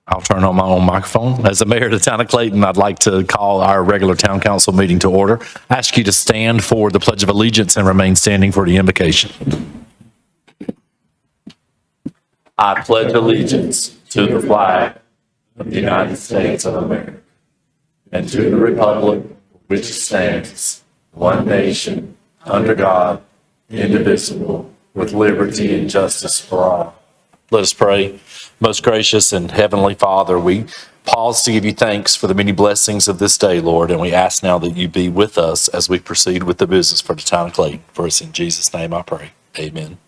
I'll turn on my own microphone. As the mayor of the town of Clayton, I'd like to call our regular town council meeting to order. I ask you to stand for the Pledge of Allegiance and remain standing for the invocation. I pledge allegiance to the flag of the United States of America and to the republic which stands, one nation, under God, indivisible, with liberty and justice for all. Let us pray. Most gracious and heavenly Father, we pause to give you thanks for the many blessings of this day, Lord, and we ask now that you be with us as we proceed with the business for the town of Clayton. For us in Jesus' name I pray. Amen.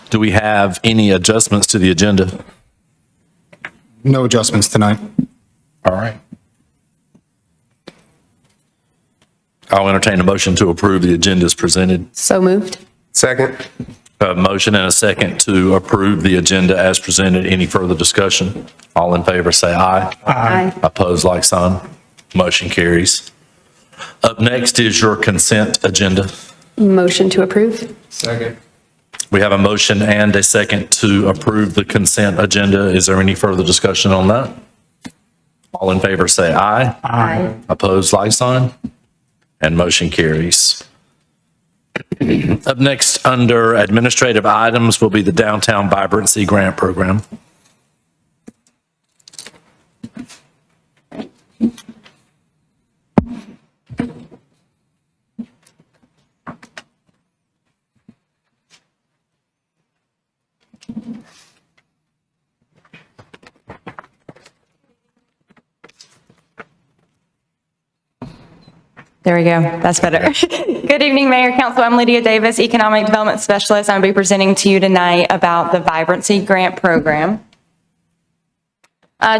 Do we have any adjustments to the agenda? No adjustments tonight. All right. I'll entertain a motion to approve the agenda as presented. So moved. Second. A motion and a second to approve the agenda as presented. Any further discussion? All in favor say aye. Aye. Opposed, like sign. Motion carries. Up next is your consent agenda. Motion to approve. Second. We have a motion and a second to approve the consent agenda. Is there any further discussion on that? All in favor say aye. Aye. Opposed, like sign. And motion carries. Up next, under administrative items, will be the Downtown Vibrancy Grant Program. There we go. That's better. Good evening, Mayor, Council. I'm Lydia Davis, Economic Development Specialist. I'm going to be presenting to you tonight about the Vibrancy Grant Program.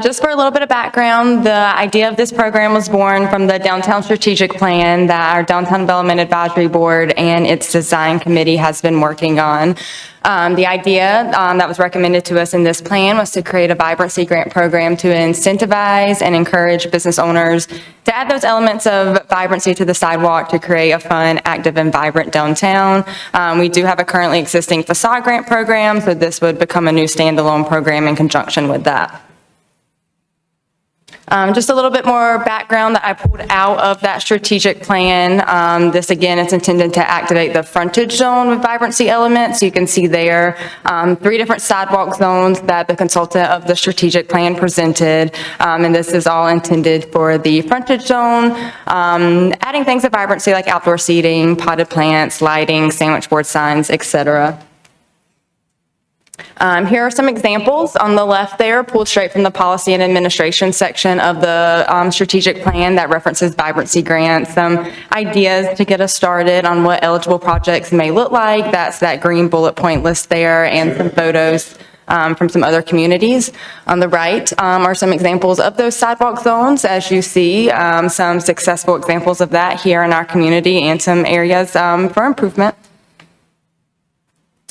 Just for a little bit of background, the idea of this program was born from the Downtown Strategic Plan that our Downtown Development Advisory Board and its design committee has been working on. The idea that was recommended to us in this plan was to create a vibrancy grant program to incentivize and encourage business owners to add those elements of vibrancy to the sidewalk to create a fun, active, and vibrant downtown. We do have a currently existing facade grant program, so this would become a new standalone program in conjunction with that. Just a little bit more background that I pulled out of that strategic plan. This again is intended to activate the frontage zone with vibrancy elements. You can see there 3 different sidewalk zones that the consultant of the strategic plan presented. And this is all intended for the frontage zone, adding things of vibrancy like outdoor seating, potted plants, lighting, sandwich board signs, etc. Here are some examples on the left there, pulled straight from the policy and administration section of the strategic plan that references vibrancy grants. Some ideas to get us started on what eligible projects may look like. That's that green bullet point list there, and some photos from some other communities. On the right are some examples of those sidewalk zones. As you see, some successful examples of that here in our community and some areas for improvement.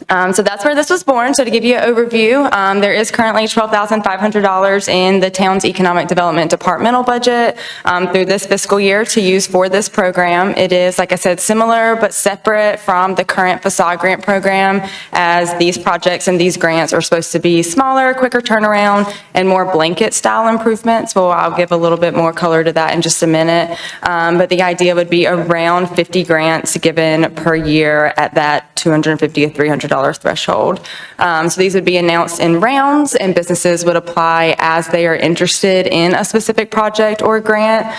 So that's where this was born. So to give you an overview, there is currently $12,500 in the town's economic development departmental budget through this fiscal year to use for this program. It is, like I said, similar but separate from the current facade grant program, as these projects and these grants are supposed to be smaller, quicker turnaround, and more blanket style improvements. Well, I'll give a little bit more color to that in just a minute. But the idea would be around 50 grants given per year at that $250 to $300 threshold. So these would be announced in rounds, and businesses would apply as they are interested in a specific project or grant.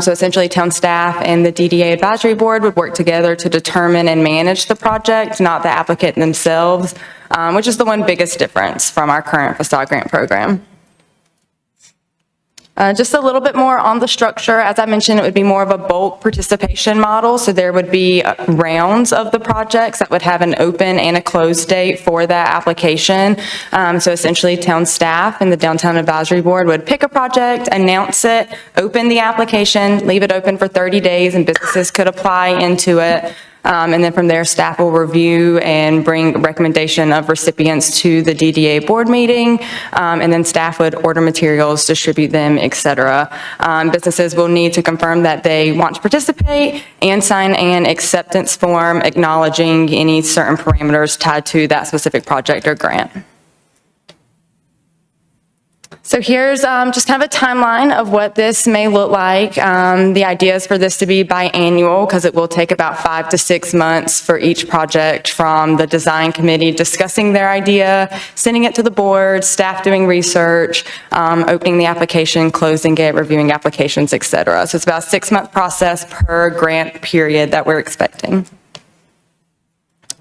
So essentially town staff and the DDA advisory board would work together to determine and manage the project, not the applicant themselves, which is the one biggest difference from our current facade grant program. Just a little bit more on the structure. As I mentioned, it would be more of a bulk participation model. So there would be rounds of the projects that would have an open and a closed date for that application. So essentially town staff and the Downtown Advisory Board would pick a project, announce it, open the application, leave it open for 30 days, and businesses could apply into it. And then from there, staff will review and bring a recommendation of recipients to the DDA board meeting. And then staff would order materials, distribute them, et cetera. Businesses will need to confirm that they want to participate and sign an acceptance form acknowledging any certain parameters tied to that specific project or grant. So here's just kind of a timeline of what this may look like. The idea is for this to be biannual because it will take about 5 to 6 months for each project, from the design committee discussing their idea, sending it to the board, staff doing research, opening the application, closing it, reviewing applications, et cetera. So it's about a 6-month process per grant period that we're expecting.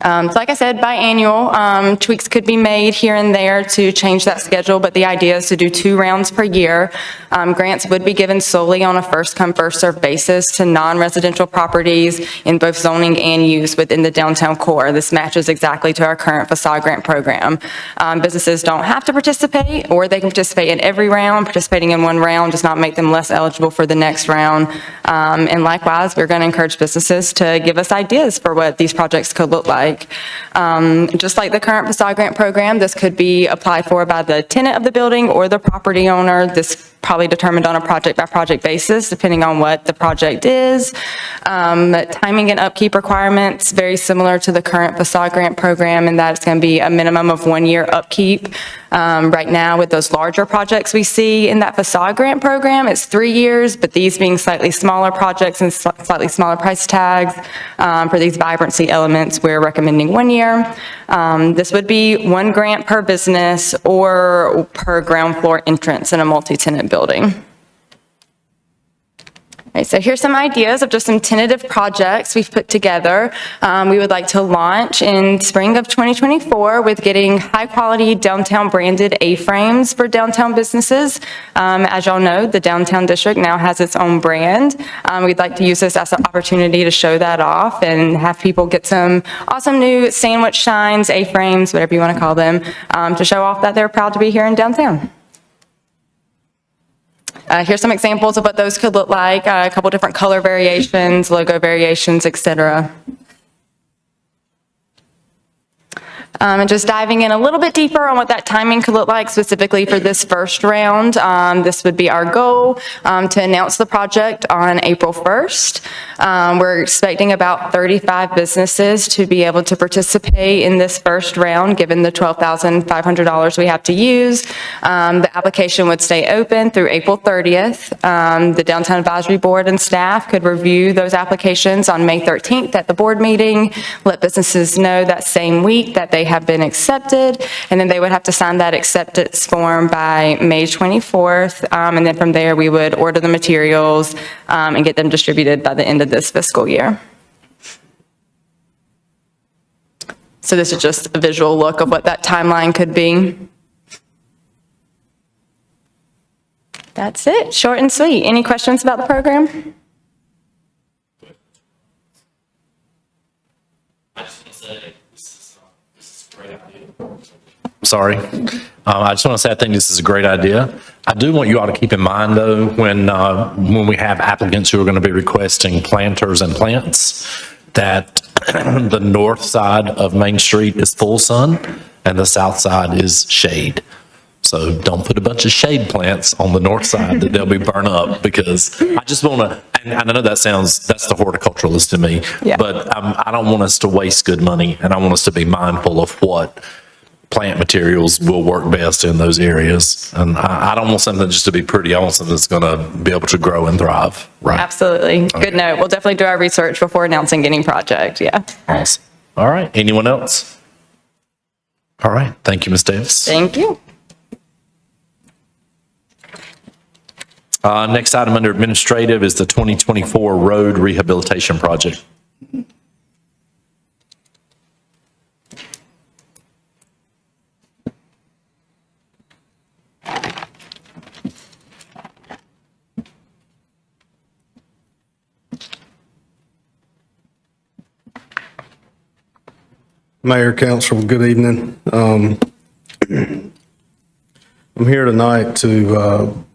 So like I said, biannual, tweaks could be made here and there to change that schedule, but the idea is to do 2 rounds per year. Grants would be given solely on a first-come, first-served basis to non-residential properties in both zoning and use within the downtown core. This matches exactly to our current facade grant program. Businesses don't have to participate, or they can participate in every round. Participating in one round does not make them less eligible for the next round. And likewise, we're going to encourage businesses to give us ideas for what these projects could look like. Just like the current facade grant program, this could be applied for by the tenant of the building or the property owner. This probably determined on a project-by-project basis, depending on what the project is. Timing and upkeep requirements, very similar to the current facade grant program, in that it's going to be a minimum of 1 year upkeep. Right now, with those larger projects we see in that facade grant program, it's 3 years, but these being slightly smaller projects and slightly smaller price tags, for these vibrancy elements, we're recommending 1 year. This would be 1 grant per business or per ground floor entrance in a multi-tenant building. All right, so here's some ideas of just some tentative projects we've put together. We would like to launch in spring of 2024 with getting high-quality downtown branded A-frames for downtown businesses. As y'all know, the downtown district now has its own brand. We'd like to use this as an opportunity to show that off and have people get some awesome new sandwich signs, A-frames, whatever you want to call them, to show off that they're proud to be here in downtown. Here's some examples of what those could look like, a couple different color variations, logo variations, et cetera. And just diving in a little bit deeper on what that timing could look like specifically for this first round. This would be our goal to announce the project on April 1st. We're expecting about 35 businesses to be able to participate in this first round, given the $12,500 we have to use. The application would stay open through April 30th. The Downtown Advisory Board and staff could review those applications on May 13th at the board meeting, let businesses know that same week that they have been accepted, and then they would have to sign that acceptance form by May 24th, and then from there we would order the materials and get them distributed by the end of this fiscal year. So this is just a visual look of what that timeline could be. That's it, short and sweet. Any questions about the program? Sorry. I just want to say I think this is a great idea. I do want you all to keep in mind, though, when we have applicants who are going to be requesting planters and plants, that the north side of Main Street is full sun and the south side is shade. So don't put a bunch of shade plants on the north side that they'll be burned up, because I just want to, and I know that's the horticulturalist in me, Yeah. but I don't want us to waste good money, and I want us to be mindful of what plant materials will work best in those areas. And I don't want something just to be pretty. I want something that's going to be able to grow and thrive. Right. Absolutely. Good note. We'll definitely do our research before announcing any project. Yeah. Awesome. All right. Anyone else? All right. Thank you, Ms. Davis. Thank you. Next item under administrative is the 2024 road rehabilitation project. Mayor, Council, good evening. I'm here tonight to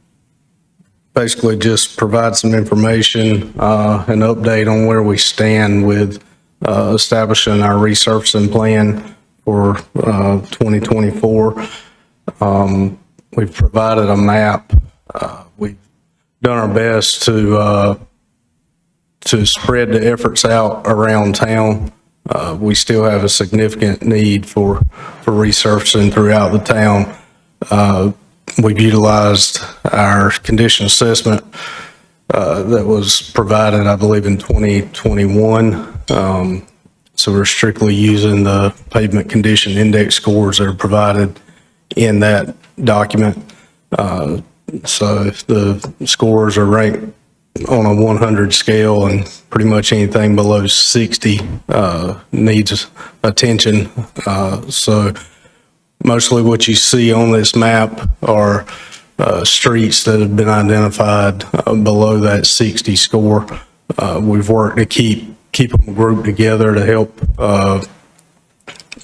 basically just provide some information, an update on where we stand with establishing our resurfacing plan for 2024. We've provided a map. We've done our best to spread the efforts out around town. We still have a significant need for resurfacing throughout the town. We've utilized our condition assessment that was provided, I believe, in 2021. So we're strictly using the pavement condition index scores that are provided in that document. So the scores are ranked on a 100 scale, and pretty much anything below 60 needs attention. So mostly what you see on this map are streets that have been identified below that 60 score. We've worked to keep them grouped together to help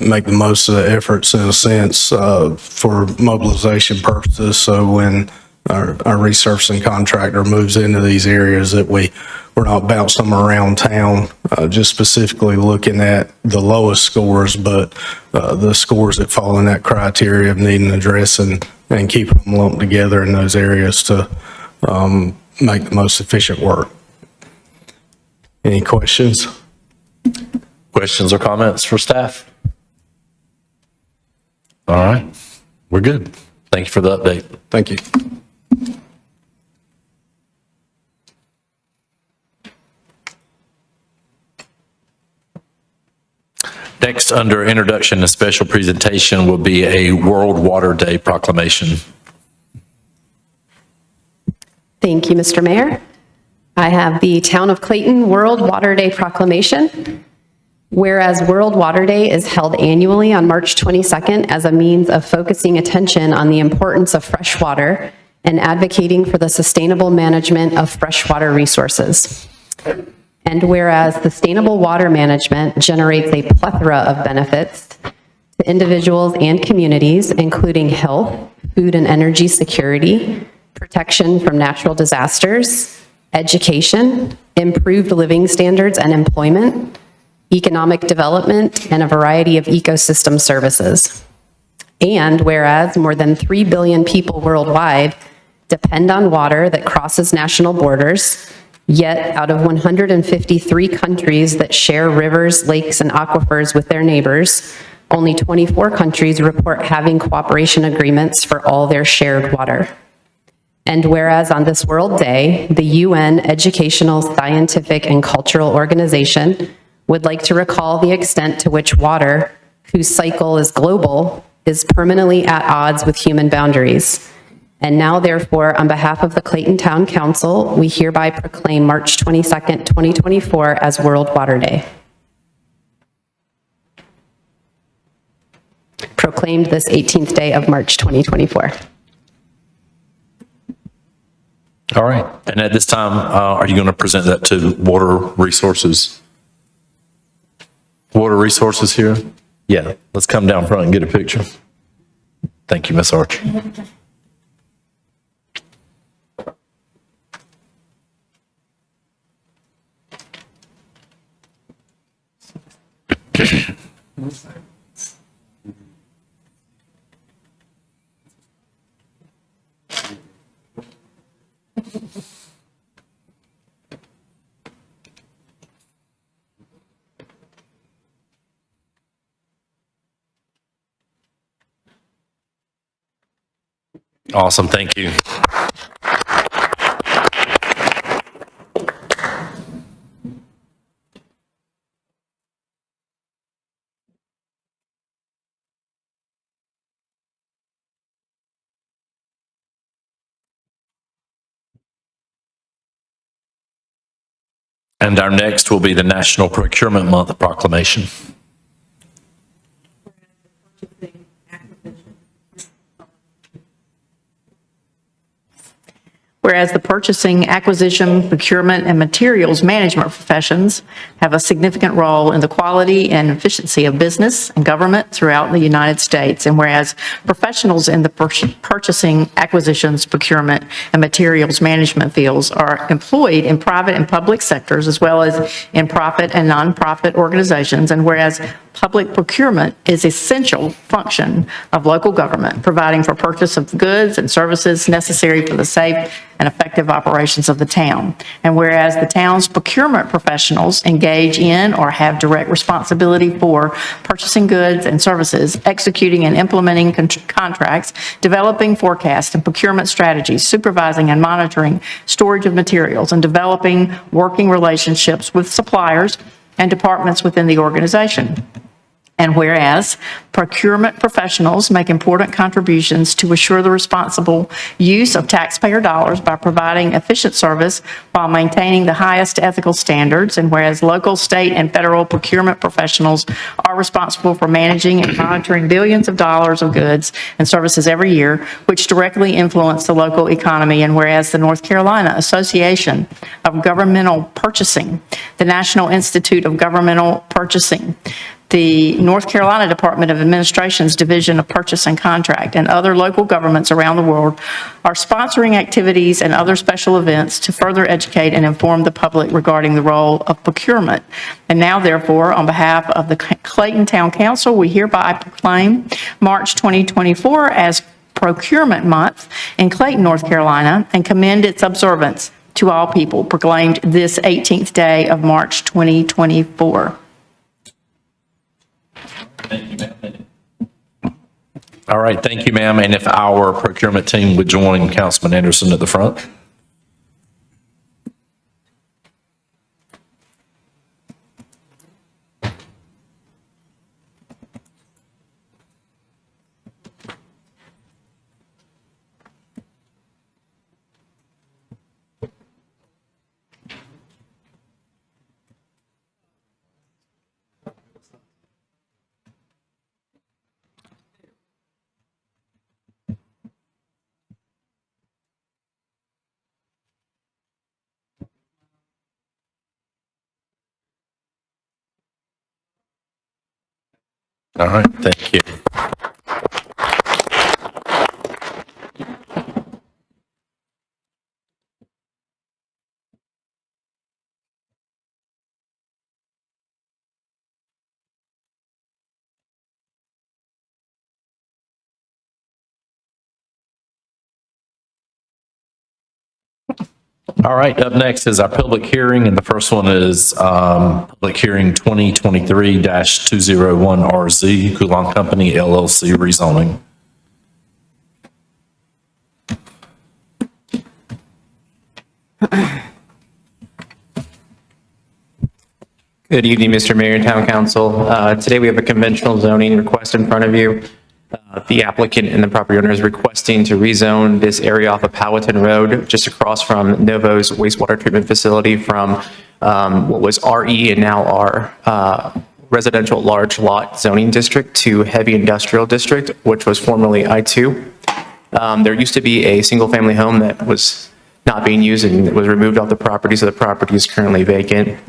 make the most of the efforts, in a sense, for mobilization purposes. So when our resurfacing contractor moves into these areas, that we're not bouncing them around town, just specifically looking at the lowest scores, but the scores that fall in that criteria of needing addressing and keeping them lumped together in those areas to make the most efficient work. Any questions? Questions or comments for staff? All right, we're good. Thank you for the update. Thank you. Next, under introduction and special presentation, will be a World Water Day proclamation. Thank you, Mr. Mayor. I have the Town of Clayton World Water Day proclamation. Whereas World Water Day is held annually on March 22nd as a means of focusing attention on the importance of fresh water and advocating for the sustainable management of freshwater resources. And whereas sustainable water management generates a plethora of benefits to individuals and communities, including health, food and energy security, protection from natural disasters, education, improved living standards and employment, economic development, and a variety of ecosystem services. And whereas more than 3 billion people worldwide depend on water that crosses national borders, yet out of 153 countries that share rivers, lakes, and aquifers with their neighbors, only 24 countries report having cooperation agreements for all their shared water. And whereas on this World Day, the UN Educational, Scientific, and Cultural Organization would like to recall the extent to which water, whose cycle is global, is permanently at odds with human boundaries. And now, therefore, on behalf of the Clayton Town Council, we hereby proclaim March 22nd, 2024 as World Water Day. Proclaimed this 18th day of March 2024. All right, and at this time, are you going to present that to Water Resources? Water Resources here? Yeah, let's come down front and get a picture. Thank you, Ms. Archer. Awesome, thank you. And our next will be the National Procurement Month proclamation. Whereas the purchasing, acquisition, procurement, and materials management professions have a significant role in the quality and efficiency of business and government throughout the United States. And whereas professionals in the purchasing, acquisitions, procurement, and materials management fields are employed in private and public sectors as well as in profit and nonprofit organizations. And whereas public procurement is essential function of local government, providing for purchase of goods and services necessary for the safe and effective operations of the town. And whereas the town's procurement professionals engage in or have direct responsibility for purchasing goods and services, executing and implementing contracts, developing forecast and procurement strategies, supervising and monitoring storage of materials, and developing working relationships with suppliers and departments within the organization. And whereas procurement professionals make important contributions to assure the responsible use of taxpayer dollars by providing efficient service while maintaining the highest ethical standards, and whereas local, state, and federal procurement professionals are responsible for managing and monitoring billions of dollars of goods and services every year, which directly influence the local economy, and whereas the North Carolina Association of Governmental Purchasing, the National Institute of Governmental Purchasing, the North Carolina Department of Administration's Division of Purchase and Contract, and other local governments around the world are sponsoring activities and other special events to further educate and inform the public regarding the role of procurement. And now, therefore, on behalf of the Clayton Town Council, we hereby proclaim March 2024 as Procurement Month in Clayton, North Carolina, and commend its observance to all people, proclaimed this 18th day of March 2024. Thank you, ma'am. All right, thank you, ma'am. And if our procurement team would join Councilman Anderson at the front. All right, thank you. All right, up next is our public hearing, and the first one is public hearing 2023-201RZ, Coulon Company LLC rezoning. Good evening, Mr. Mayor and Town Council. Today we have a conventional zoning request in front of you. The applicant and the property owner is requesting to rezone this area off of Powhatan Road, just across from Novo's wastewater treatment facility, from what was RE and now R, residential large lot zoning district, to heavy industrial district, which was formerly I2. There used to be a single-family home that was not being used and was removed off the property, so the property is currently vacant.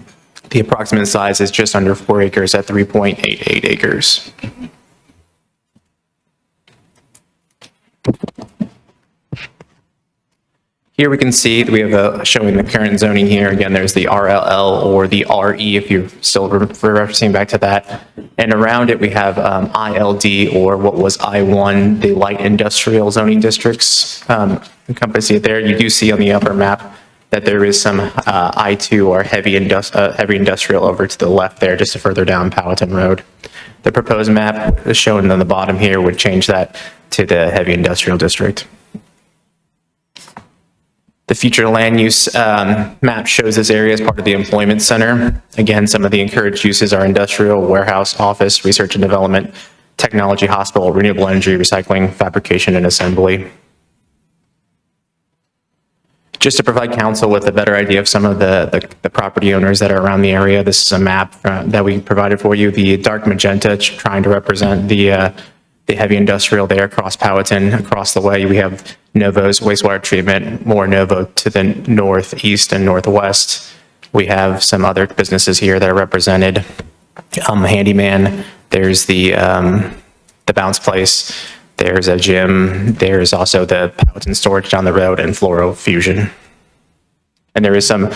The approximate size is just under 4 acres at 3.88 acres. Here we can see that we have showing the current zoning here. Again, there's the RLL or the RE if you're still referencing back to that. And around it we have ILD, or what was I1, the light industrial zoning districts. Encompassing it there. You do see on the upper map that there is some I2 or heavy industrial over to the left there, just further down Powhatan Road. The proposed map is shown on the bottom here would change that to the heavy industrial district. The future land use map shows this area as part of the employment center. Again, some of the encouraged uses are industrial, warehouse, office, research and development, technology, hospital, renewable energy, recycling, fabrication, and assembly. Just to provide council with a better idea of some of the property owners that are around the area, this is a map that we provided for you. The dark magenta trying to represent the the heavy industrial there across Powhatan. Across the way, we have Novo's wastewater treatment, more Novo to the northeast and northwest. We have some other businesses here that are represented. Handyman, there's the Bounce Place, there's a gym, there's also the Powhatan Storage down the road, and Fluoro Fusion. And there is some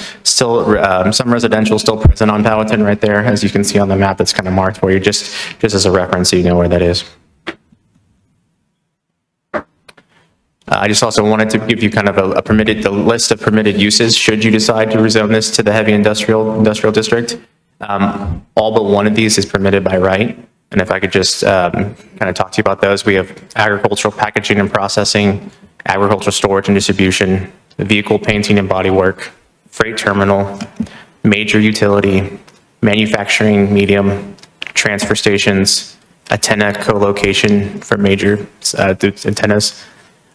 residential still present on Powhatan right there, as you can see on the map that's kind of marked for you, just as a reference so you know where that is. I just also wanted to give you kind of the list of permitted uses should you decide to rezone this to the heavy industrial district. All but one of these is permitted by right. And if I could just kind of talk to you about those, we have agricultural packaging and processing, agricultural storage and distribution, vehicle painting and bodywork, freight terminal, major utility, manufacturing medium, transfer stations, antenna co-location for major antennas,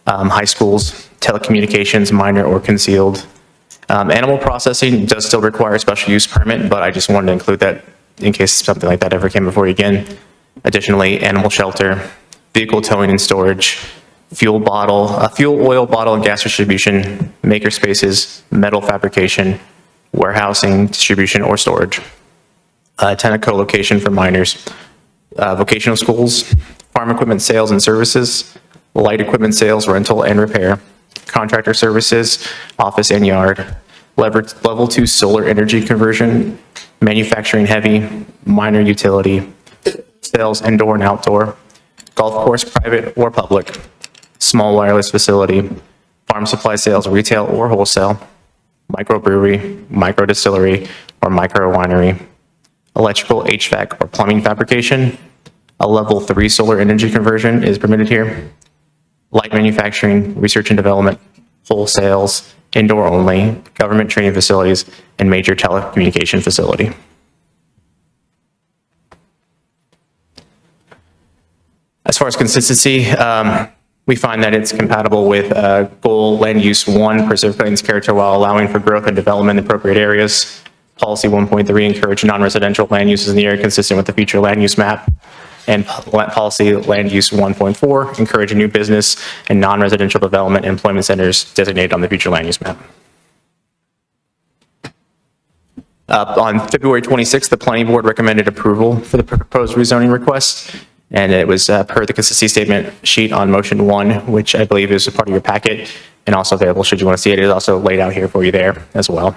high schools, telecommunications, minor or concealed. Animal processing does still require a special use permit, but I just wanted to include that in case something like that ever came before you again. Additionally, animal shelter, vehicle towing and storage, fuel oil bottle and gas distribution, maker spaces, metal fabrication, warehousing, distribution, or storage. Antenna co-location for minors, vocational schools, farm equipment sales and services, light equipment sales, rental, and repair, contractor services, office and yard, level 2 solar energy conversion, manufacturing heavy, minor utility, sales indoor and outdoor, golf course, private or public, small wireless facility, farm supply sales, retail or wholesale, microbrewery, micro distillery, or micro winery, electrical, HVAC, or plumbing fabrication. A level 3 solar energy conversion is permitted here. Light manufacturing, research and development, wholesales, indoor only, government training facilities, and major telecommunication facility. As far as consistency, we find that it's compatible with goal land use 1, preserve Clayton's character while allowing for growth and development in appropriate areas. Policy 1.3, encourage non-residential land uses in the area consistent with the future land use map. And policy land use 1.4, encourage a new business and non-residential development and employment centers designated on the future land use map. On February 26th, the planning board recommended approval for the proposed rezoning request. And it was per the consistency statement sheet on motion 1, which I believe is a part of your packet and also available should you want to see it. It is also laid out here for you there as well.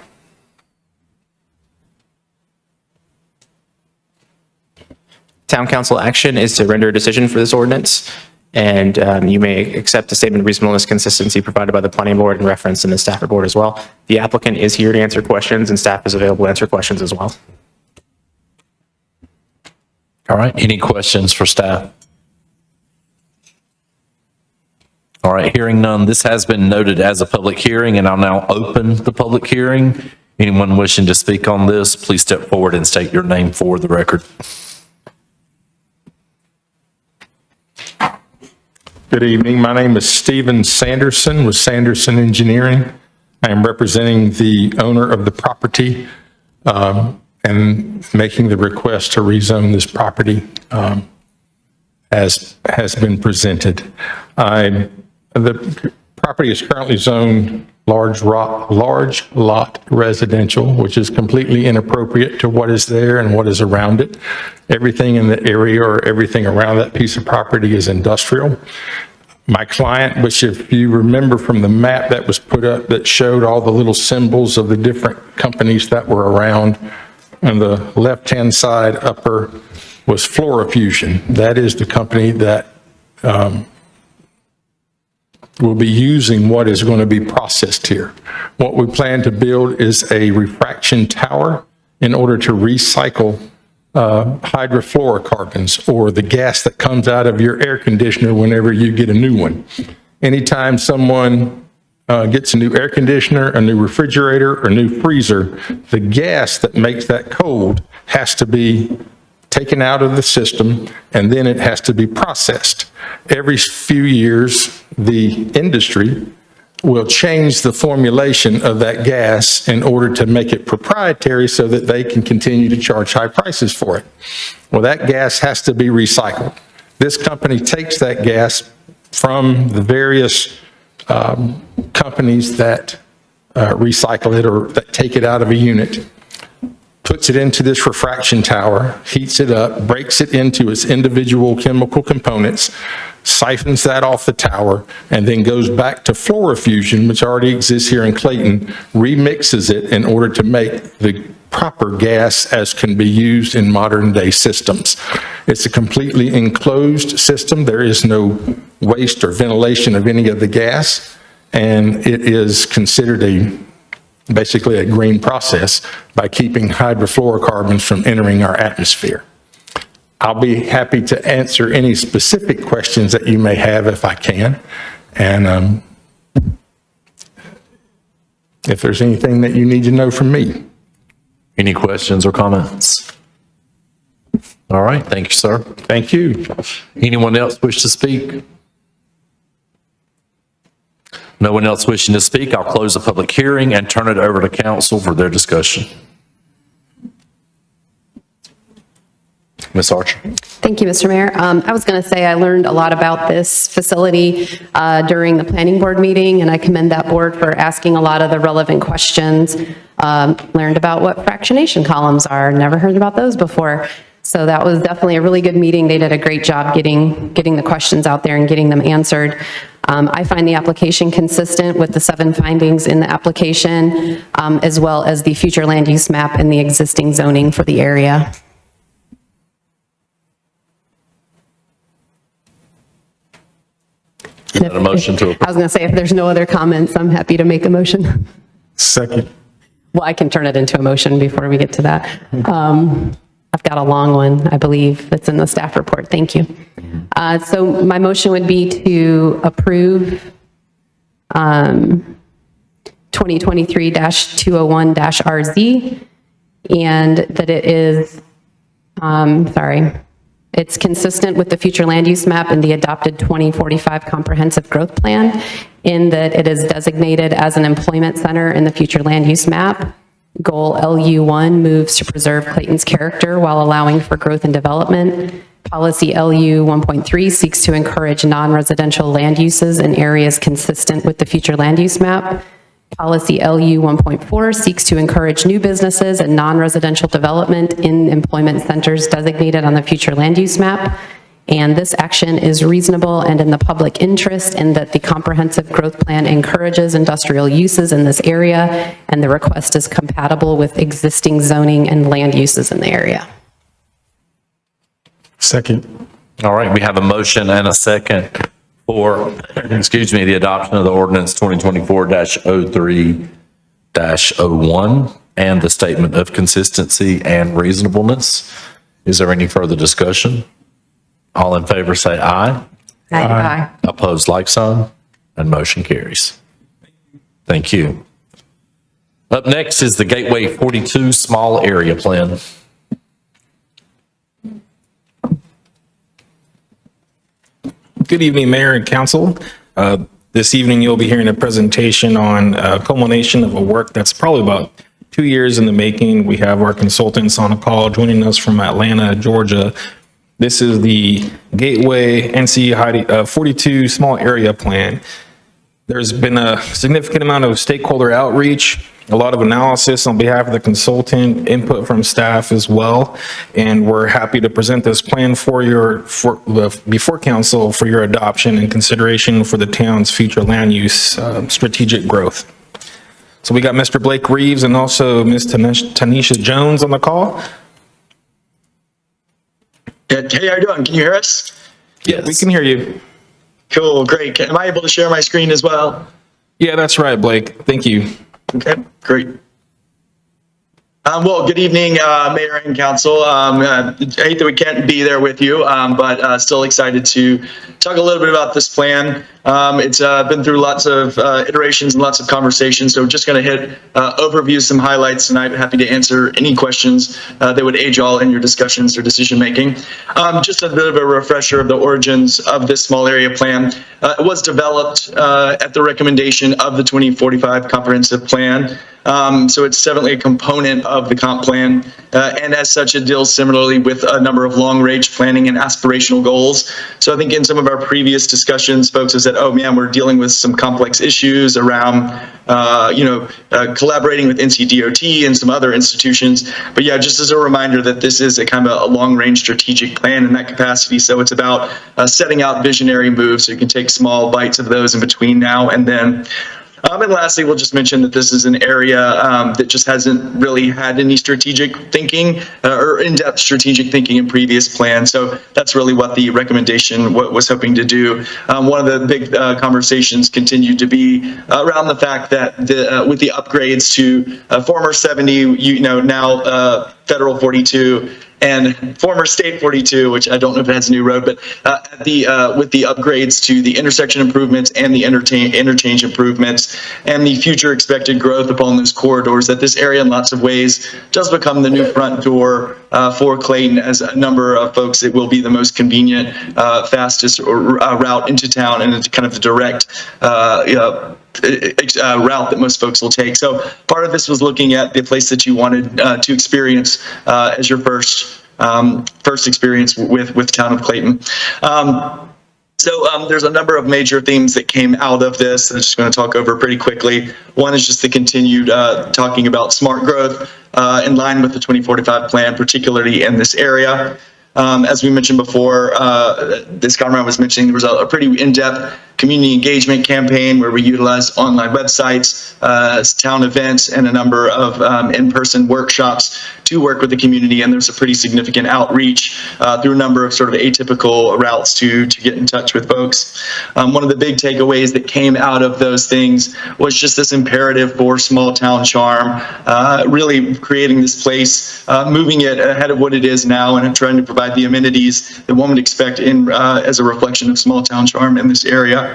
Town council action is to render a decision for this ordinance, and you may accept a statement of reasonableness consistency provided by the planning board and referenced in the staff report as well. The applicant is here to answer questions, and staff is available to answer questions as well. All right, any questions for staff? All right, hearing none, this has been noted as a public hearing, and I'll now open the public hearing. Anyone wishing to speak on this, please step forward and state your name for the record. Good evening. My name is Stephen Sanderson with Sanderson Engineering. I am representing the owner of the property and making the request to rezone this property as has been presented. The property is currently zoned large lot residential, which is completely inappropriate to what is there and what is around it. Everything in the area or everything around that piece of property is industrial. My client, which if you remember from the map that was put up that showed all the little symbols of the different companies that were around, on the left-hand side upper was Fluoro Fusion. That is the company that will be using what is going to be processed here. What we plan to build is a refraction tower in order to recycle hydrofluorocarbons, or the gas that comes out of your air conditioner whenever you get a new one. Anytime someone gets a new air conditioner, a new refrigerator, or a new freezer, the gas that makes that cold has to be taken out of the system, and then it has to be processed. Every few years, the industry will change the formulation of that gas in order to make it proprietary so that they can continue to charge high prices for it. Well, that gas has to be recycled. This company takes that gas from the various companies that recycle it or that take it out of a unit, puts it into this refraction tower, heats it up, breaks it into its individual chemical components, siphons that off the tower, and then goes back to fluorofusion, which already exists here in Clayton, remixes it in order to make the proper gas as can be used in modern day systems. It's a completely enclosed system. There is no waste or ventilation of any of the gas, and it is considered basically a green process by keeping hydrofluorocarbons from entering our atmosphere. I'll be happy to answer any specific questions that you may have if I can. And if there's anything that you need to know from me. Any questions or comments? All right, thank you, sir. Thank you. Anyone else wish to speak? No one else wishing to speak, I'll close the public hearing and turn it over to council for their discussion. Ms. Archer. Thank you, Mr. Mayor. I was going to say I learned a lot about this facility during the planning board meeting, and I commend that board for asking a lot of the relevant questions. Learned about what fractionation columns are. Never heard about those before. So that was definitely a really good meeting. They did a great job getting the questions out there and getting them answered. I find the application consistent with the 7 findings in the application, as well as the future land use map and the existing zoning for the area. Is that a motion to approve? I was going to say, if there's no other comments, I'm happy to make a motion. Second. Well, I can turn it into a motion before we get to that. I've got a long one, I believe, that's in the staff report. Thank you. So my motion would be to approve 2023-201-RZ, and that it is, it's consistent with the future land use map and the adopted 2045 comprehensive growth plan, in that it is designated as an employment center in the future land use map. Goal LU1 moves to preserve Clayton's character while allowing for growth and development. Policy LU 1.3 seeks to encourage non-residential land uses in areas consistent with the future land use map. Policy LU 1.4 seeks to encourage new businesses and non-residential development in employment centers designated on the future land use map. And this action is reasonable and in the public interest, in that the comprehensive growth plan encourages industrial uses in this area, and the request is compatible with existing zoning and land uses in the area. Second. All right, we have a motion and a second for, the adoption of the ordinance 2024-03-01 and the statement of consistency and reasonableness. Is there any further discussion? All in favor say aye. Aye. Opposed, like sign, and motion carries. Thank you. Up next is the Gateway 42 Small Area Plan. Good evening, Mayor and Council. This evening, you'll be hearing a presentation on a culmination of a work that's probably about 2 years in the making. We have our consultants on a call joining us from Atlanta, Georgia. This is the Gateway NC 42 Small Area Plan. There's been a significant amount of stakeholder outreach, a lot of analysis on behalf of the consultant, input from staff as well, and we're happy to present this plan before council for your adoption and consideration for the town's future land use strategic growth. So we got Mr. Blake Reeves and also Ms. Tanisha Jones on the call. Hey, how you doing? Can you hear us? Yes. We can hear you. Cool, great. Am I able to share my screen as well? Yeah, that's right, Blake. Thank you. Okay, great. Well, good evening, Mayor and Council. I hate that we can't be there with you, but still excited to talk a little bit about this plan. It's been through lots of iterations and lots of conversations, so just going to hit overview some highlights tonight. Happy to answer any questions that would aid y'all in your discussions or decision making. Just a bit of a refresher of the origins of this small area plan. It was developed at the recommendation of the 2045 comprehensive plan. So it's definitely a component of the comp plan. And as such, it deals similarly with a number of long-range planning and aspirational goals. So I think in some of our previous discussions, folks have said, oh man, we're dealing with some complex issues around, collaborating with NCDOT and some other institutions. But yeah, just as a reminder that this is a kind of a long-range strategic plan in that capacity. So it's about setting out visionary moves so you can take small bites of those in between now and then. And lastly, we'll just mention that this is an area that just hasn't really had any strategic thinking or in-depth strategic thinking in previous plans. So that's really what the recommendation was hoping to do. One of the big conversations continued to be around the fact that with the upgrades to former 70, now federal 42, and former state 42, which I don't know if it has a new road, but with the upgrades to the intersection improvements and the interchange improvements and the future expected growth upon those corridors, that this area in lots of ways does become the new front door for Clayton. As a number of folks, it will be the most convenient, fastest route into town, and it's kind of the direct route that most folks will take. So part of this was looking at the place that you wanted to experience as your first experience with town of Clayton. So there's a number of major themes that came out of this. I'm just going to talk over pretty quickly. One is just the continued talking about smart growth in line with the 2045 plan, particularly in this area. As we mentioned before, this Conrad was mentioning, there was a pretty in-depth community engagement campaign where we utilized online websites, town events, and a number of in-person workshops to work with the community. And there's a pretty significant outreach through a number of sort of atypical routes to get in touch with folks. One of the big takeaways that came out of those things was just this imperative for small town charm, really creating this place, moving it ahead of what it is now, and trying to provide the amenities that one would expect as a reflection of small town charm in this area.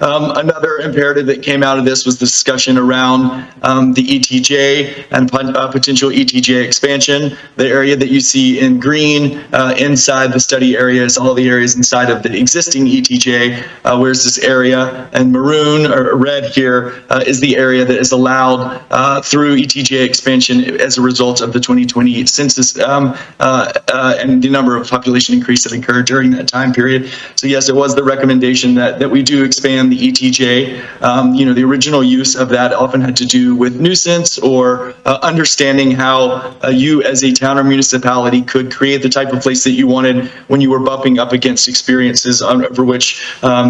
Another imperative that came out of this was the discussion around the ETJ and potential ETJ expansion. The area that you see in green inside the study area is all the areas inside of the existing ETJ, whereas this area, and maroon or red here is the area that is allowed through ETJ expansion as a result of the 2020 census and the number of population increase that occurred during that time period. So yes, it was the recommendation that we do expand the ETJ. The original use of that often had to do with nuisance or understanding how you as a town or municipality could create the type of place that you wanted when you were bumping up against experiences over which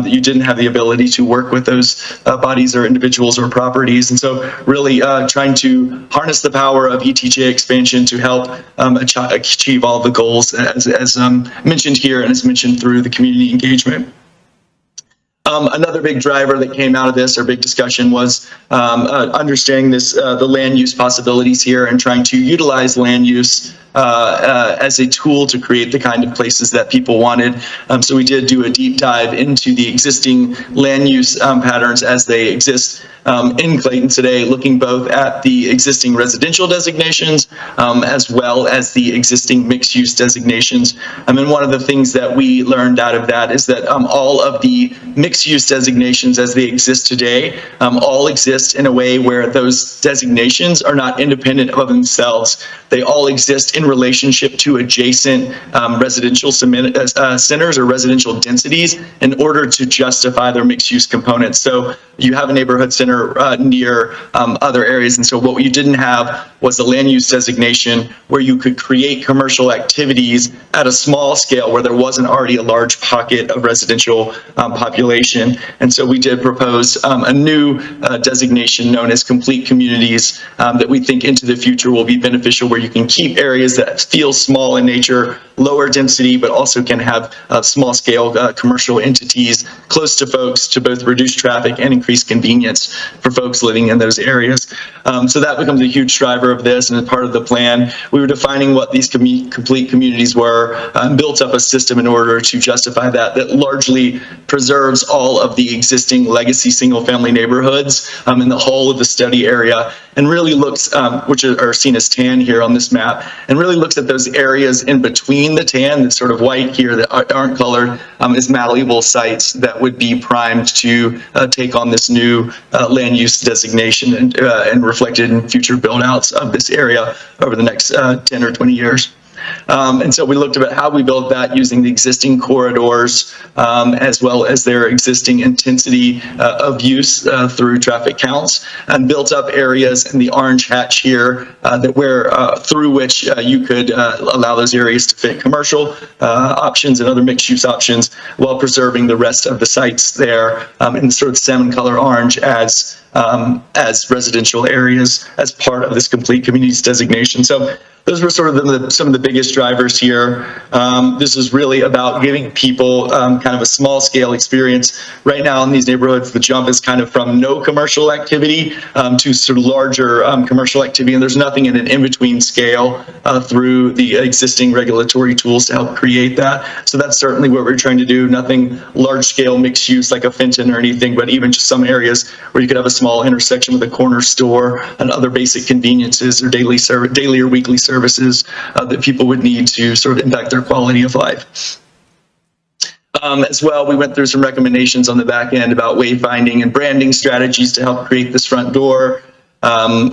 you didn't have the ability to work with those bodies or individuals or properties. And so really trying to harness the power of ETJ expansion to help achieve all the goals as mentioned here and as mentioned through the community engagement. Another big driver that came out of this, or big discussion, was understanding the land use possibilities here and trying to utilize land use as a tool to create the kind of places that people wanted. So we did do a deep dive into the existing land use patterns as they exist in Clayton today, looking both at the existing residential designations as well as the existing mixed-use designations. And one of the things that we learned out of that is that all of the mixed-use designations as they exist today all exist in a way where those designations are not independent of themselves. They all exist in relationship to adjacent residential centers or residential densities in order to justify their mixed-use components. So you have a neighborhood center near other areas, and so what you didn't have was a land use designation where you could create commercial activities at a small scale where there wasn't already a large pocket of residential population. And so we did propose a new designation known as complete communities that we think into the future will be beneficial, where you can keep areas that feel small in nature, lower density, but also can have small scale commercial entities close to folks to both reduce traffic and increase convenience for folks living in those areas. So that becomes a huge driver of this, and as part of the plan, we were defining what these complete communities were and built up a system in order to justify that largely preserves all of the existing legacy single-family neighborhoods in the whole of the study area, and really looks, which are seen as tan here on this map, and really looks at those areas in between the tan, that's sort of white here that aren't colored, as malleable sites that would be primed to take on this new land use designation and reflected in future build outs of this area over the next 10 or 20 years. And so we looked at how we built that using the existing corridors, as well as their existing intensity of use through traffic counts, and built up areas in the orange hatch here through which you could allow those areas to fit commercial options and other mixed use options, while preserving the rest of the sites there in the sort of salmon color orange as residential areas as part of this complete communities designation. So those were sort of some of the biggest drivers here. This is really about giving people kind of a small scale experience. Right now in these neighborhoods, the jump is kind of from no commercial activity to sort of larger commercial activity, and there's nothing in an in-between scale through the existing regulatory tools to help create that. So that's certainly what we're trying to do. Nothing large scale mixed use like a Fenton or anything, but even just some areas where you could have a small intersection with a corner store and other basic conveniences or daily or weekly services that people would need to sort of impact their quality of life. As well, we went through some recommendations on the back end about wayfinding and branding strategies to help create this front door.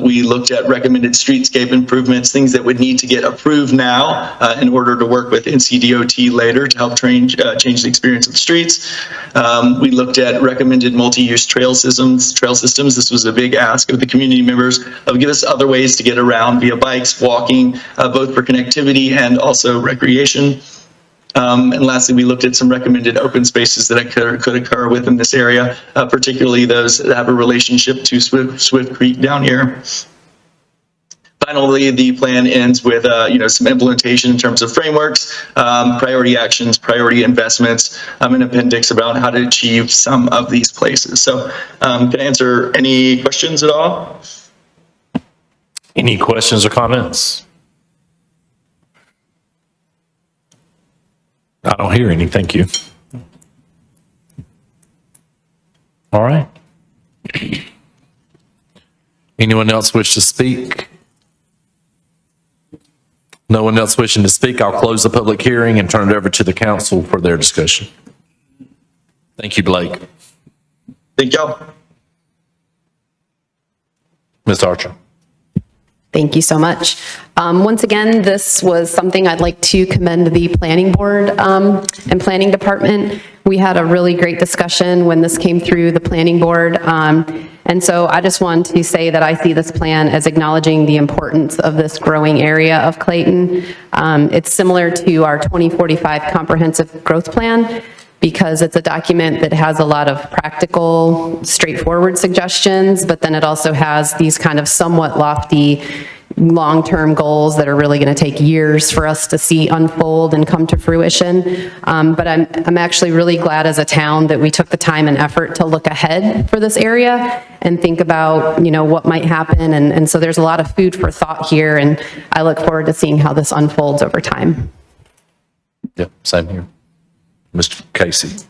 We looked at recommended streetscape improvements, things that would need to get approved now in order to work with NCDOT later to help change the experience of the streets. We looked at recommended multi-use trail systems. This was a big ask of the community members of give us other ways to get around via bikes, walking, both for connectivity and also recreation. And lastly, we looked at some recommended open spaces that could occur within this area, particularly those that have a relationship to Swift Creek down here. Finally, the plan ends with some implementation in terms of frameworks, priority actions, priority investments, an appendix about how to achieve some of these places. So can I answer any questions at all? Any questions or comments? I don't hear any, thank you. All right. Anyone else wish to speak? No one else wishing to speak, I'll close the public hearing and turn it over to the council for their discussion. Thank you, Blake. Thank y'all. Ms. Archer. Thank you so much. Once again, this was something I'd like to commend the planning board and planning department. We had a really great discussion when this came through the planning board. And so I just want to say that I see this plan as acknowledging the importance of this growing area of Clayton. It's similar to our 2045 comprehensive growth plan, because it's a document that has a lot of practical, straightforward suggestions, but then it also has these kind of somewhat lofty long-term goals that are really going to take years for us to see unfold and come to fruition. But I'm actually really glad as a town that we took the time and effort to look ahead for this area and think about, what might happen. And so there's a lot of food for thought here, and I look forward to seeing how this unfolds over time. Yep, same here. Mr. Casey.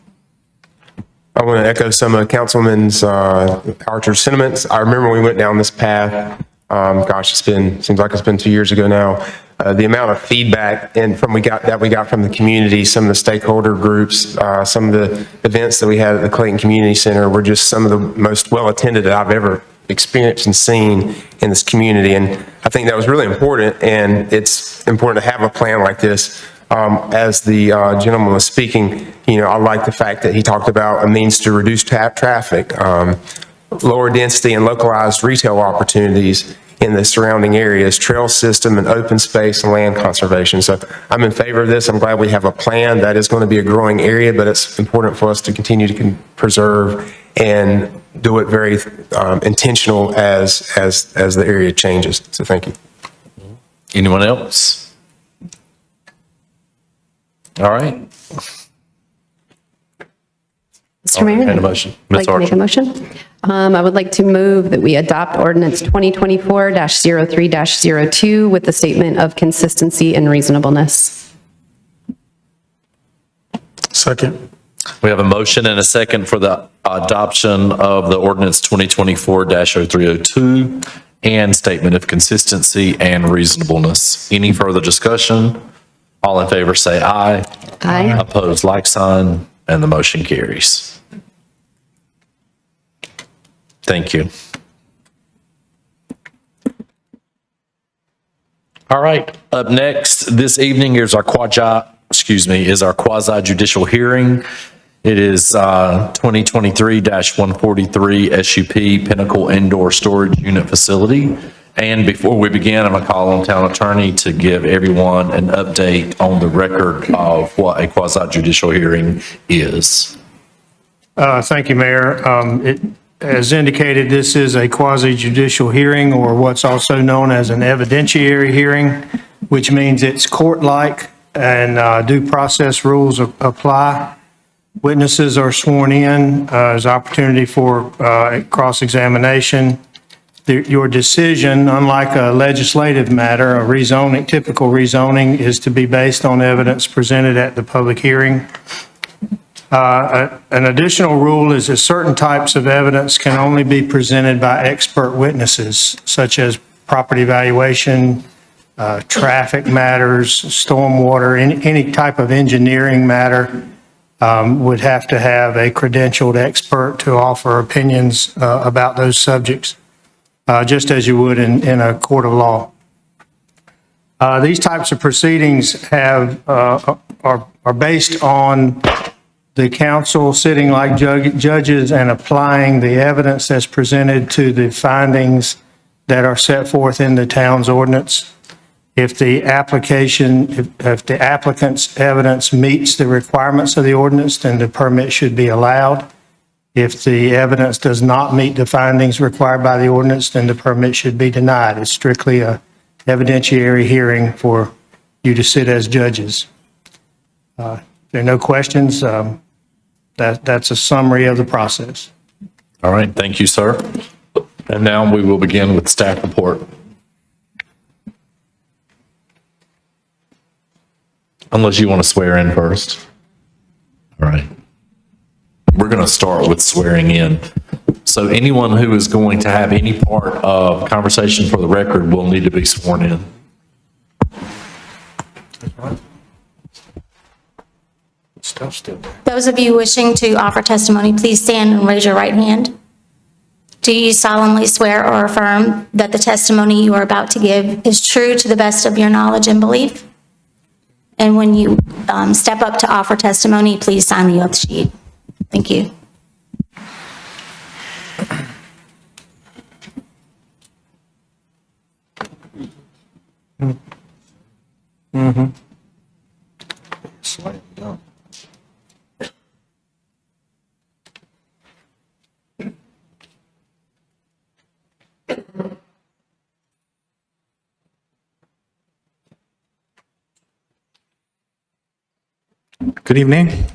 I want to echo some of Councilman's Archer's sentiments. I remember we went down this path. Seems like it's been 2 years ago now. The amount of feedback we got from the community, some of the stakeholder groups, some of the events that we had at the Clayton Community Center were just some of the most well attended that I've ever experienced and seen in this community. And I think that was really important. And it's important to have a plan like this. As the gentleman was speaking, I like the fact that he talked about a means to reduce traffic, lower density and localized retail opportunities in the surrounding areas, trail system and open space and land conservation. So I'm in favor of this. I'm glad we have a plan. That is going to be a growing area, but it's important for us to continue to preserve and do it very intentional as the area changes. So thank you. Anyone else? All right. Mr. Mayor? Entertain a motion. Ms. I'd like to make a motion. I would like to move that we adopt ordinance 2024-03-02 with the statement of consistency and reasonableness. Second. We have a motion and a second for the adoption of the ordinance 2024-0302. and statement of consistency and reasonableness. Any further discussion? All in favor say aye. Aye. Opposed, like sign, and the motion carries. Thank you. All right, up next this evening is our quasi judicial hearing. It is 2023-143 SUP Pinnacle Indoor Storage Unit Facility. And before we begin, I'm going to call on town attorney to give everyone an update on the record of what a quasi judicial hearing is. Thank you, Mayor. As indicated, this is a quasi judicial hearing, or what's also known as an evidentiary hearing, which means it's court-like and due process rules apply. Witnesses are sworn in, there's opportunity for cross-examination. Your decision, unlike a legislative matter, a rezoning, typical rezoning, is to be based on evidence presented at the public hearing. An additional rule is that certain types of evidence can only be presented by expert witnesses, such as property valuation, traffic matters, stormwater, any type of engineering matter would have to have a credentialed expert to offer opinions about those subjects, just as you would in a court of law. These types of proceedings are based on the council sitting like judges and applying the evidence that's presented to the findings that are set forth in the town's ordinance. If the applicant's evidence meets the requirements of the ordinance, then the permit should be allowed. If the evidence does not meet the findings required by the ordinance, then the permit should be denied. It's strictly an evidentiary hearing for you to sit as judges. If there are no questions, that's a summary of the process. All right, thank you, sir. And now we will begin with staff report. Unless you want to swear in first. All right. We're going to start with swearing in. So anyone who is going to have any part of conversation for the record will need to be sworn in. Those of you wishing to offer testimony, please stand and raise your right hand. Do you solemnly swear or affirm that the testimony you are about to give is true to the best of your knowledge and belief? And when you step up to offer testimony, please sign the oath sheet. Thank you. Good evening.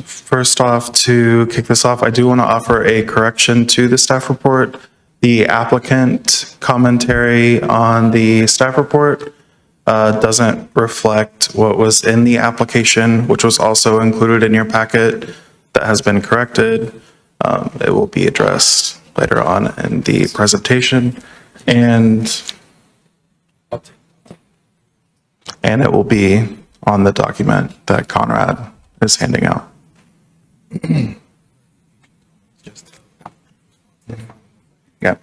First off, to kick this off, I do want to offer a correction to the staff report. The applicant commentary on the staff report doesn't reflect what was in the application, which was also included in your packet. That has been corrected. It will be addressed later on in the presentation, and it will be on the document that Conrad is handing out. Yeah.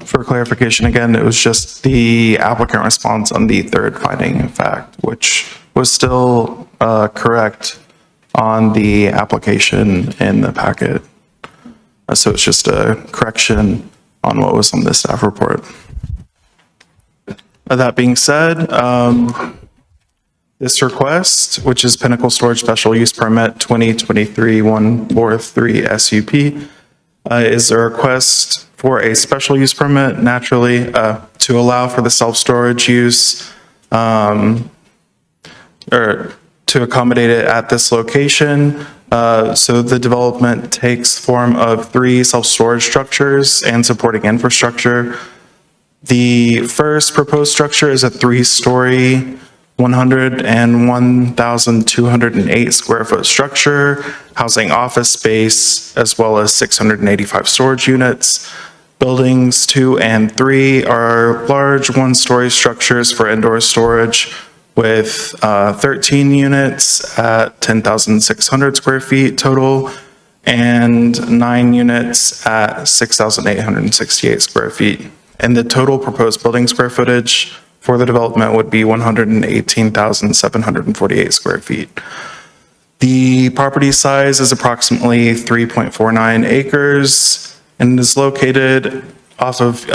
For clarification, again, it was just the applicant response on the third finding in fact, which was still correct on the application in the packet. So it's just a correction on what was on the staff report. That being said, this request, which is Pinnacle Storage Special Use Permit 2023-143 SUP, is a request for a special use permit, naturally, to allow for the self-storage use, or to accommodate it at this location. So the development takes form of 3 self-storage structures and supporting infrastructure. The first proposed structure is a 3-story, 101,208 square foot structure, housing office space, as well as 685 storage units. Buildings 2 and 3 are large one-story structures for indoor storage with 13 units at 10,600 square feet total and 9 units at 6,868 square feet. And the total proposed building square footage for the development would be 118,748 square feet. The property size is approximately 3.49 acres and is located off of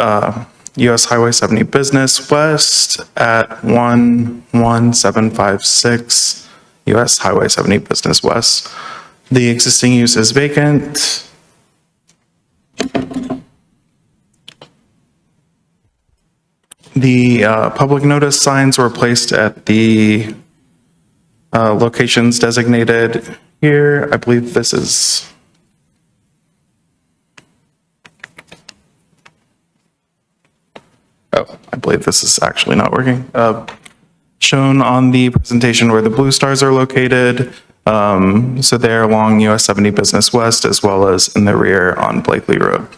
US Highway 70 Business West at 11756 US Highway 70 Business West. The existing use is vacant. The public notice signs were placed at the locations designated here. I believe this is I believe this is actually not working. Shown on the presentation where the blue stars are located. So they're along US 70 Business West as well as in the rear on Blakely Road.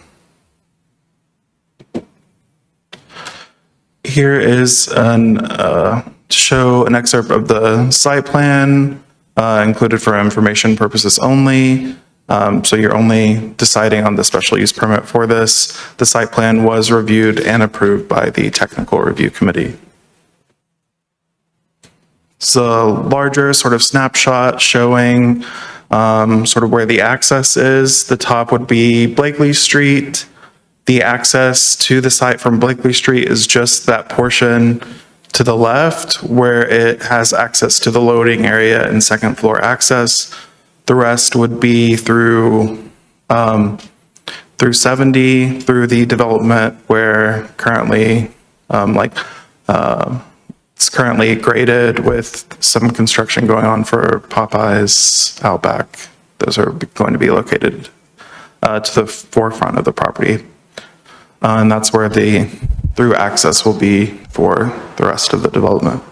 Here is to show an excerpt of the site plan included for information purposes only. So you're only deciding on the special use permit for this. The site plan was reviewed and approved by the technical review committee. It's a larger sort of snapshot showing sort of where the access is. The top would be Blakely Street. The access to the site from Blakely Street is just that portion to the left where it has access to the loading area and second floor access. The rest would be through 70, through the development where currently, it's currently graded with some construction going on for Popeyes Outback. Those are going to be located to the forefront of the property. And that's where the through access will be for the rest of the development.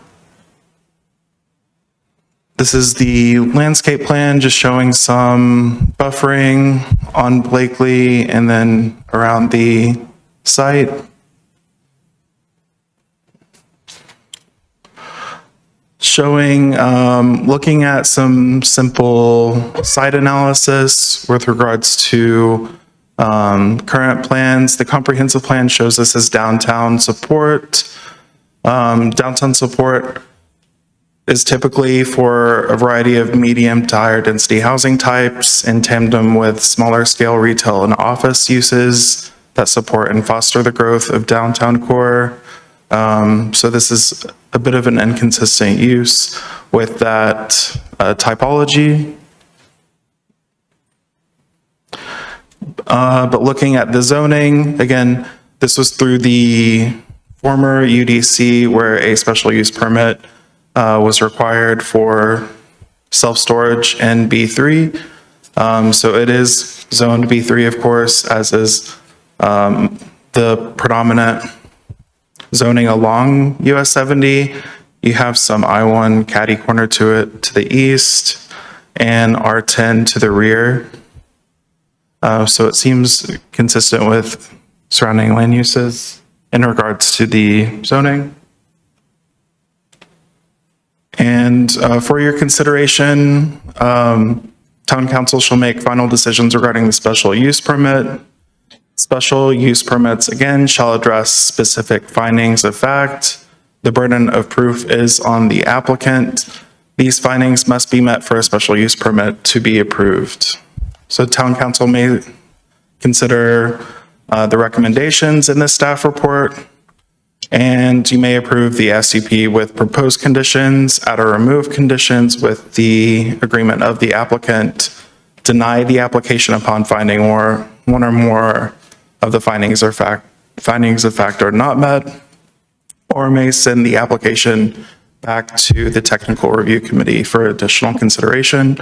This is the landscape plan, just showing some buffering on Blakely and then around the site. Showing, looking at some simple site analysis with regards to current plans. The comprehensive plan shows this as downtown support. Downtown support is typically for a variety of medium to higher density housing types in tandem with smaller scale retail and office uses that support and foster the growth of downtown core. So this is a bit of an inconsistent use with that typology. But looking at the zoning, again, this was through the former UDC where a special use permit was required for self-storage in B3. So it is zoned B3, of course, as is the predominant zoning along US 70. You have some I-1 catty corner to it to the east and R10 to the rear. So it seems consistent with surrounding land uses in regards to the zoning. And for your consideration, Town Council shall make final decisions regarding the special use permit. Special use permits, again, shall address specific findings of fact. The burden of proof is on the applicant. These findings must be met for a special use permit to be approved. So Town Council may consider the recommendations in the staff report, and you may approve the SUP with proposed conditions, add or remove conditions with the agreement of the applicant, deny the application upon finding or one or more of the findings of fact are not met, or may send the application back to the technical review committee for additional consideration.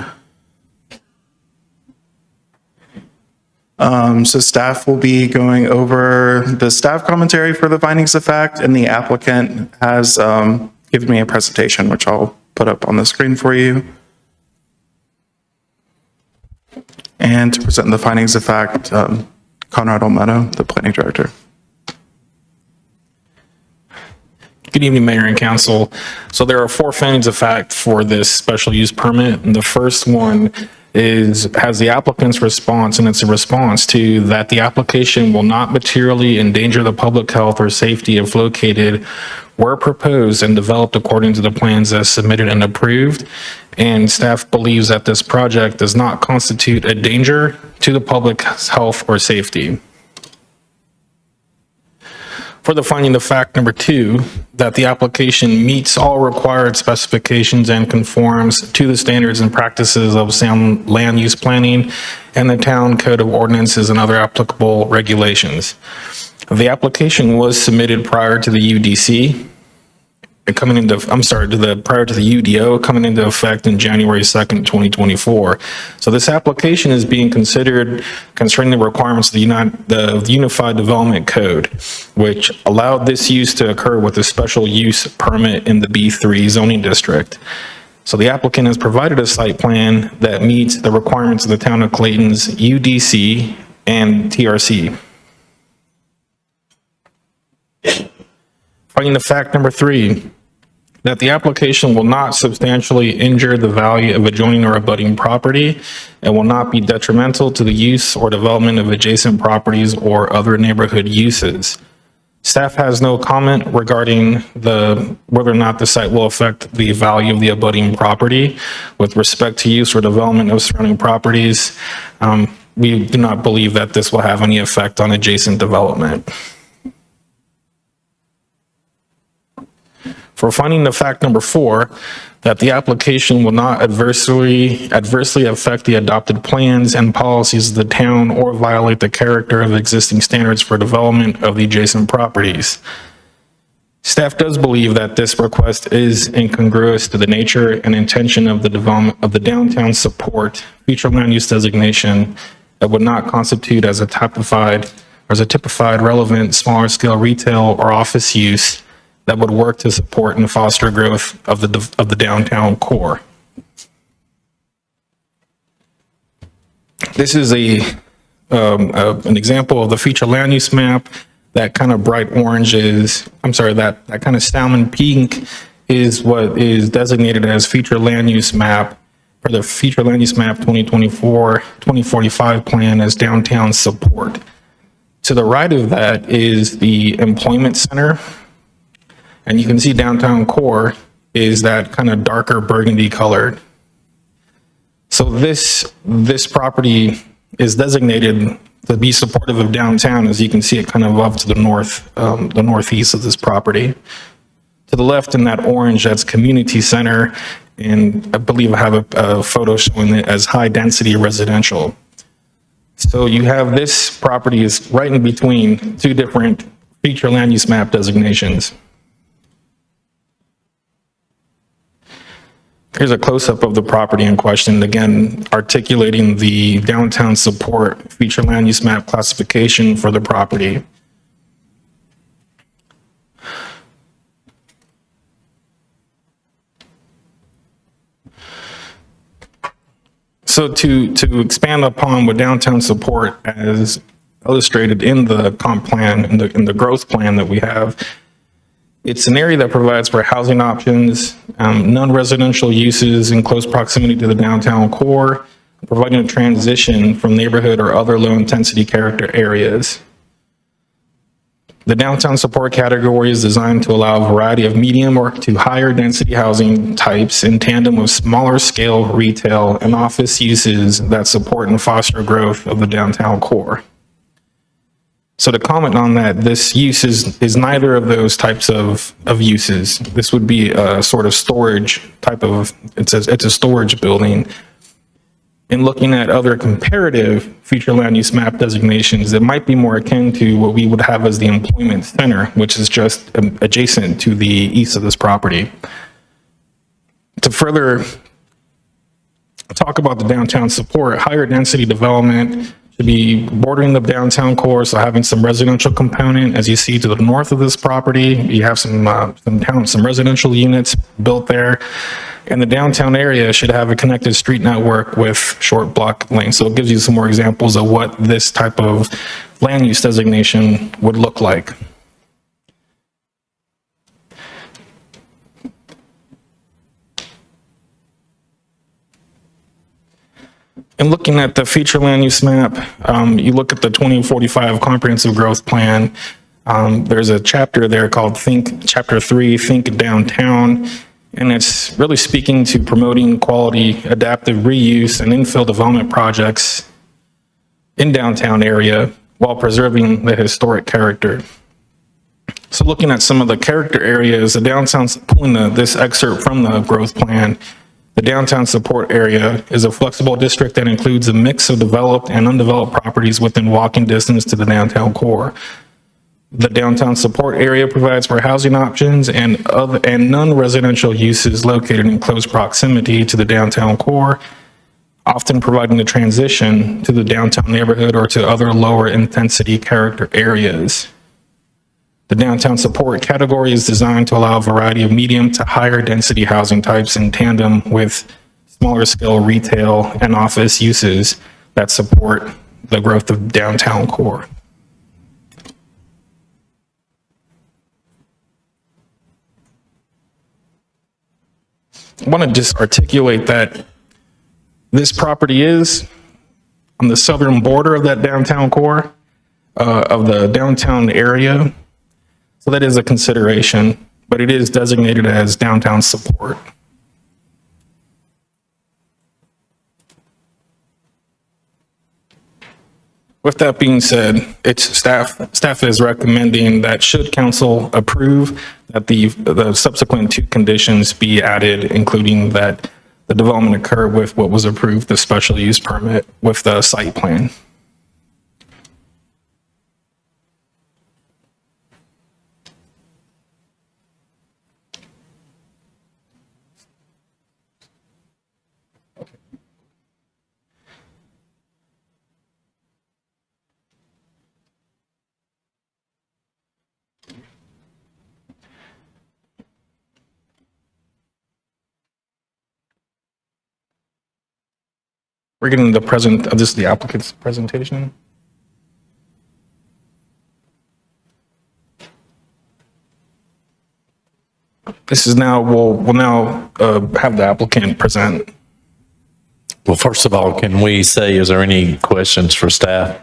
So staff will be going over the staff commentary for the findings of fact, and the applicant has given me a presentation, which I'll put up on the screen for you. And to present the findings of fact, Conrad Olmedo, the planning director. Good evening, Mayor and Council. So there are 4 findings of fact for this special use permit. And the first one has the applicant's response, and it's a response to that the application will not materially endanger the public health or safety if located where proposed and developed according to the plans as submitted and approved. And staff believes that this project does not constitute a danger to the public health or safety. For the finding of fact number 2, that the application meets all required specifications and conforms to the standards and practices of sound land use planning and the town code of ordinances and other applicable regulations. The application was submitted prior to the UDO coming into effect in January 2nd, 2024. So this application is being considered concerning the requirements of the Unified Development Code, which allowed this use to occur with a special use permit in the B3 zoning district. So the applicant has provided a site plan that meets the requirements of the town of Clayton's UDC and TRC. Finding the fact number 3, that the application will not substantially injure the value of adjoining or abutting property and will not be detrimental to the use or development of adjacent properties or other neighborhood uses. Staff has no comment regarding whether or not the site will affect the value of the abutting property with respect to use or development of surrounding properties. We do not believe that this will have any effect on adjacent development. For finding the fact number 4, that the application will not adversely affect the adopted plans and policies of the town or violate the character of existing standards for development of the adjacent properties. Staff does believe that this request is incongruous to the nature and intention of the development of the downtown support future land use designation that would not constitute as a typified relevant smaller scale retail or office use that would work to support and foster growth of the downtown core. This is an example of the future land use map. That kind of bright orange that kind of salmon pink is what is designated as future land use map, or the future land use map 2024-2045 plan as downtown support. To the right of that is the employment center. And you can see downtown core is that kind of darker burgundy colored. So this property is designated to be supportive of downtown, as you can see it kind of up to the northeast of this property. To the left in that orange, that's community center, and I believe I have a photo showing it as high density residential. So you have this property is right in between 2 different future land use map designations. Here's a close-up of the property in question, again, articulating the downtown support future land use map classification for the property. So to expand upon what downtown support as illustrated in the comp plan, in the growth plan that we have, it's an area that provides for housing options, non-residential uses in close proximity to the downtown core, providing a transition from neighborhood or other low-intensity character areas. The downtown support category is designed to allow a variety of medium or to higher density housing types in tandem with smaller scale retail and office uses that support and foster growth of the downtown core. So to comment on that, this use is neither of those types of uses. This would be a sort of storage type of, it's a storage building. In looking at other comparative future land use map designations, it might be more akin to what we would have as the employment center, which is just adjacent to the east of this property. To further talk about the downtown support, higher density development should be bordering the downtown core, so having some residential component. As you see to the north of this property, you have some residential units built there. And the downtown area should have a connected street network with short block lanes. So it gives you some more examples of what this type of land use designation would look like. And looking at the future land use map, you look at the 2045 comprehensive growth plan. There's a chapter there called Chapter 3, Think Downtown. And it's really speaking to promoting quality, adaptive reuse and infill development projects in downtown area while preserving the historic character. So looking at some of the character areas, the downtown's pulling this excerpt from the growth plan. The downtown support area is a flexible district that includes a mix of developed and undeveloped properties within walking distance to the downtown core. The downtown support area provides for housing options and non-residential uses located in close proximity to the downtown core, often providing the transition to the downtown neighborhood or to other lower intensity character areas. The downtown support category is designed to allow a variety of medium to higher density housing types in tandem with smaller scale retail and office uses that support the growth of downtown core. I want to just articulate that this property is on the southern border of that downtown core, of the downtown area. So that is a consideration, but it is designated as downtown support. With that being said, staff is recommending that should council approve that the subsequent two conditions be added, including that the development occur with what was approved, the special use permit with the site plan. We're getting this is the applicant's presentation. This is now, we'll now have the applicant present. Well, first of all, can we say, is there any questions for staff?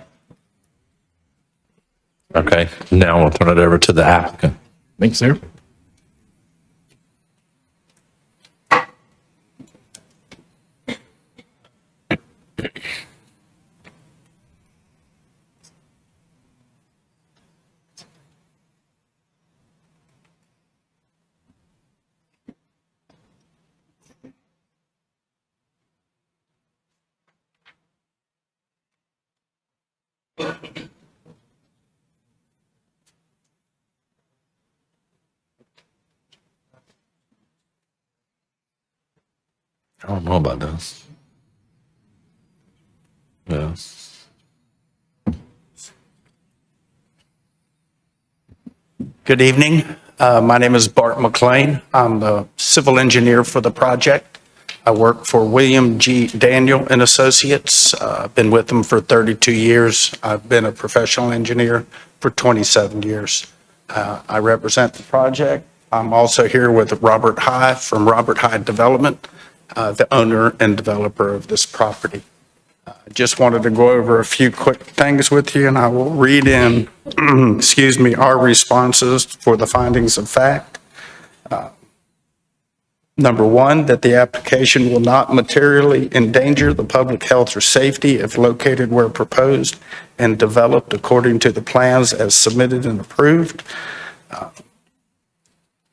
Okay, now I'll turn it over to the applicant. Thanks, sir. I don't know about this. Yeah. Good evening. My name is Bart McLean. I'm the civil engineer for the project. I work for William G. Daniel and Associates. I've been with them for 32 years. I've been a professional engineer for 27 years. I represent the project. I'm also here with Robert High from Robert High Development, the owner and developer of this property. I just wanted to go over a few quick things with you, and I will read in, excuse me, our responses for the findings of fact. Number one, that the application will not materially endanger the public health or safety if located where proposed and developed according to the plans as submitted and approved.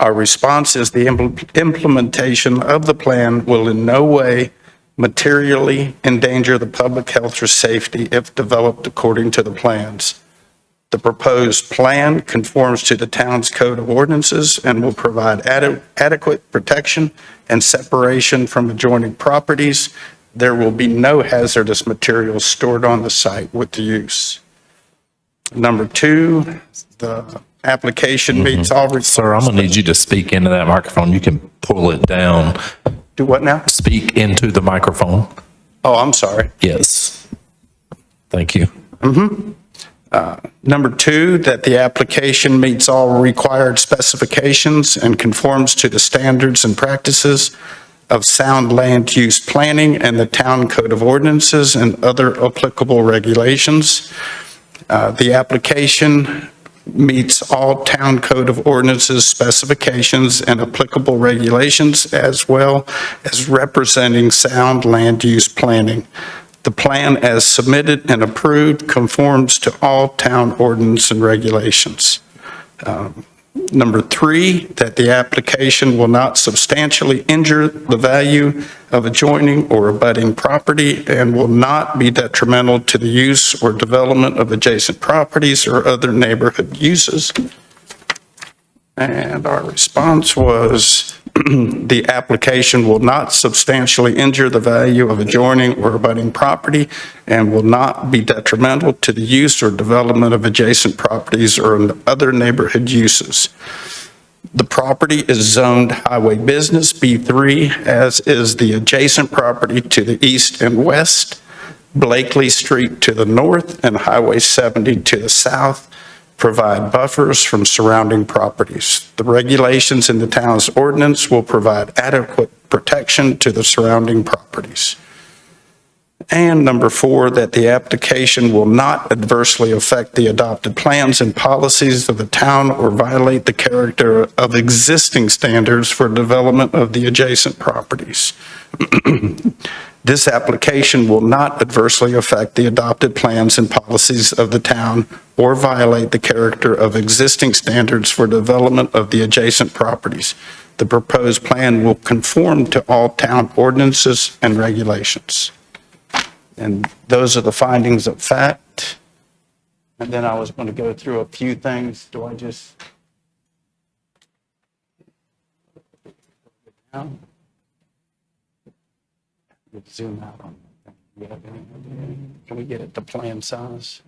Our response is the implementation of the plan will in no way materially endanger the public health or safety if developed according to the plans. The proposed plan conforms to the town's code of ordinances and will provide adequate protection and separation from adjoining properties there will be no hazardous materials stored on the site with the use. Number 2, the application meets all requirements. Sir, I'm gonna need you to speak into that microphone. You can pull it down. Do what now? Speak into the microphone. Oh, I'm sorry. Yes. Thank you. Number 2, that the application meets all required specifications and conforms to the standards and practices of sound land use planning and the town code of ordinances and other applicable regulations. The application meets all town code of ordinances specifications and applicable regulations, as well as representing sound land use planning. The plan as submitted and approved conforms to all town ordinance and regulations. Number 3, that the application will not substantially injure the value of adjoining or abutting property and will not be detrimental to the use or development of adjacent properties or other neighborhood uses. And our response was, the application will not substantially injure the value of adjoining or abutting property and will not be detrimental to the use or development of adjacent properties or other neighborhood uses. The property is zoned highway business B3, as is the adjacent property to the east and west, Blakely Street to the north, and Highway 70 to the south. Provide buffers from surrounding properties. The regulations in the town's ordinance will provide adequate protection to the surrounding properties. And number 4, that the application will not adversely affect the adopted plans and policies of the town or violate the character of existing standards for development of the adjacent properties. This application will not adversely affect the adopted plans and policies of the town or violate the character of existing standards for development of the adjacent properties. The proposed plan will conform to all town ordinances and regulations. And those are the findings of fact. And then I was going to go through a few things. Do I just... Zoom out on that. You have any idea? Can we get it to plan size?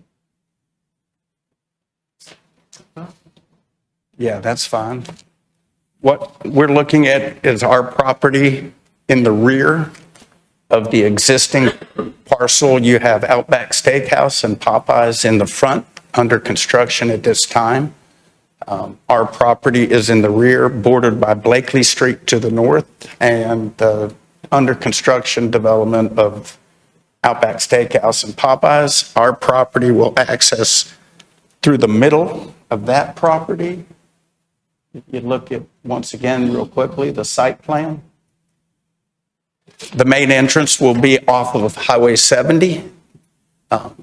Yeah, that's fine. What we're looking at is our property in the rear of the existing parcel. You have Outback Steakhouse and Popeyes in the front under construction at this time. Our property is in the rear, bordered by Blakely Street to the north, and the under construction development of Outback Steakhouse and Popeyes. Our property will access through the middle of that property. If you look at, once again, real quickly, the site plan. The main entrance will be off of Highway 70,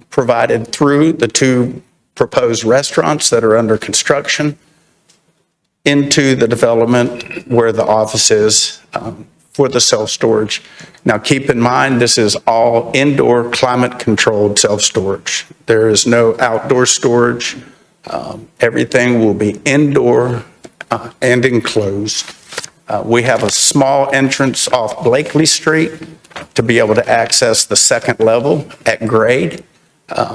provided through the 2 proposed restaurants that are under construction into the development where the office is for the self-storage. Now, keep in mind, this is all indoor climate-controlled self-storage. There is no outdoor storage. Everything will be indoor and enclosed. We have a small entrance off Blakely Street to be able to access the second level at grade.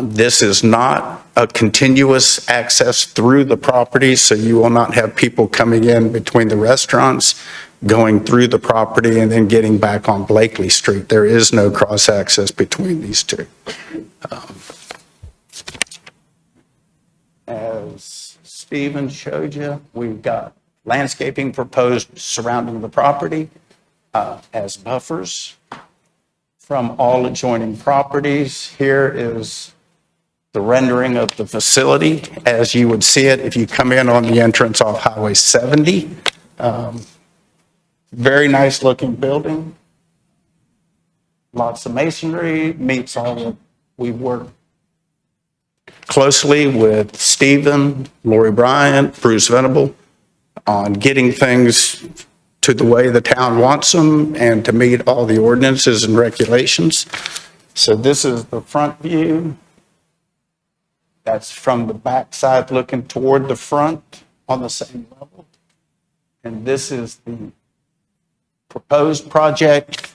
This is not a continuous access through the property, so you will not have people coming in between the restaurants, going through the property, and then getting back on Blakely Street. There is no cross-access between these 2. As Stephen showed you, we've got landscaping proposed surrounding the property as buffers from all adjoining properties. Here is the rendering of the facility as you would see it if you come in on the entrance off Highway 70. Very nice looking building. Lots of masonry, meets all the, we work closely with Stephen, Lori Bryant, Bruce Venable on getting things to the way the town wants them and to meet all the ordinances and regulations. So this is the front view. That's from the back side looking toward the front on the same level. And this is the proposed project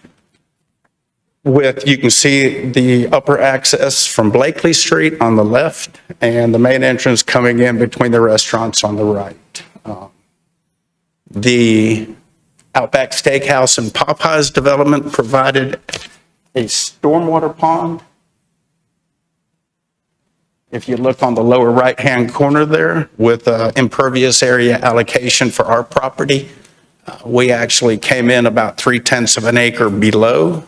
you can see the upper access from Blakely Street on the left and the main entrance coming in between the restaurants on the right. The Outback Steakhouse and Popeyes development provided a stormwater pond. If you look on the lower right-hand corner there with impervious area allocation for our property, we actually came in about 0.3 of an acre below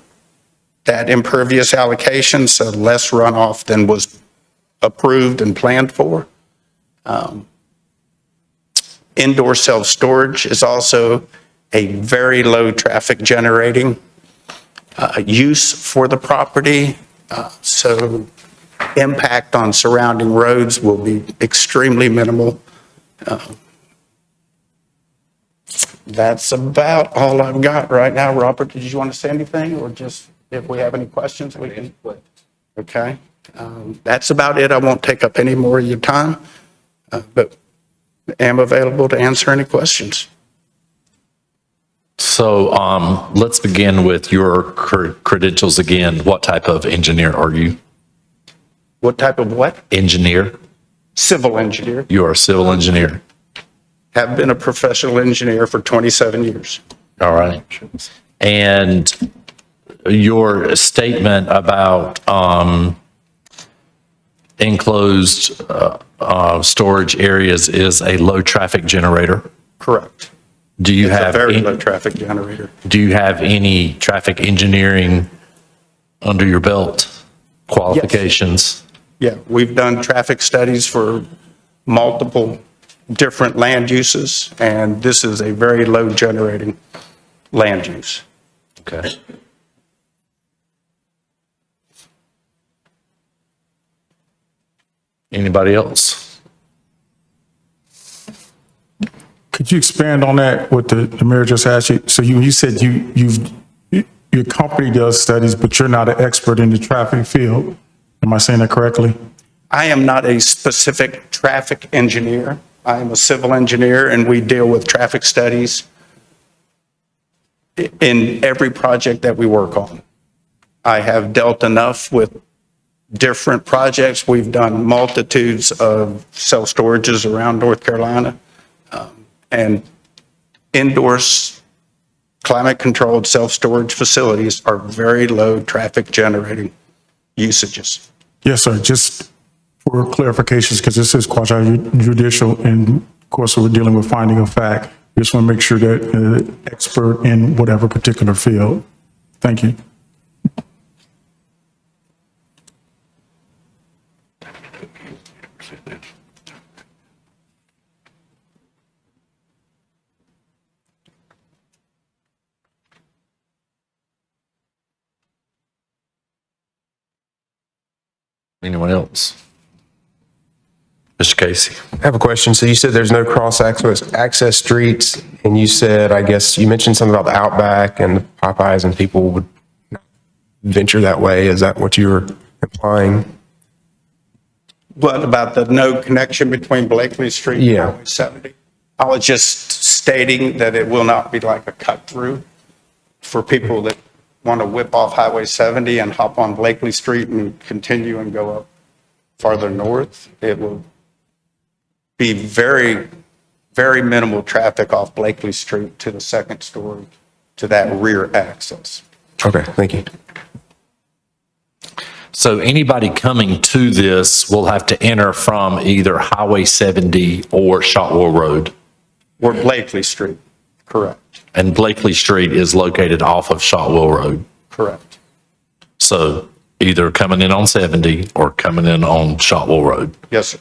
that impervious allocation, so less runoff than was approved and planned for. Indoor self-storage is also a very low traffic generating use for the property. So impact on surrounding roads will be extremely minimal. That's about all I've got right now. Robert, did you want to say anything, or just if we have any questions, we can? Okay. That's about it. I won't take up any more of your time, but am available to answer any questions. So let's begin with your credentials again. What type of engineer are you? What type of what? Engineer. Civil engineer. You are a civil engineer. Have been a professional engineer for 27 years. All right. And your statement about enclosed storage areas is a low traffic generator. Correct. Do you have a very low traffic generator. Do you have any traffic engineering under your belt qualifications? Yeah, we've done traffic studies for multiple different land uses, and this is a very low generating land use. Okay. Anybody else? Could you expand on that, what the mayor just asked you? So you said your company does studies, but you're not an expert in the traffic field. Am I saying that correctly? I am not a specific traffic engineer. I am a civil engineer, and we deal with traffic studies in every project that we work on. I have dealt enough with different projects. We've done multitudes of self-storages around North Carolina, and indoors climate-controlled self-storage facilities are very low traffic generating usages. Yes, sir. Just for clarifications, because this is quasi-judicial, and of course, we're dealing with finding of fact. Just want to make sure that expert in whatever particular field. Thank you. Anyone else? Mr. Casey. I have a question. So you said there's no cross-access streets, and you said, I guess, you mentioned something about the Outback and the Popeyes, and people would not venture that way. Is that what you were implying? What about the no connection between Blakely Street and Highway 70? I was just stating that it will not be like a cut through for people that want to whip off Highway 70 and hop on Blakely Street and continue and go up farther north. It will be very, very minimal traffic off Blakely Street to the second story to that rear access. Okay, thank you. So anybody coming to this will have to enter from either Highway 70 or Shotwell Road. Or Blakely Street, correct. And Blakely Street is located off of Shotwell Road. Correct. So either coming in on 70 or coming in on Shotwell Road. Yes, sir.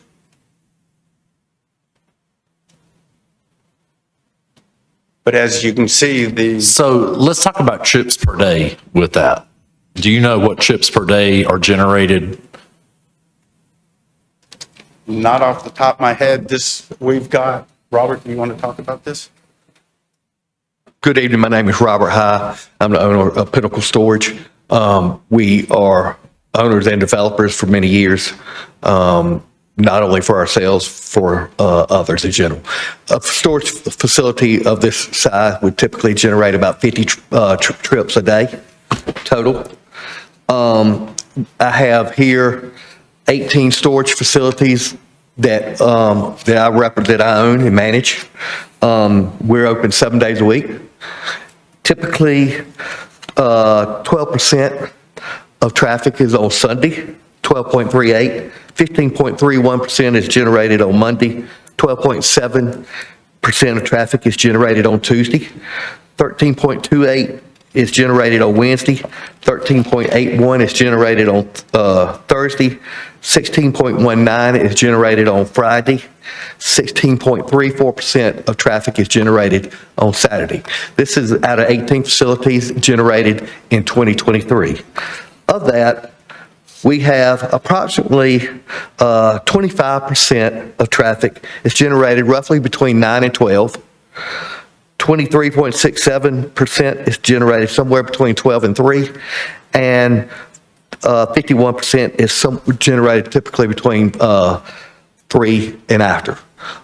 But as you can see, So let's talk about trips per day with that. Do you know what trips per day are generated? Not off the top of my head, we've got, Robert, do you want to talk about this? Good evening. My name is Robert High. I'm the owner of Pinnacle Storage. We are owners and developers for many years, not only for ourselves, for others in general. A storage facility of this size would typically generate about 50 trips a day total. I have here 18 storage facilities that I own and manage. We're open 7 days a week. Typically, 12% of traffic is on Sunday, 12.38. 15.31% is generated on Monday. 12.7% of traffic is generated on Tuesday. 13.28 is generated on Wednesday. 13.81 is generated on Thursday. 16.19 is generated on Friday. 16.34% of traffic is generated on Saturday. This is out of 18 facilities generated in 2023. Of that, we have approximately 25% of traffic is generated roughly between 9 and 12. 23.67% is generated somewhere between 12 and 3. And 51% is generated typically between 3 and after.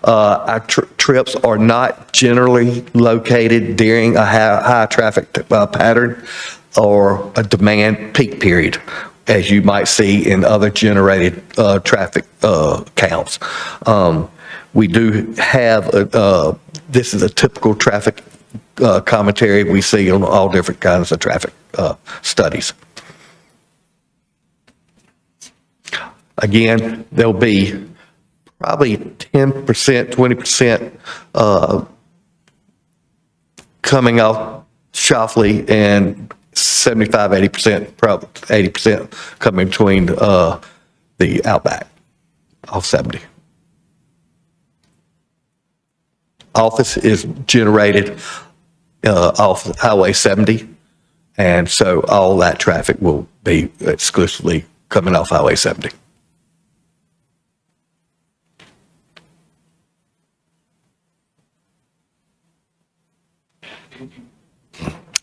Our trips are not generally located during a high traffic pattern or a demand peak period, as you might see in other generated traffic counts. We do have, this is a typical traffic commentary we see on all different kinds of traffic studies. Again, there'll be probably 10%, 20% coming off Shoffley, and 75, 80%, probably 80% coming between the Outback off 70. Office is generated off Highway 70, and so all that traffic will be exclusively coming off Highway 70.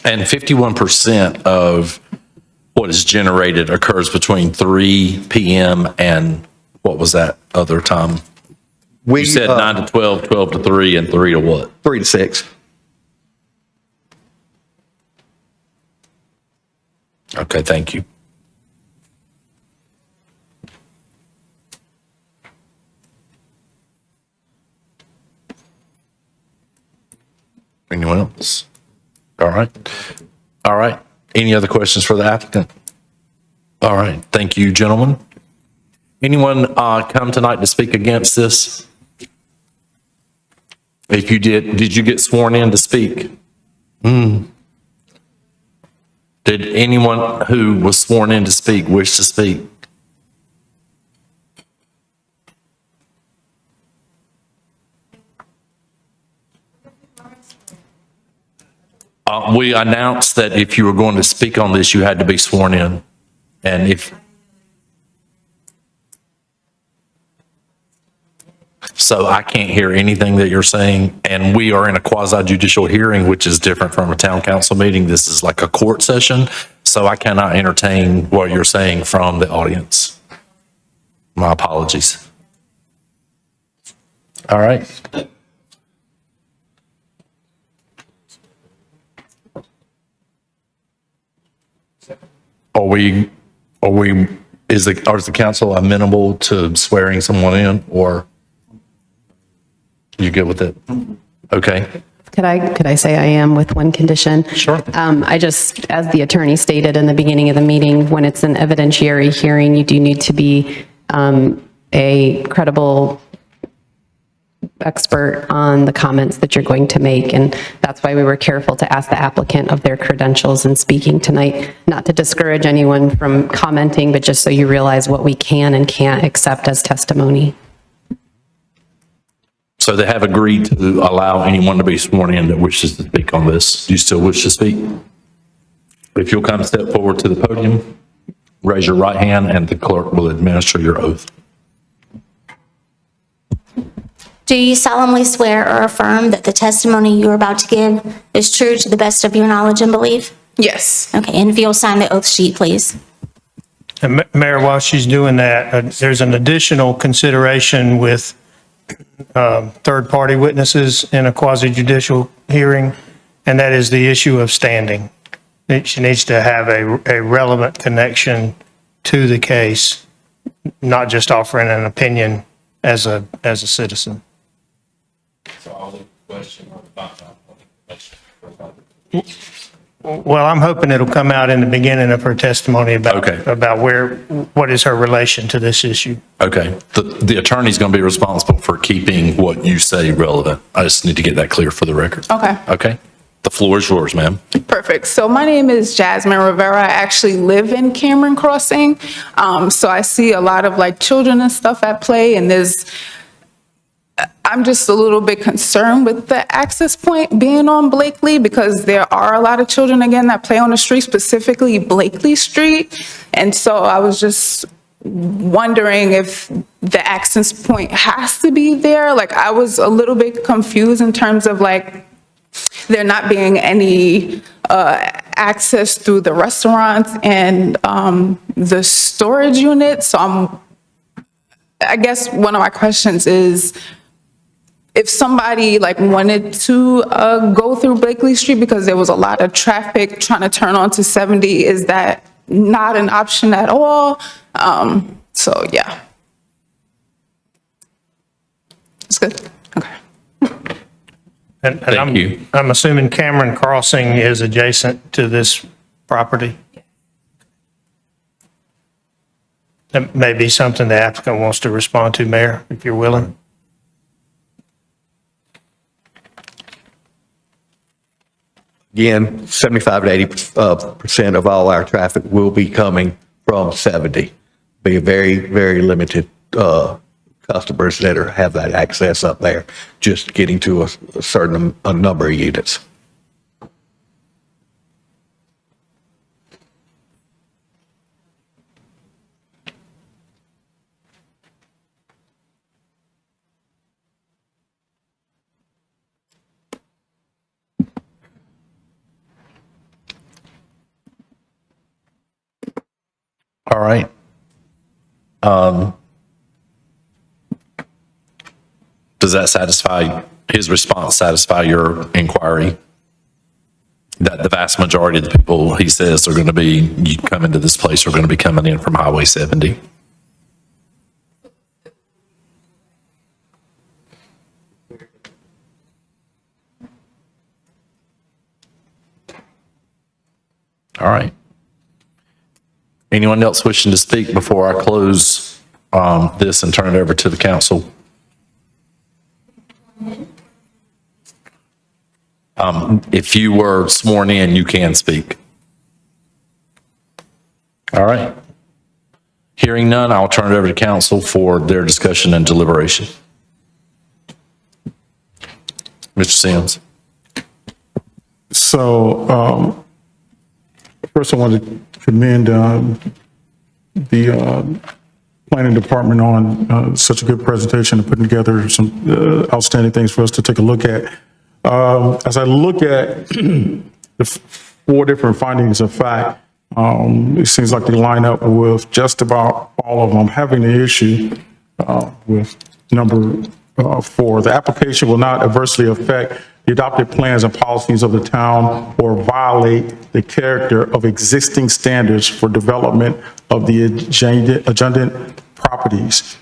And 51% of what is generated occurs between 3 p.m. and what was that other time? You said 9 to 12, 12 to 3, and 3 to what? 3 to 6. Okay, thank you. Anyone else? All right. All right. Any other questions for the applicant? All right. Thank you, gentlemen. Anyone come tonight to speak against this? If you did you get sworn in to speak? Did anyone who was sworn in to speak wish to speak? We announced that if you were going to speak on this, you had to be sworn in. And if so, I can't hear anything that you're saying. And we are in a quasi judicial hearing, which is different from a town council meeting. This is like a court session. So I cannot entertain what you're saying from the audience. My apologies. All right. Is the council amenable to swearing someone in, or you good with it? Okay. Could I say I am with one condition? Sure. I just, as the attorney stated in the beginning of the meeting, when it's an evidentiary hearing, you do need to be a credible expert on the comments that you're going to make. And that's why we were careful to ask the applicant of their credentials in speaking tonight, not to discourage anyone from commenting, but just so you realize what we can and can't accept as testimony. So they have agreed to allow anyone to be sworn in that wishes to speak on this. Do you still wish to speak? If you'll come step forward to the podium, raise your right hand, and the clerk will administer your oath. Do you solemnly swear or affirm that the testimony you are about to give is true to the best of your knowledge and belief? Yes. Okay, and if you'll sign the oath sheet, please. And Mayor, while she's doing that, there's an additional consideration with third-party witnesses in a quasi-judicial hearing, and that is the issue of standing. She needs to have a relevant connection to the case, not just offering an opinion as a citizen. Well, I'm hoping it'll come out in the beginning of her testimony about what is her relation to this issue. Okay. The attorney's going to be responsible for keeping what you say relevant. I just need to get that clear for the record. Okay. Okay? The floor is yours, ma'am. Perfect. So my name is Jasmine Rivera. I actually live in Cameron Crossing. So I see a lot of like children and stuff at play, and I'm just a little bit concerned with the access point being on Blakely, because there are a lot of children, again, that play on the street, specifically Blakely Street. And so I was just wondering if the access point has to be there. Like, I was a little bit confused in terms of like there not being any access through the restaurants and the storage unit. So I guess one of my questions is, if somebody like wanted to go through Blakely Street because there was a lot of traffic trying to turn onto 70, is that not an option at all? So yeah. It's good. Okay. And I'm assuming Cameron Crossing is adjacent to this property? That may be something the applicant wants to respond to, Mayor, if you're willing. Again, 75 to 80% of all our traffic will be coming from 70. Be a very, very limited customers that have that access up there, just getting to a certain number of units. All right. Does that his response satisfy your inquiry? That the vast majority of the people he says are going to be, you come into this place, are going to be coming in from Highway 70? All right. Anyone else wishing to speak before I close this and turn it over to the council? If you were sworn in, you can speak. All right. Hearing none, I'll turn it over to council for their discussion and deliberation. Mr. Sims. So, first I want to commend the planning department on such a good presentation and putting together some outstanding things for us to take a look at. As I look at the 4 different findings of fact, it seems like they line up with just about all of them. Having an issue with number 4. The application will not adversely affect the adopted plans and policies of the town or violate the character of existing standards for development of the adjacent properties.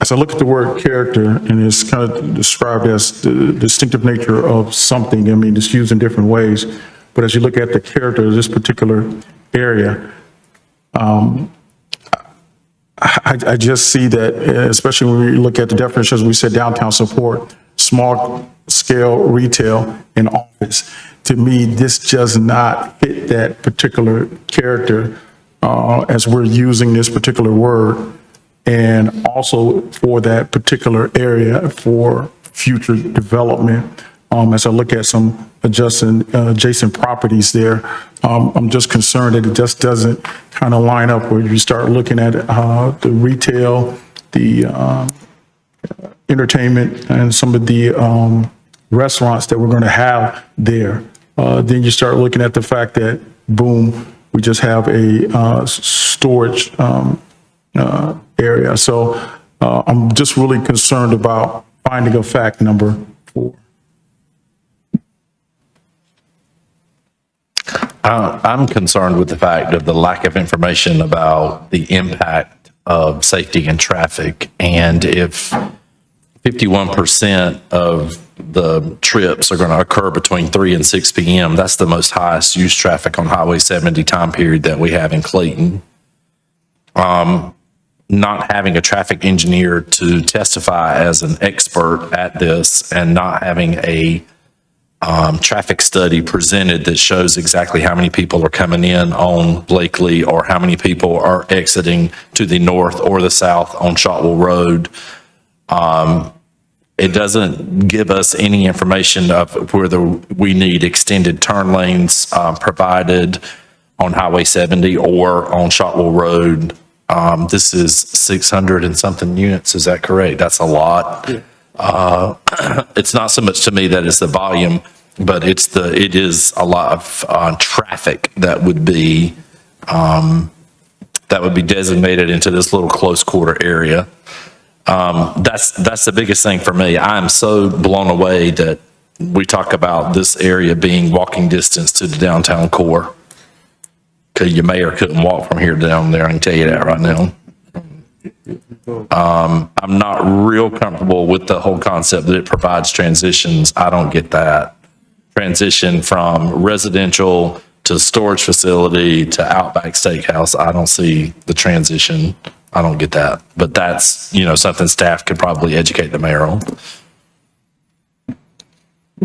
As I look at the word character, and it's kind of described as the distinctive nature of something, I mean, it's used in different ways, but as you look at the character of this particular area, I just see that, especially when we look at the definitions, we said downtown support, small scale retail and office. To me, this does not fit that particular character as we're using this particular word, and also for that particular area for future development. As I look at some adjacent properties there, I'm just concerned that it just doesn't kind of line up where you start looking at the retail, the entertainment, and some of the restaurants that we're going to have there. Then you start looking at the fact that, boom, we just have a storage area. So I'm just really concerned about finding of fact number 4. I'm concerned with the fact of the lack of information about the impact of safety and traffic. And if 51% of the trips are going to occur between 3 and 6 p.m., that's the most highest use traffic on Highway 70 time period that we have in Clayton. Not having a traffic engineer to testify as an expert at this and not having a traffic study presented that shows exactly how many people are coming in on Blakely or how many people are exiting to the north or the south on Shotwell Road. It doesn't give us any information of whether we need extended turn lanes provided on Highway 70 or on Shotwell Road. This is 600 and something units, is that correct? That's a lot. It's not so much to me that it's the volume, but it is a lot of traffic that would be designated into this little close quarter area. That's the biggest thing for me. I'm so blown away that we talk about this area being walking distance to the downtown core. Because your mayor couldn't walk from here down there, I can tell you that right now. I'm not real comfortable with the whole concept that it provides transitions. I don't get that. Transition from residential to storage facility to Outback Steakhouse, I don't see the transition. I don't get that. But that's, something staff could probably educate the mayor on.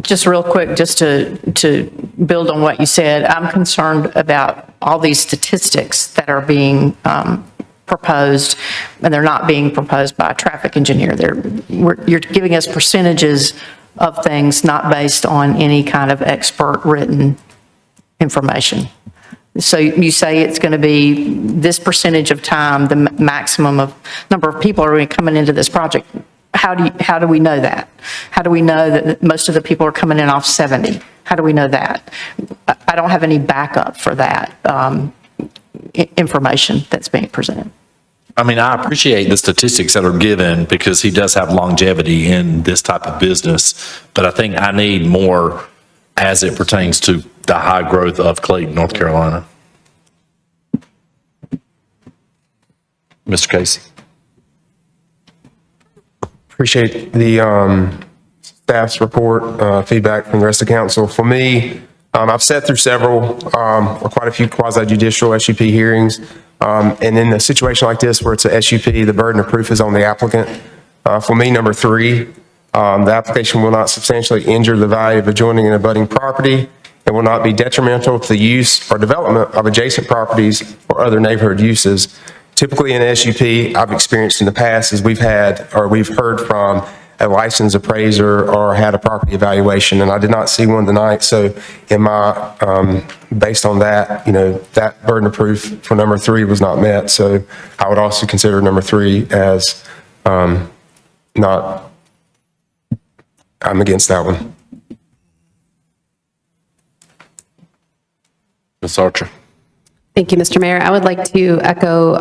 Just real quick, just to build on what you said, I'm concerned about all these statistics that are being proposed, and they're not being proposed by a traffic engineer. You're giving us percentages of things not based on any kind of expert written information. So you say it's going to be this percentage of time, the maximum of number of people are coming into this project. How do we know that? How do we know that most of the people are coming in off 70? How do we know that? I don't have any backup for that information that's being presented. I mean, I appreciate the statistics that are given because he does have longevity in this type of business, but I think I need more as it pertains to the high growth of Clayton, North Carolina. Mr. Casey. Appreciate the staff's report, feedback from the rest of council. For me, I've sat through several, or quite a few quasi-judicial SUP hearings. And in a situation like this where it's a SUP, the burden of proof is on the applicant. For me, number 3, the application will not substantially injure the value of adjoining and abutting property and will not be detrimental to the use or development of adjacent properties or other neighborhood uses. Typically in SUP, I've experienced in the past is we've heard from a licensed appraiser or had a property evaluation, and I did not see one tonight. So in my, based on that, that burden of proof for number 3 was not met. So I would also consider number 3 as not, I'm against that one. Ms. Archer. Thank you, Mr. Mayor. I would like to echo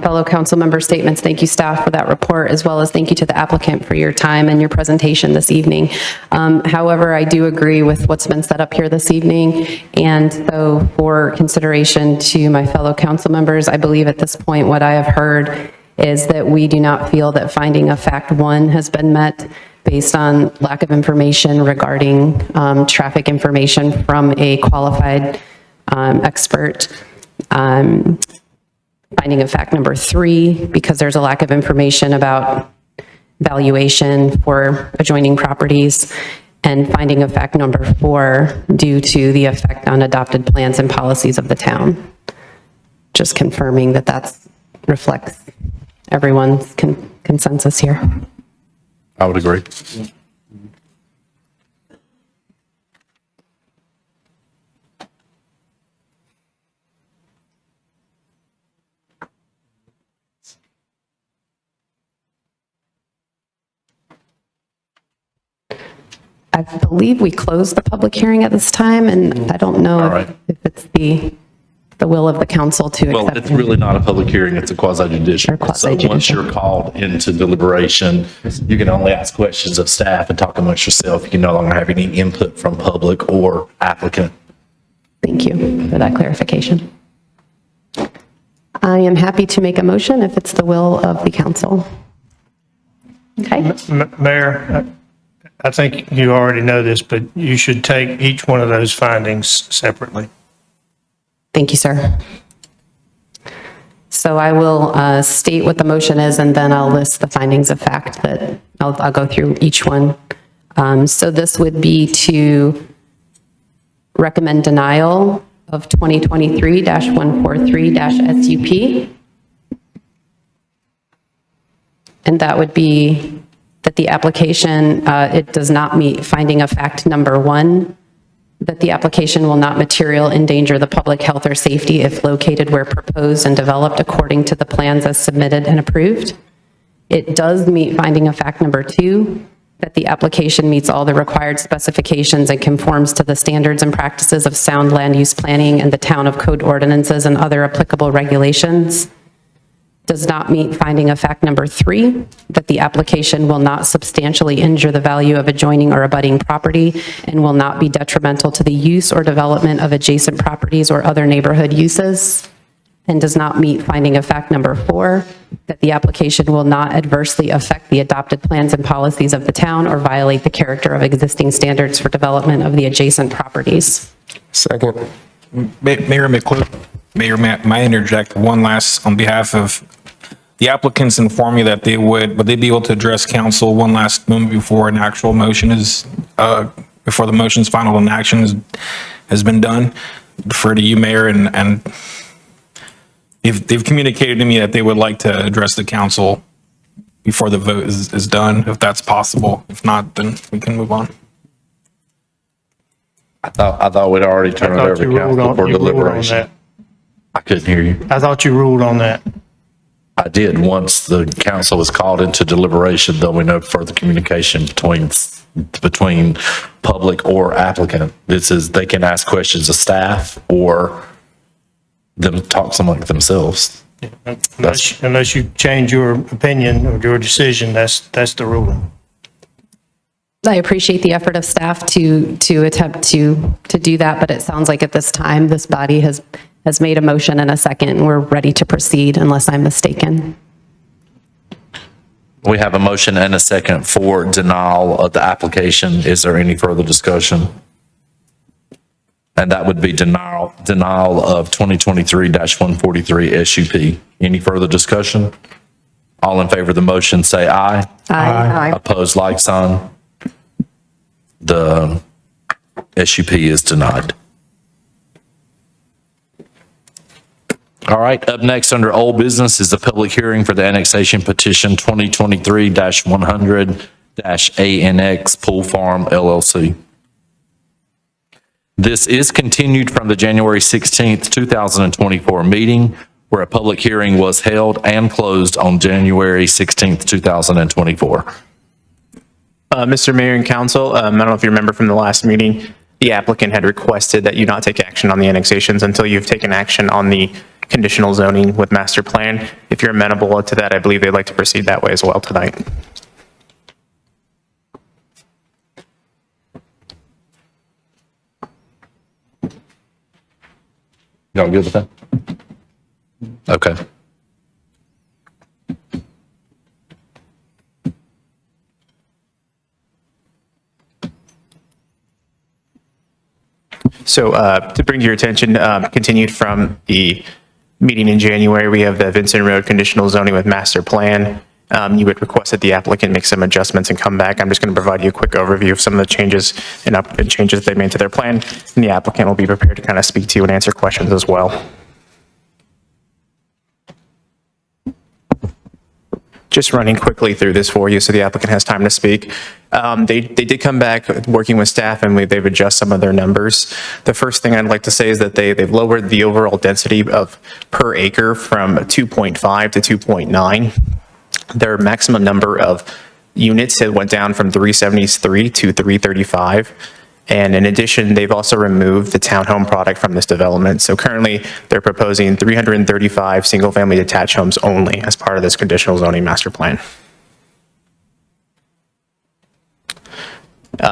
fellow council member statements. Thank you, staff, for that report, as well as thank you to the applicant for your time and your presentation this evening. However, I do agree with what's been set up here this evening. And so for consideration to my fellow council members, I believe at this point what I have heard is that we do not feel that finding of fact 1 has been met based on lack of information regarding traffic information from a qualified expert. Finding of fact number 3, because there's a lack of information about valuation for adjoining properties, and finding of fact number 4 due to the effect on adopted plans and policies of the town. Just confirming that that reflects everyone's consensus here. I would agree. I believe we closed the public hearing at this time, and I don't know if it's the will of the council to accept. Well, it's really not a public hearing, it's a quasi-judicial. So once you're called into deliberation, you can only ask questions of staff and talk amongst yourself. You can no longer have any input from public or applicant. Thank you for that clarification. I am happy to make a motion if it's the will of the council. Okay. Mayor, I think you already know this, but you should take each one of those findings separately. Thank you, sir. So I will state what the motion is, and then I'll list the findings of fact that I'll go through each one. So this would be to recommend denial of 2023-143-SUP. And that would be that the application, it does not meet finding of fact number 1, that the application will not material endanger the public health or safety if located where proposed and developed according to the plans as submitted and approved. It does meet finding of fact number 2, that the application meets all the required specifications and conforms to the standards and practices of sound land use planning and the town of code ordinances and other applicable regulations. Does not meet finding of fact number 3, that the application will not substantially injure the value of adjoining or abutting property and will not be detrimental to the use or development of adjacent properties or other neighborhood uses. And does not meet finding of fact number 4, that the application will not adversely affect the adopted plans and policies of the town or violate the character of existing standards for development of the adjacent properties. Second. Mayor McClure, Mayor, may I interject one last, on behalf of the applicants, inform me that would they be able to address council one last moment before an actual motion is, before the motion's final and action has been done? Defer to you, Mayor, and if they've communicated to me that they would like to address the council before the vote is done, if that's possible. If not, then we can move on. I thought we'd already turned it over to council for deliberation. I couldn't hear you. I thought you ruled on that. I did. Once the council was called into deliberation, there'll be no further communication between public or applicant. This is, they can ask questions of staff or them talk among themselves. Unless you change your opinion or your decision, that's the ruling. I appreciate the effort of staff to attempt to do that, but it sounds like at this time, this body has made a motion and a second, and we're ready to proceed unless I'm mistaken. We have a motion and a second for denial of the application. Is there any further discussion? And that would be denial of 2023-143 SUP. Any further discussion? All in favor of the motion, say aye. Aye. Opposed, like sign. The SUP is denied. All right, up next under old business is the public hearing for the annexation petition 2023-100-ANX Pool Farm LLC. This is continued from the January 16th, 2024 meeting where a public hearing was held and closed on January 16th, 2024. Mr. Mayor and Council, I don't know if you remember from the last meeting, the applicant had requested that you not take action on the annexations until you've taken action on the conditional zoning with master plan. If you're amenable to that, I believe they'd like to proceed that way as well tonight. Y'all good with that? Okay. So to bring to your attention, continued from the meeting in January, we have the Vincent Road conditional zoning with master plan. You would request that the applicant make some adjustments and come back. I'm just going to provide you a quick overview of some of the changes and changes they made to their plan, and the applicant will be prepared to kind of speak to you and answer questions as well. Just running quickly through this for you so the applicant has time to speak. They did come back working with staff and they've adjusted some of their numbers. The first thing I'd like to say is that they've lowered the overall density of per acre from 2.5 to 2.9. Their maximum number of units went down from 373 to 335. And in addition, they've also removed the townhome product from this development. So currently, they're proposing 335 single-family detached homes only as part of this conditional zoning master plan.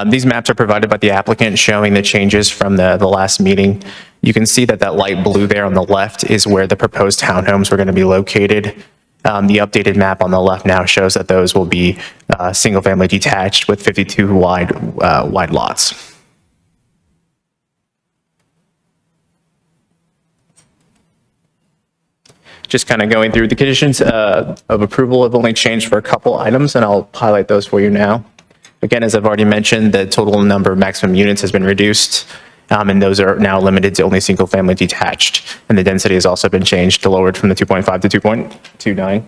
These maps are provided by the applicant showing the changes from the last meeting. You can see that that light blue there on the left is where the proposed townhomes were going to be located. The updated map on the left now shows that those will be single-family detached with 52 wide lots. Just kind of going through the conditions of approval have only changed for a couple items, and I'll highlight those for you now. Again, as I've already mentioned, the total number of maximum units has been reduced, and those are now limited to only single-family detached. And the density has also been changed to lowered from the 2.5 to 2.29.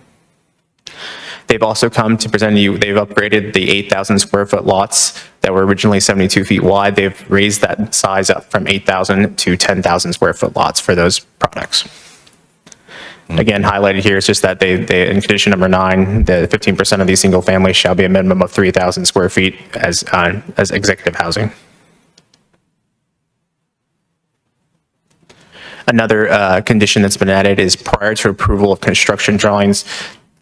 They've also come to present you, they've upgraded the 8,000 square foot lots that were originally 72 feet wide. They've raised that size up from 8,000 to 10,000 square foot lots for those products. Again, highlighted here is just that they in condition number 9, the 15% of these single families shall be a minimum of 3,000 square feet as executive housing. Another condition that's been added is prior to approval of construction drawings,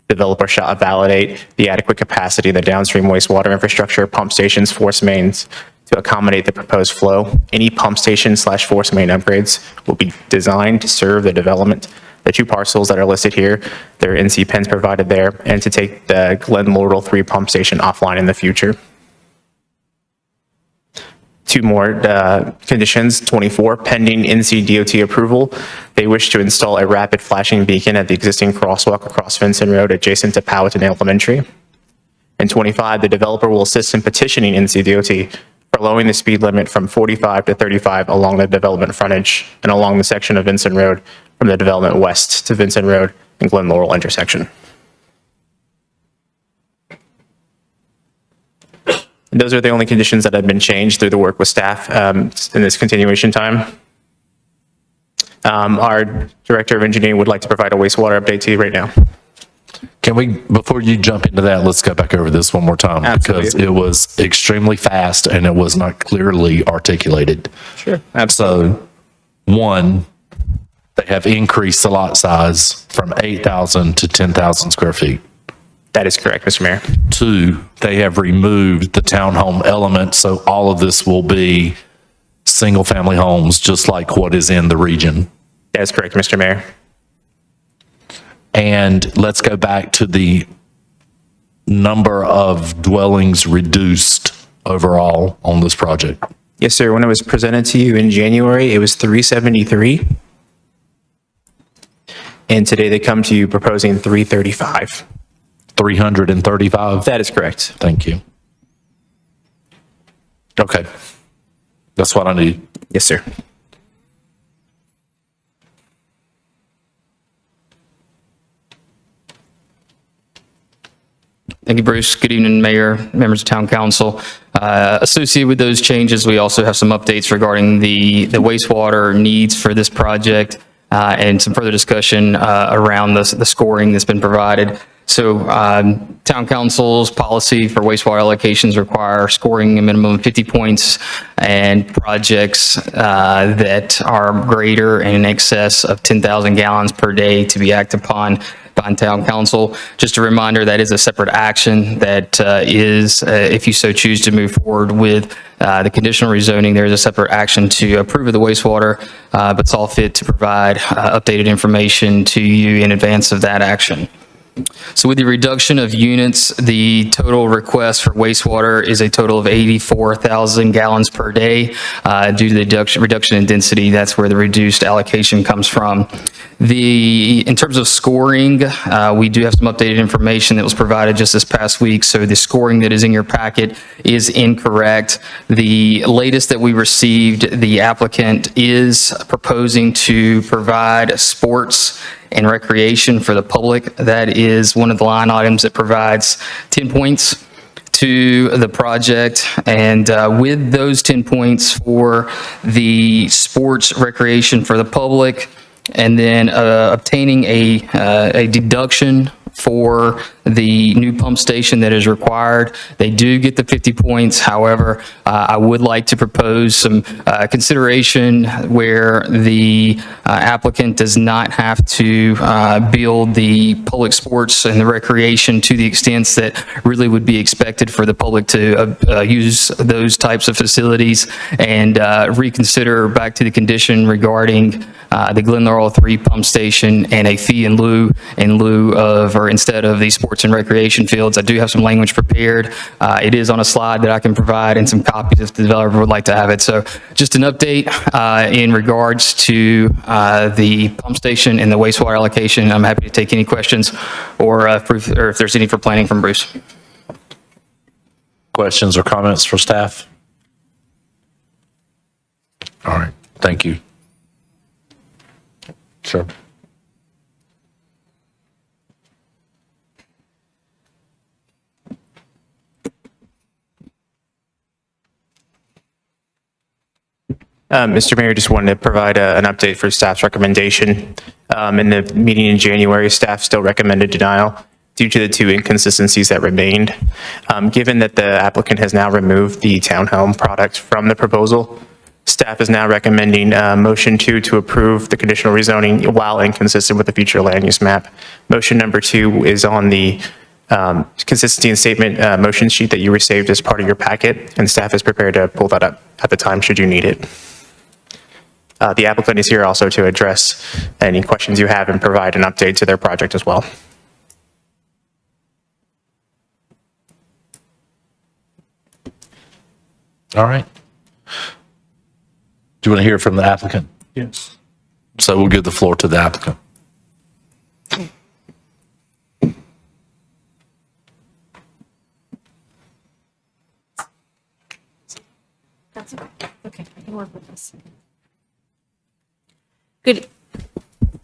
developer shall validate the adequate capacity of the downstream wastewater infrastructure, pump stations, force mains to accommodate the proposed flow. Any pump station / force main upgrades will be designed to serve the development. The 2 parcels that are listed here, there are NC pins provided there, and to take the Glen Laurel 3 pump station offline in the future. 2 more conditions. 24, pending NC DOT approval, they wish to install a rapid flashing beacon at the existing crosswalk across Vincent Road adjacent to Powhatan Elementary. And 25, the developer will assist in petitioning NC DOT for lowering the speed limit from 45 to 35 along the development frontage and along the section of Vincent Road from the development west to Vincent Road and Glen Laurel intersection. And those are the only conditions that have been changed through the work with staff in this continuation time. Our Director of Engineering would like to provide a wastewater update to you right now. Can we, before you jump into that, let's go back over this one more time. Absolutely. Because it was extremely fast and it was not clearly articulated. Sure. Absolutely. So, 1, they have increased the lot size from 8,000 to 10,000 square feet. That is correct, Mr. Mayor. 2, they have removed the townhome element, so all of this will be single-family homes, just like what is in the region. That is correct, Mr. Mayor. And let's go back to the number of dwellings reduced overall on this project. Yes, sir. When it was presented to you in January, it was 373. And today they come to you proposing 335. 335? That is correct. Thank you. Okay. That's what I need. Yes, sir. Thank you, Bruce. Good evening, Mayor, members of Town Council. Associated with those changes, we also have some updates regarding the wastewater needs for this project and some further discussion around the scoring that's been provided. So Town Council's policy for wastewater allocations require scoring a minimum of 50 points and projects that are greater and in excess of 10,000 gallons per day to be acted upon by Town Council. Just a reminder, that is a separate action that is, if you so choose to move forward with the conditional rezoning, there is a separate action to approve of the wastewater, but it's all fit to provide updated information to you in advance of that action. So with the reduction of units, the total request for wastewater is a total of 84,000 gallons per day. Due to the reduction in density, that's where the reduced allocation comes from. In terms of scoring, we do have some updated information that was provided just this past week. So the scoring that is in your packet is incorrect. The latest that we received, the applicant is proposing to provide sports and recreation for the public. That is one of the line items that provides 10 points to the project. And with those 10 points for the sports recreation for the public, and then obtaining a deduction for the new pump station that is required. They do get the 50 points. However, I would like to propose some consideration where the applicant does not have to build the public sports and the recreation to the extent that really would be expected for the public to use those types of facilities, and reconsider back to the condition regarding the Glen Laurel 3 pump station and a fee in lieu of, or instead of, the sports and recreation fields. I do have some language prepared. It is on a slide that I can provide, and some copies if the developer would like to have it. So just an update in regards to the pump station and the wastewater allocation. I'm happy to take any questions or if there's any for planning from Bruce. Questions or comments for staff? All right, thank you. Sure. Mr. Mayor, just wanted to provide an update for staff's recommendation. In the meeting in January, staff still recommended denial due to the 2 inconsistencies that remained. Given that the applicant has now removed the townhome product from the proposal, staff is now recommending motion 2 to approve the conditional rezoning while inconsistent with the future land use map. Motion number 2 is on the consistency and statement motion sheet that you received as part of your packet, and staff is prepared to pull that up at the time should you need it. The applicant is here also to address any questions you have and provide an update to their project as well. All right. Do you want to hear from the applicant? Yes. So we'll give the floor to the applicant. That's okay. Okay, I can work with this. Good.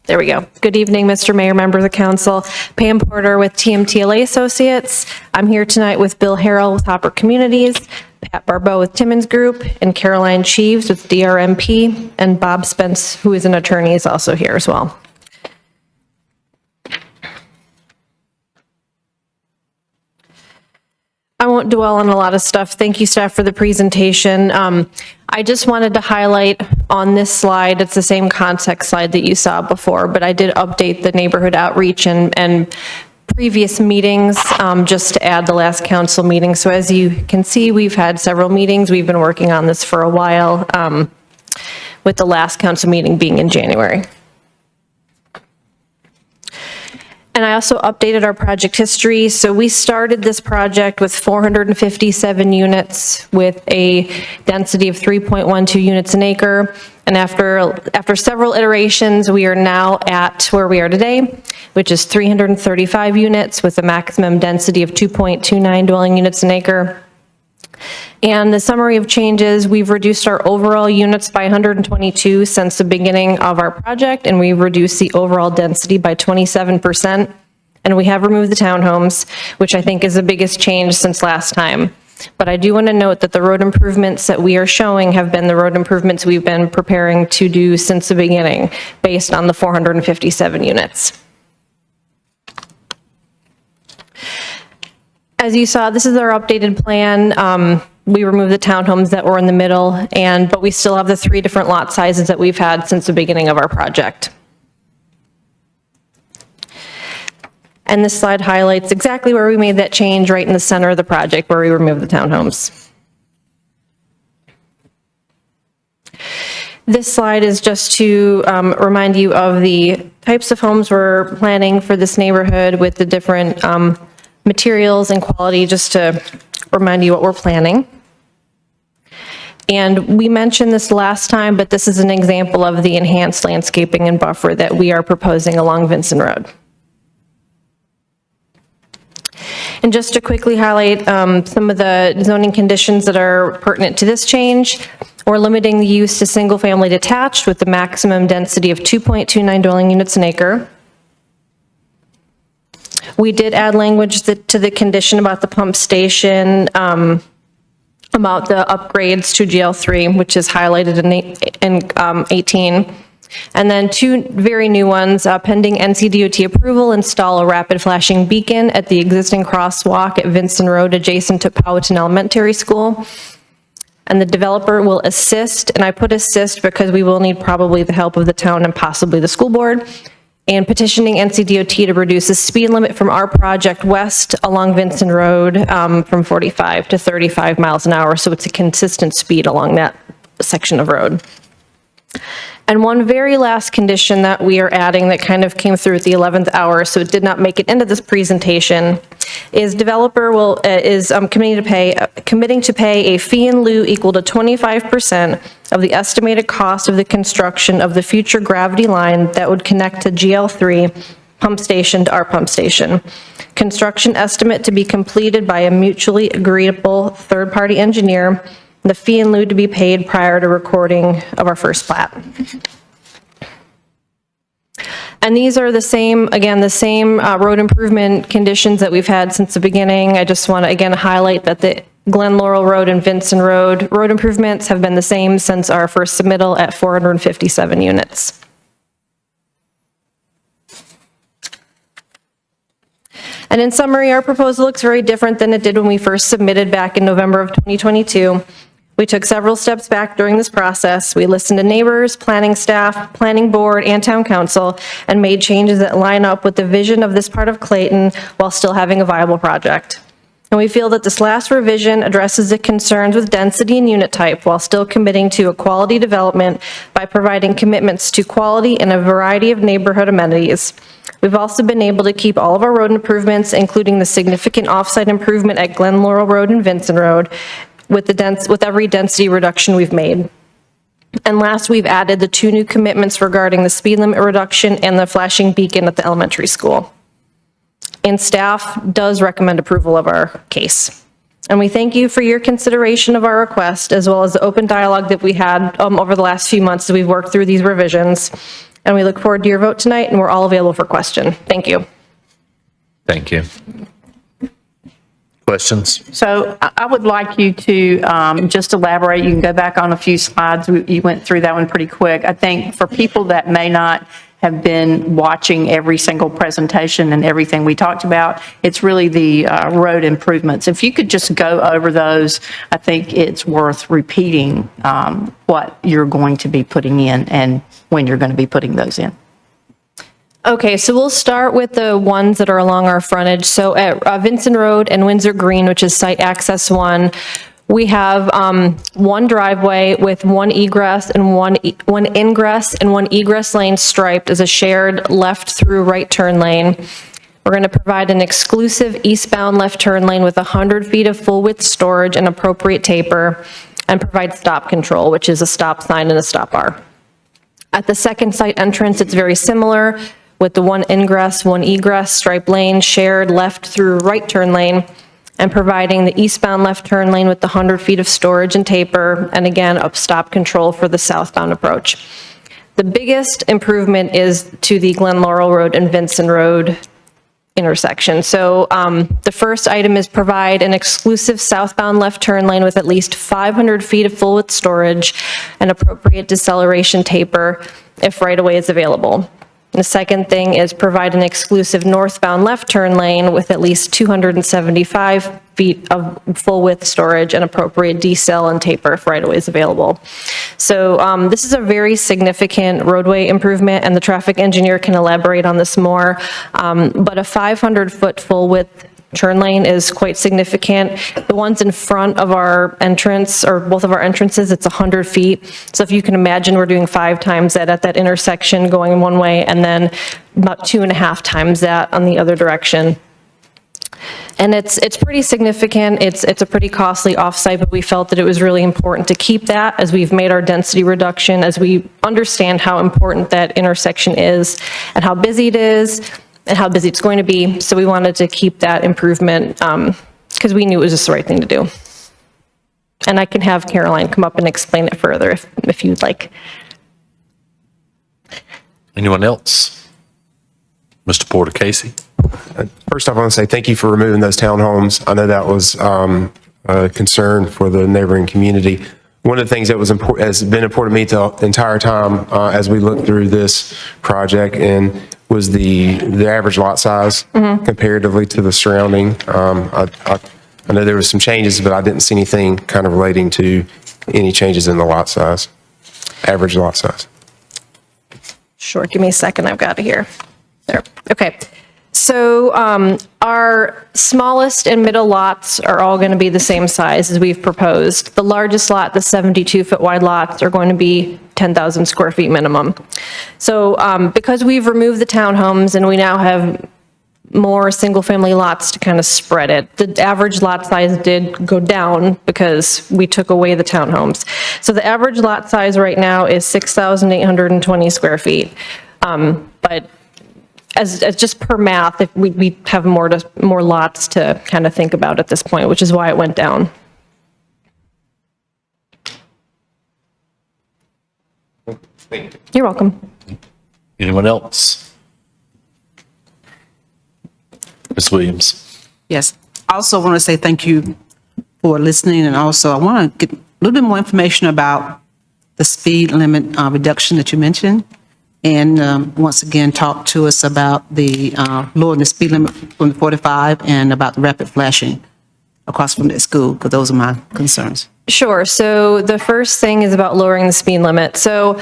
There we go. Good evening, Mr. Mayor, members of council. Pam Porter with TMTLA Associates. I'm here tonight with Bill Harrell with Hopper Communities, Pat Barbeau with Timmons Group, and Caroline Sheaves with DRMP, and Bob Spence, who is an attorney, is also here as well. I won't dwell on a lot of stuff. Thank you, staff, for the presentation. I just wanted to highlight on this slide, it's the same context slide that you saw before, but I did update the neighborhood outreach and previous meetings, just to add the last council meeting. So as you can see, we've had several meetings. We've been working on this for a while, with the last council meeting being in January. And I also updated our project history. So we started this project with 457 units with a density of 3.12 units an acre. And after several iterations, we are now at where we are today, which is 335 units with a maximum density of 2.29 dwelling units an acre. And the summary of changes, we've reduced our overall units by 122 since the beginning of our project, and we've reduced the overall density by 27%. And we have removed the townhomes, which I think is the biggest change since last time. But I do want to note that the road improvements that we are showing have been the road improvements we've been preparing to do since the beginning, based on the 457 units. As you saw, this is our updated plan. We removed the townhomes that were in the middle, but we still have the 3 different lot sizes that we've had since the beginning of our project. And this slide highlights exactly where we made that change, right in the center of the project where we removed the townhomes. This slide is just to remind you of the types of homes we're planning for this neighborhood with the different materials and quality, just to remind you what we're planning. And we mentioned this last time, but this is an example of the enhanced landscaping and buffer that we are proposing along Vincent Road. And just to quickly highlight some of the zoning conditions that are pertinent to this change, we're limiting the use to single-family detached with the maximum density of 2.29 dwelling units an acre. We did add language to the condition about the pump station, about the upgrades to GL3, which is highlighted in 18. And then two very new ones, pending NCDOT approval, install a rapid flashing beacon at the existing crosswalk at Vincent Road adjacent to Powhatan Elementary School. And the developer will assist, and I put assist because we will need probably the help of the town and possibly the school board, and petitioning NCDOT to reduce the speed limit from our project west along Vincent Road from 45 to 35 miles an hour, so it's a consistent speed along that section of road. And one very last condition that we are adding that kind of came through at the 11th hour, so it did not make it into this presentation, is developer is committing to pay a fee in lieu equal to 25% of the estimated cost of the construction of the future gravity line that would connect to GL3 pump station to our pump station. Construction estimate to be completed by a mutually agreeable third-party engineer. The fee in lieu to be paid prior to recording of our first plat. And these are the same, again, the same road improvement conditions that we've had since the beginning. I just want to again highlight that the Glen Laurel Road and Vincent Road road improvements have been the same since our first submittal at 457 units. And in summary, our proposal looks very different than it did when we first submitted back in November of 2022. We took several steps back during this process. We listened to neighbors, planning staff, planning board, and town council, and made changes that line up with the vision of this part of Clayton while still having a viable project. And we feel that this last revision addresses the concerns with density and unit type while still committing to a quality development by providing commitments to quality and a variety of neighborhood amenities. We've also been able to keep all of our road improvements, including the significant off-site improvement at Glen Laurel Road and Vincent Road, with every density reduction we've made. And last, we've added the two new commitments regarding the speed limit reduction and the flashing beacon at the elementary school. And staff does recommend approval of our case. And we thank you for your consideration of our request, as well as the open dialogue that we had over the last few months as we've worked through these revisions. And we look forward to your vote tonight, and we're all available for question. Thank you. Thank you. Questions? So I would like you to just elaborate. You can go back on a few slides. You went through that one pretty quick. I think for people that may not have been watching every single presentation and everything we talked about, it's really the road improvements. If you could just go over those, I think it's worth repeating what you're going to be putting in and when you're going to be putting those in. Okay, so we'll start with the ones that are along our frontage. So at Vincent Road and Windsor Green, which is site access 1, we have one driveway with one egress and one ingress and one egress lane striped as a shared left through right turn lane. We're going to provide an exclusive eastbound left turn lane with 100 feet of full width storage and appropriate taper, and provide stop control, which is a stop sign and a stop bar. At the second site entrance, it's very similar with the one ingress, one egress stripe lane shared left through right turn lane, and providing the eastbound left turn lane with the 100 feet of storage and taper, and again, up stop control for the southbound approach. The biggest improvement is to the Glen Laurel Road and Vincent Road intersection. So the first item is provide an exclusive southbound left turn lane with at least 500 feet of full width storage and appropriate deceleration taper if right-of-way is available. The second thing is provide an exclusive northbound left turn lane with at least 275 feet of full width storage and appropriate decel and taper if right-of-way is available. So this is a very significant roadway improvement, and the traffic engineer can elaborate on this more, but a 500-foot full width turn lane is quite significant. The ones in front of our entrance, or both of our entrances, it's 100 feet. So if you can imagine, we're doing 5 times that at that intersection going one way, and then about 2.5 times that on the other direction. And it's pretty significant. It's a pretty costly offsite, but we felt that it was really important to keep that as we've made our density reduction, as we understand how important that intersection is and how busy it is, and how busy it's going to be. So we wanted to keep that improvement because we knew it was just the right thing to do. And I can have Caroline come up and explain it further if you'd like. Anyone else? Mr. Porter Casey? First off, I want to say thank you for removing those townhomes. I know that was a concern for the neighboring community. one of the things that was important, has been important to me the entire time as we looked through this project, and was the average lot size comparatively to the surrounding. I know there was some changes, but I didn't see anything kind of relating to any changes in the lot size, average lot size. Sure, give me a second, I've got it here. There, okay. So our smallest and middle lots are all going to be the same size as we've proposed. The largest lot, the 72-foot wide lots, are going to be 10,000 square feet minimum. So because we've removed the townhomes and we now have more single-family lots to kind of spread it, the average lot size did go down because we took away the townhomes. So the average lot size right now is 6,820 square feet. But as just per math, if we have more lots to kind of think about at this point, which is why it went down. You're welcome. Anyone else? Ms. Williams. Yes. I also want to say thank you for listening, and also I want to get a little bit more information about the speed limit reduction that you mentioned. And once again, talk to us about the lowering the speed limit from the 45 and about the rapid flashing across from the school, because those are my concerns. Sure. So the first thing is about lowering the speed limit. So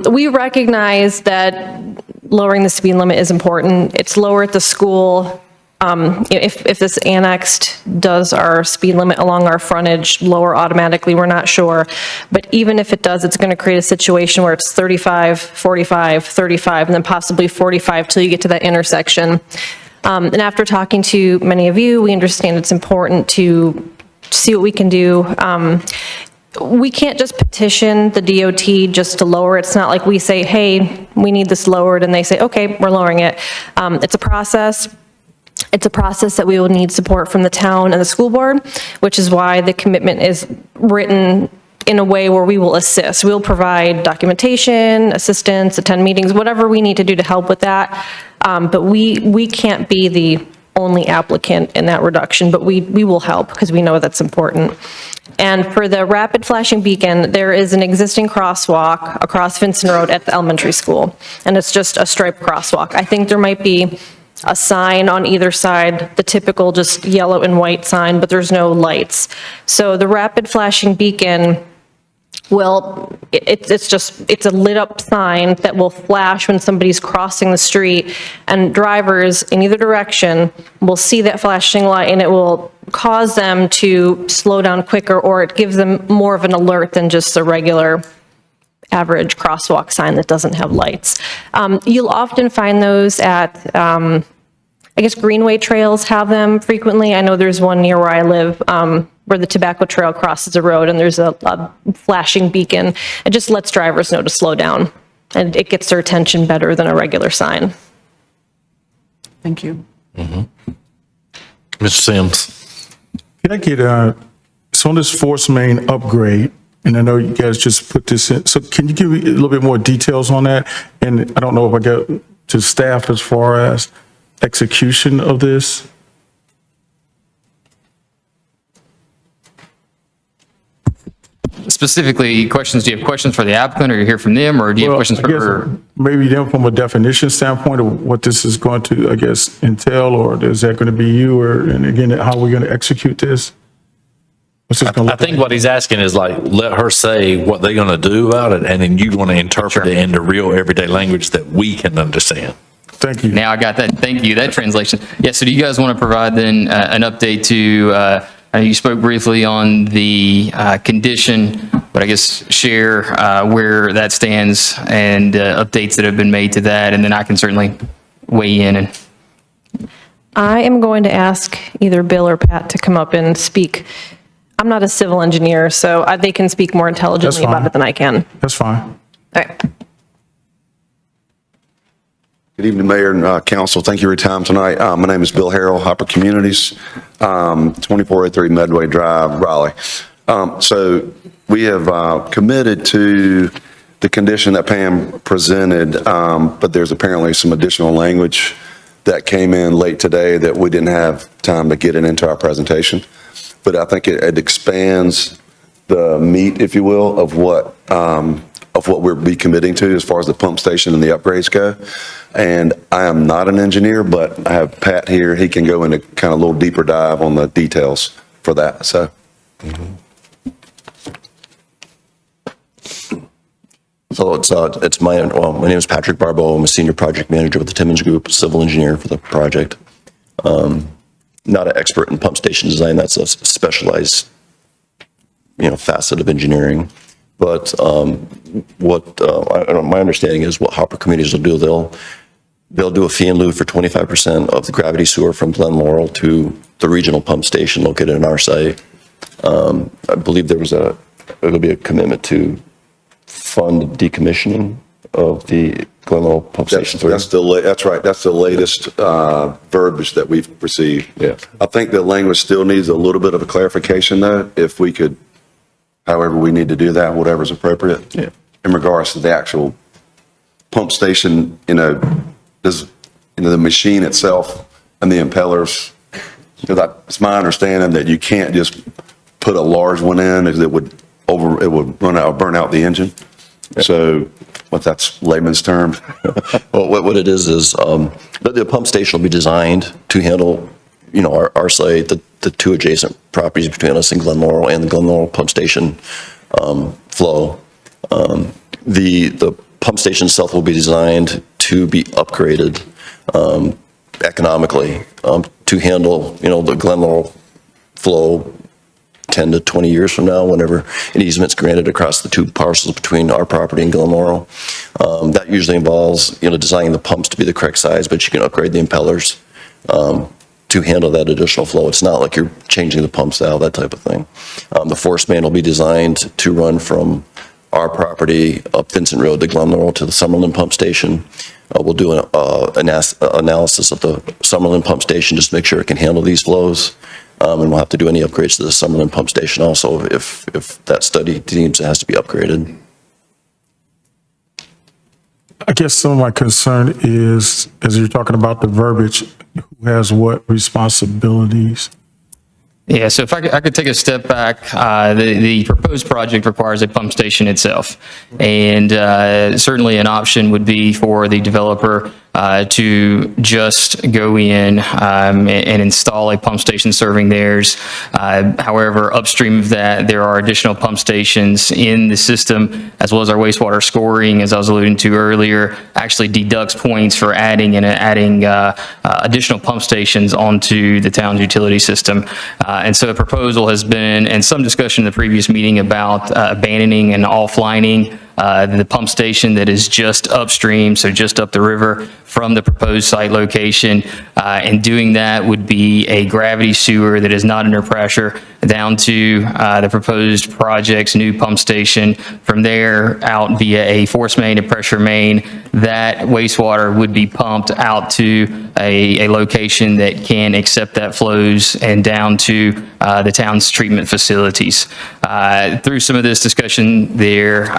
we recognize that lowering the speed limit is important. It's lower at the school. If this annexed does our speed limit along our frontage lower automatically, we're not sure. But even if it does, it's going to create a situation where it's 35, 45, 35, and then possibly 45 till you get to that intersection. And after talking to many of you, we understand it's important to see what we can do. We can't just petition the DOT just to lower it. It's not like we say, hey, we need this lowered, and they say, okay, we're lowering it. It's a process. It's a process that we will need support from the town and the school board, which is why the commitment is written in a way where we will assist. We'll provide documentation, assistance, attend meetings, whatever we need to do to help with that. But we can't be the only applicant in that reduction, but we will help because we know that's important. And for the rapid flashing beacon, there is an existing crosswalk across Vincent Road at the elementary school, and it's just a striped crosswalk. I think there might be a sign on either side, the typical just yellow and white sign, but there's no lights. So the rapid flashing beacon will, it's a lit up sign that will flash when somebody's crossing the street, and drivers in either direction will see that flashing light, and it will cause them to slow down quicker, or it gives them more of an alert than just a regular average crosswalk sign that doesn't have lights. You'll often find those at, I guess Greenway trails have them frequently. I know there's one near where I live where the tobacco trail crosses the road, and there's a flashing beacon. It just lets drivers know to slow down, and it gets their attention better than a regular sign. Thank you. Mr. Sims. Can I get, so on this force main upgrade, and I know you guys just put this in, so can you give me a little bit more details on that? And I don't know if I get to staff as far as execution of this. Specifically, questions, do you have questions for the applicant, or you hear from them, or do you have questions for? Maybe them from a definition standpoint of what this is going to, I guess, entail, or is that going to be you, or, and again, how are we going to execute this? I think what he's asking is like, let her say what they're going to do about it, and then you want to interpret it into real everyday language that we can understand. Thank you. Now I got that. Thank you. That translation. Yeah. So do you guys want to provide then an update to, you spoke briefly on the condition, but I guess share where that stands and updates that have been made to that, and then I can certainly weigh in. And I am going to ask either Bill or Pat to come up and speak. I'm not a civil engineer, so they can speak more intelligently about it than I can. That's fine. All right. Good evening, Mayor and Council. Thank you for your time tonight. My name is Bill Harrell, Hyper Communities, 2403 Medway Drive, Raleigh. So we have committed to the condition that Pam presented, but there's apparently some additional language that came in late today that we didn't have time to get it into our presentation. But I think it expands the meat, if you will, of what we're be committing to as far as the pump station and the upgrades go. And I am not an engineer, but I have Pat here. He can go into kind of a little deeper dive on the details for that. So. So my name is Patrick Barbeau. I'm a senior project manager with the Timmons Group, civil engineer for the project. Not an expert in pump station design. That's a specialized, facet of engineering. But my understanding is what Hopper communities will do, they'll do a fee in lieu for 25% of the gravity sewer from Glen Laurel to the regional pump station located in our site. I believe there'll be a commitment to fund decommissioning of the Glen Laurel pump station. That's right. That's the latest verbiage that we've received. Yeah. I think the language still needs a little bit of a clarification though, if we could, however we need to do that, whatever's appropriate. Yeah. In regards to the actual pump station, does, the machine itself and the impellers, it's my understanding that you can't just put a large one in because it would burn out the engine. Yeah. So, that's layman's term. Well, what it is the pump station will be designed to handle, our site, the two adjacent properties between us and Glen Laurel and the Glen Laurel pump station flow. The pump station itself will be designed to be upgraded economically to handle, the Glen Laurel flow 10 to 20 years from now, whenever an easement's granted across the two parcels between our property and Glen Laurel. That usually involves, designing the pumps to be the correct size, but you can upgrade the impellers to handle that additional flow. It's not like you're changing the pumps out, that type of thing. The force main will be designed to run from our property up Vincent Road to Glen Laurel to the Summerlin pump station. We'll do an analysis of the Summerlin pump station just to make sure it can handle these flows. And we'll have to do any upgrades to the Summerlin pump station also if that study deems it has to be upgraded. I guess some of my concern is, as you're talking about the verbiage, who has what responsibilities? Yeah, so if I could take a step back, the proposed project requires a pump station itself. And certainly an option would be for the developer to just go in and install a pump station serving theirs. However, upstream of that, there are additional pump stations in the system, as well as our wastewater scoring, as I was alluding to earlier, actually deducts points for adding additional pump stations onto the town's utility system. And so a proposal has been, and some discussion in the previous meeting about abandoning and offlining the pump station that is just upstream, so just up the river from the proposed site location. And doing that would be a gravity sewer that is not under pressure down to the proposed project's new pump station. From there out via a force main and pressure main, that wastewater would be pumped out to a location that can accept that flows and down to the town's treatment facilities. Through some of this discussion there,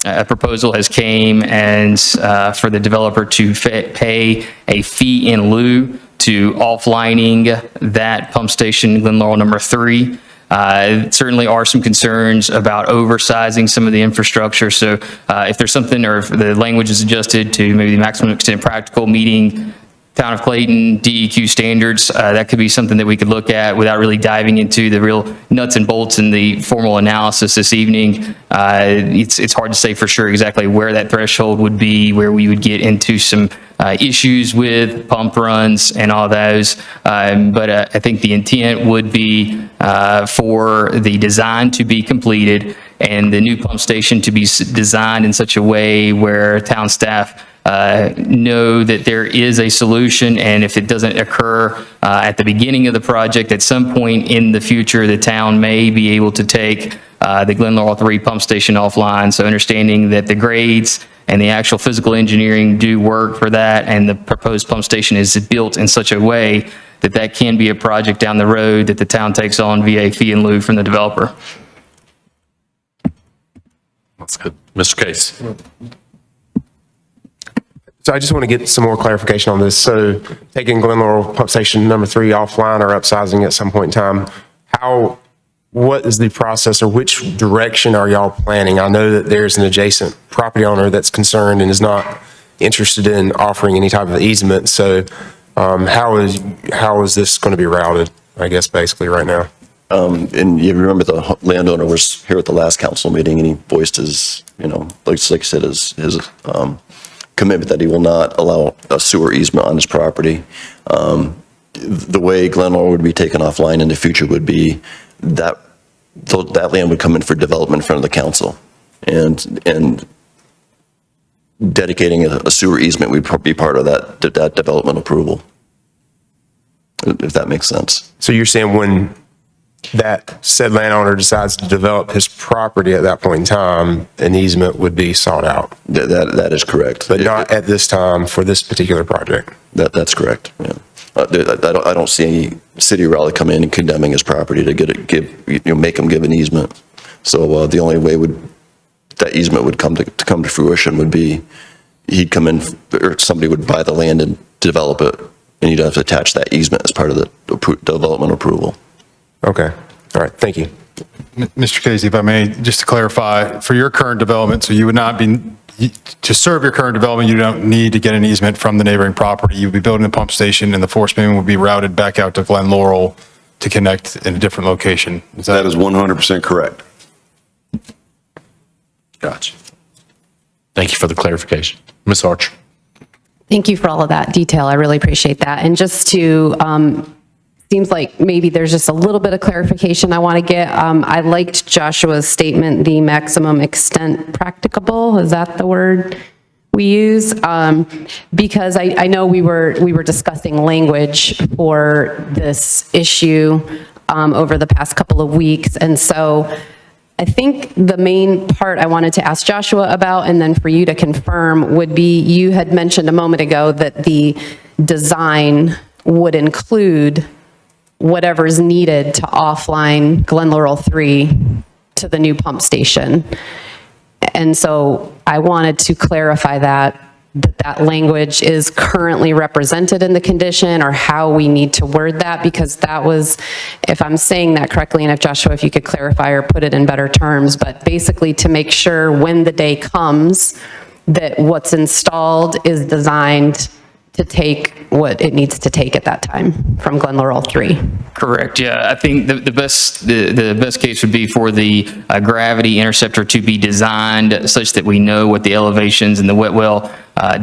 a proposal has came and for the developer to pay a fee in lieu to offlining that pump station, Glen Laurel number 3. Certainly are some concerns about oversizing some of the infrastructure. So if there's something, or if the language is adjusted to maybe the maximum extent practical, meeting Town of Clayton DEQ standards, that could be something that we could look at without really diving into the real nuts and bolts in the formal analysis this evening. It's hard to say for sure exactly where that threshold would be, where we would get into some issues with pump runs and all those. But I think the intent would be for the design to be completed and the new pump station to be designed in such a way where town staff know that there is a solution, and if it doesn't occur at the beginning of the project, at some point in the future, the town may be able to take the Glen Laurel 3 pump station offline. So understanding that the grades and the actual physical engineering do work for that, and the proposed pump station is built in such a way that that can be a project down the road that the town takes on via a fee in lieu from the developer. That's good. Mr. Case. So I just want to get some more clarification on this. So taking Glen Laurel pump station number 3 offline or upsizing at some point in time, what is the process, or which direction are y'all planning? I know that there's an adjacent property owner that's concerned and is not interested in offering any type of easement. So how is this going to be routed, I guess, basically right now? And you remember the landowner was here at the last council meeting, and he voiced his, like I said, his commitment that he will not allow a sewer easement on his property. The way Glen Laurel would be taken offline in the future would be that land would come in for development in front of the council, and dedicating a sewer easement would be part of that development approval, if that makes sense. So you're saying when that said landowner decides to develop his property at that point in time, an easement would be sought out? That is correct. But not at this time for this particular project? That's correct, yeah. I don't see any city of Raleigh come in and condemning his property to make him give an easement. So the only way that easement would come to fruition would be he'd come in, or somebody would buy the land and develop it, and you'd have to attach that easement as part of the development approval. Okay. All right. Thank you. Mr. Casey, if I may, just to clarify, for your current development, so you would not be, to serve your current development, you don't need to get an easement from the neighboring property. You'd be building a pump station, and the force main would be routed back out to Glen Laurel to connect in a different location. That is 100% correct. Gotcha. Thank you for the clarification. Ms. Archer. Thank you for all of that detail. I really appreciate that. And just to, seems like maybe there's just a little bit of clarification I want to get. I liked Joshua's statement, the maximum extent practicable. Is that the word we use? Because I know we were discussing language for this issue over the past couple of weeks. And so I think the main part I wanted to ask Joshua about, and then for you to confirm, would be you had mentioned a moment ago that the design would include whatever's needed to offline Glen Laurel 3 to the new pump station. And so I wanted to clarify that language is currently represented in the condition, or how we need to word that, because that was, if I'm saying that correctly, and if Joshua, if you could clarify or put it in better terms, but basically to make sure when the day comes that what's installed is designed to take what it needs to take at that time from Glen Laurel 3. Correct, yeah. I think the best case would be for the gravity interceptor to be designed such that we know what the elevations and the wet well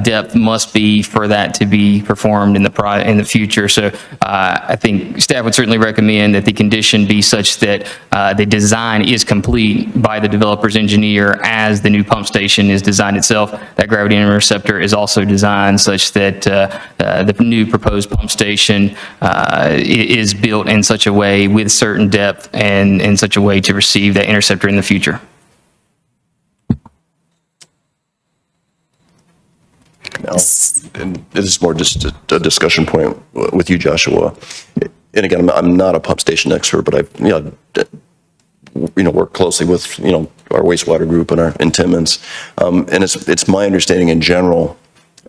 depth must be for that to be performed in the future. So I think staff would certainly recommend that the condition be such that the design is complete by the developer's engineer as the new pump station is designed itself. That gravity interceptor is also designed such that the new proposed pump station is built in such a way with certain depth and in such a way to receive that interceptor in the future. Now, and this is more just a discussion point with you, Joshua. And again, I'm not a pump station expert, but I've work closely with our wastewater group and Timmins, and it's my understanding in general,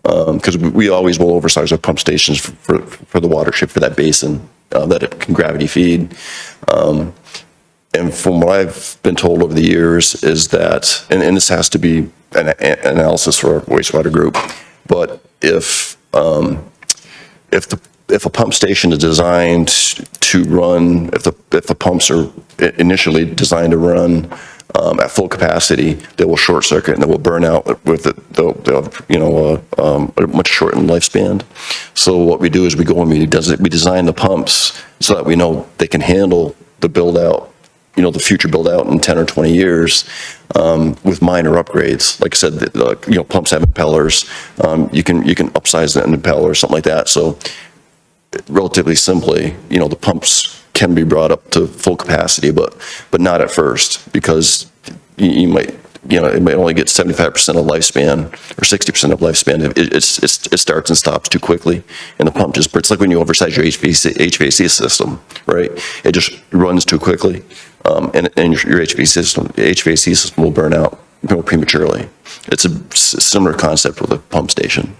because we always will oversize our pump stations for the watershed for that basin that it can gravity feed. And from what I've been told over the years is that, and this has to be an analysis for our wastewater group, but if a pump station is designed to run, if the pumps are initially designed to run at full capacity, they will short circuit and they will burn out with it. They'll have, a much shortened lifespan. So what we do is we go and we design the pumps so that we know they can handle the build out, the future build out in 10 or 20 years with minor upgrades. Like I said, pumps have impellers. You can upsize that impeller or something like that. So relatively simply, the pumps can be brought up to full capacity, but not at first, because you might, it might only get 75% of lifespan or 60% of lifespan. It starts and stops too quickly, and the pump just, it's like when you oversize your HVAC system, right? It just runs too quickly, and your HVAC system will burn out prematurely. It's a similar concept with a pump station.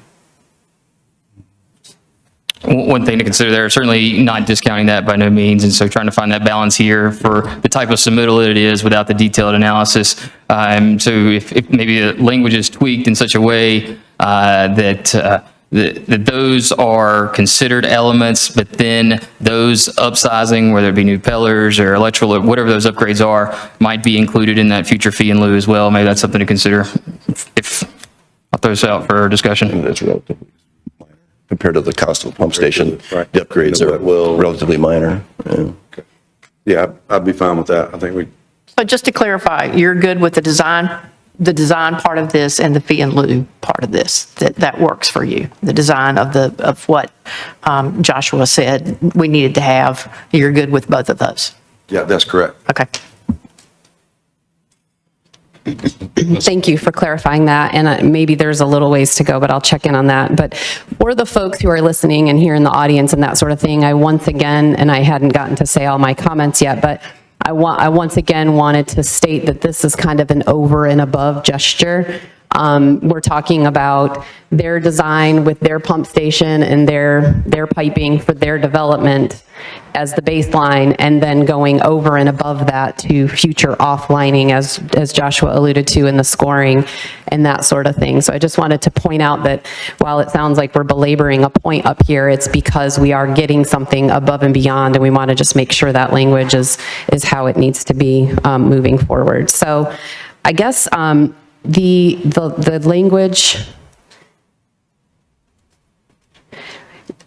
one thing to consider there, certainly not discounting that by no means, and so trying to find that balance here for the type of submittal it is without the detailed analysis. So if maybe the language is tweaked in such a way that those are considered elements, but then those upsizing, whether it be new pillars or electrical or whatever those upgrades are, might be included in that future fee in lieu as well. Maybe that's something to consider. If I'll throw this out for discussion. That's relatively compared to the cost of a pump station. The upgrades are relatively minor. Yeah. Yeah, I'd be fine with that. I think we, But just to clarify, you're good with the design part of this and the fee in lieu part of this, that works for you? The design of what Joshua said we needed to have, you're good with both of those? yeah, that's correct. Okay. Thank you for clarifying that, and maybe there's a little ways to go, but I'll check in on that. But for the folks who are listening and here in the audience and that sort of thing, I once again, and I hadn't gotten to say all my comments yet, but I once again wanted to state that this is kind of an over and above gesture. We're talking about their design with their pump station and their piping for their development as the baseline, and then going over and above that to future offlining, as Joshua alluded to, in the scoring and that sort of thing. So I just wanted to point out that while it sounds like we're belaboring a point up here, it's because we are getting something above and beyond, and we want to just make sure that language is how it needs to be moving forward. So I guess the language,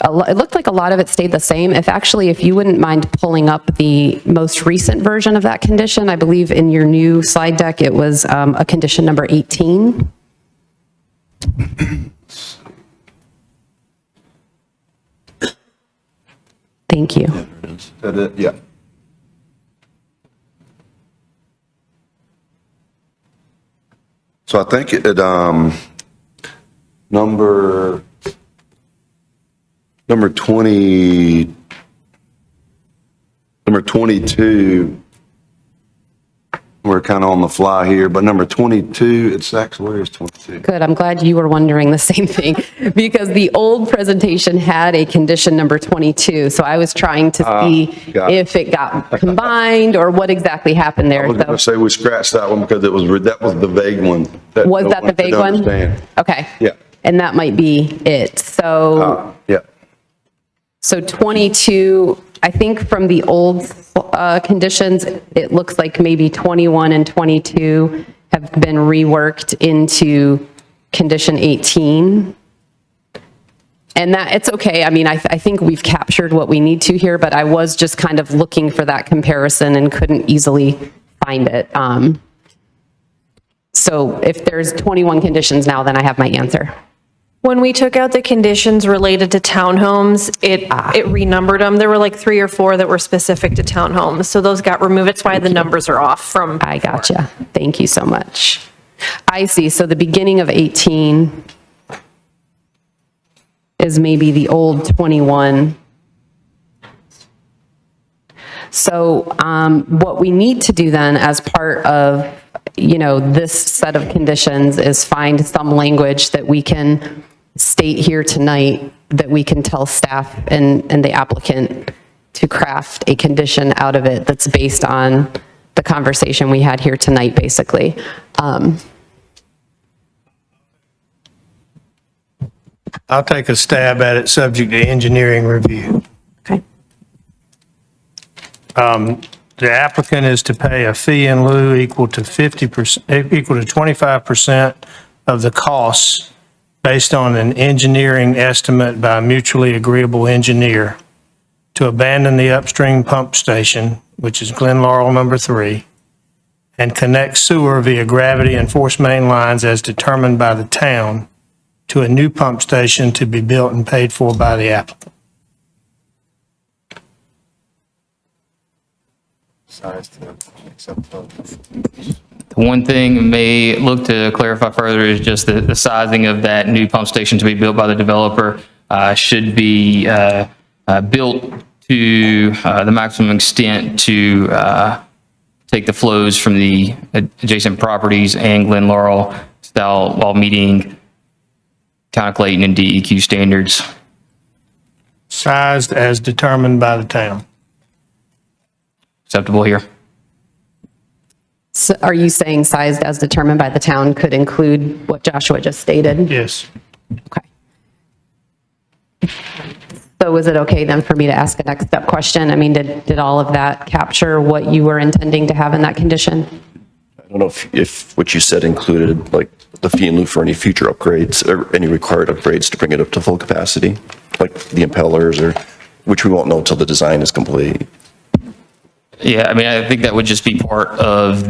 it looked like a lot of it stayed the same. If you wouldn't mind pulling up the most recent version of that condition, I believe in your new slide deck, it was a condition number 18. Thank you. Is that it? Yeah. So I think number 22, we're kind of on the fly here, but number 22, it's actually, where is 22? Good, I'm glad you were wondering the same thing, because the old presentation had a condition number 22, so I was trying to see if it got combined or what exactly happened there. I was going to say we scratched that one because that was the vague one. Was that the vague one? Okay. Yeah. And that might be it. So, yeah. So 22, I think from the old conditions, it looks like maybe 21 and 22 have been reworked into condition 18. And that, it's okay. I mean, I think we've captured what we need to here, but I was just kind of looking for that comparison and couldn't easily find it. So if there's 21 conditions now, then I have my answer. When we took out the conditions related to townhomes, it renumbered them. There were like 3 or 4 that were specific to townhomes, so those got removed. That's why the numbers are off from. I gotcha. Thank you so much. I see. So the beginning of 18 is maybe the old 21. So what we need to do then as part of, this set of conditions is find some language that we can state here tonight that we can tell staff and the applicant to craft a condition out of it that's based on the conversation we had here tonight, basically. I'll take a stab at it, subject to engineering review. Okay. The applicant is to pay a fee in lieu equal to 50%, equal to 25% of the costs based on an engineering estimate by a mutually agreeable engineer to abandon the upstream pump station, which is Glen Laurel number 3, and connect sewer via gravity and force main lines as determined by the town to a new pump station to be built and paid for by the applicant. The one thing may look to clarify further is just the sizing of that new pump station to be built by the developer should be built to the maximum extent to take the flows from the adjacent properties and Glen Laurel while meeting Town of Clayton and DEQ standards. sized as determined by the town. Acceptable here. So are you saying sized as determined by the town could include what Joshua just stated? Yes. Okay. So is it okay then for me to ask a next step question? I mean, did all of that capture what you were intending to have in that condition? I don't know if what you said included like the fee in lieu for any future upgrades or any required upgrades to bring it up to full capacity, like the impellers or, which we won't know until the design is complete. Yeah, I mean, I think that would just be part of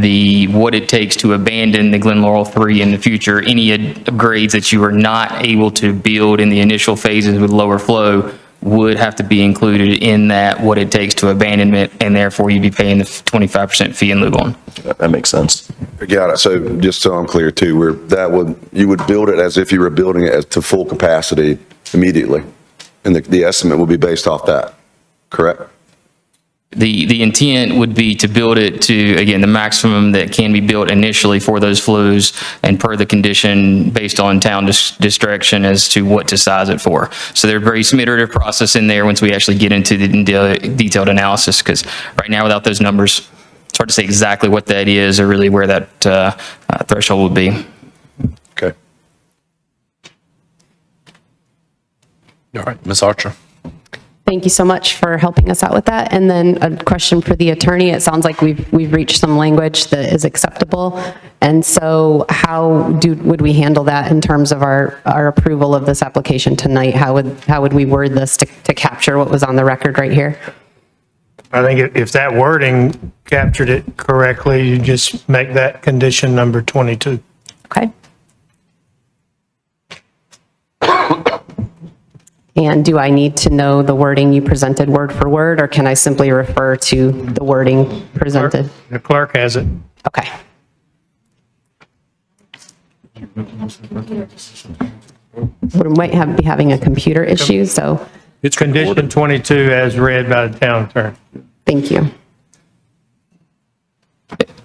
what it takes to abandon the Glen Laurel 3 in the future. Any upgrades that you are not able to build in the initial phases with lower flow would have to be included in that, what it takes to abandonment, and therefore you'd be paying the 25% fee in lieu on. That makes sense. Got it. So just so I'm clear too, you would build it as if you were building it to full capacity immediately. And the estimate would be based off that, correct? The intent would be to build it to, again, the maximum that can be built initially for those flows and per the condition based on town distraction as to what to size it for. So there's a very some iterative process in there once we actually get into the detailed analysis, because right now without those numbers, it's hard to say exactly what that is or really where that threshold would be. Okay. All right, Ms. Archer. Thank you so much for helping us out with that. And then a question for the attorney. It sounds like we've reached some language that is acceptable. And so how would we handle that in terms of our approval of this application tonight? How would we word this to capture what was on the record right here? I think if that wording captured it correctly, you just make that condition number 22. Okay. And do I need to know the wording you presented word for word, or can I simply refer to the wording presented? The clerk has it. Okay. We might be having a computer issue, so It's condition 22 as read by the town attorney. thank you.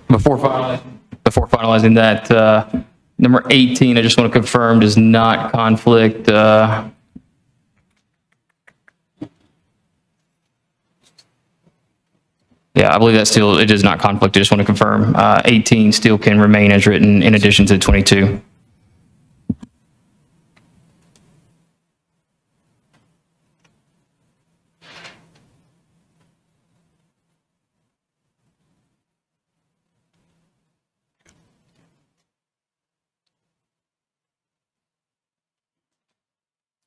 Before finalizing that, number 18, I just want to confirm, does not conflict. Yeah, I believe that still, it does not conflict. I just want to confirm. 18 still can remain as written in addition to 22.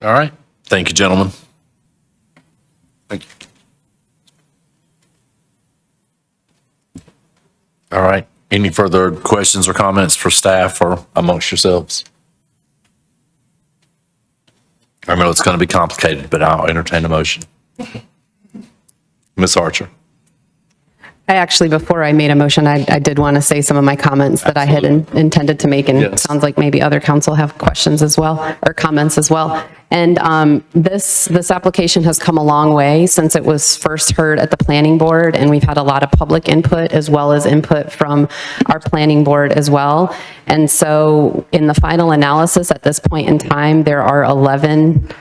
All right. Thank you, gentlemen. Thank you. All right. Any further questions or comments for staff or amongst yourselves? I know it's going to be complicated, but I'll entertain a motion. Ms. Archer. I actually, before I made a motion, I did want to say some of my comments that I had intended to make, and it sounds like maybe other council have questions as well, or comments as well. And this application has come a long way since it was first heard at the planning board, and we've had a lot of public input as well as input from our planning board as well. And so in the final analysis at this point in time, there are 11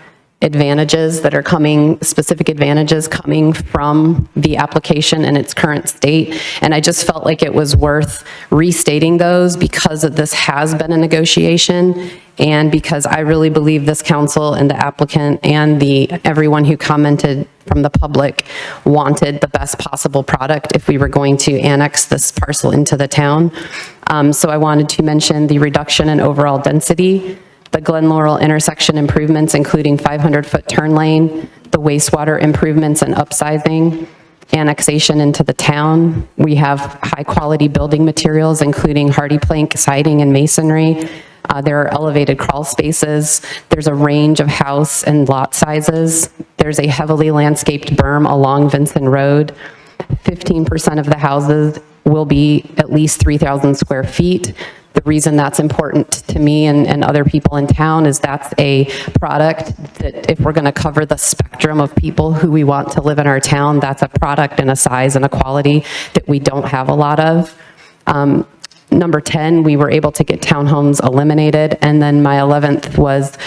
advantages that are coming, specific advantages coming from the application in its current state. And I just felt like it was worth restating those because this has been a negotiation, and because I really believe this council and the applicant and everyone who commented from the public wanted the best possible product if we were going to annex this parcel into the town. So I wanted to mention the reduction in overall density, the Glen Laurel intersection improvements, including 500-foot turn lane, the wastewater improvements and upsizing, annexation into the town. We have high-quality building materials, including hardy plank siding and masonry. There are elevated crawl spaces. There's a range of house and lot sizes. There's a heavily landscaped berm along Vincent Road. 15% of the houses will be at least 3,000 square feet. The reason that's important to me and other people in town is that's a product that if we're going to cover the spectrum of people who we want to live in our town, that's a product and a size and a quality that we don't have a lot of. number 10, we were able to get townhomes eliminated. And then my 11th was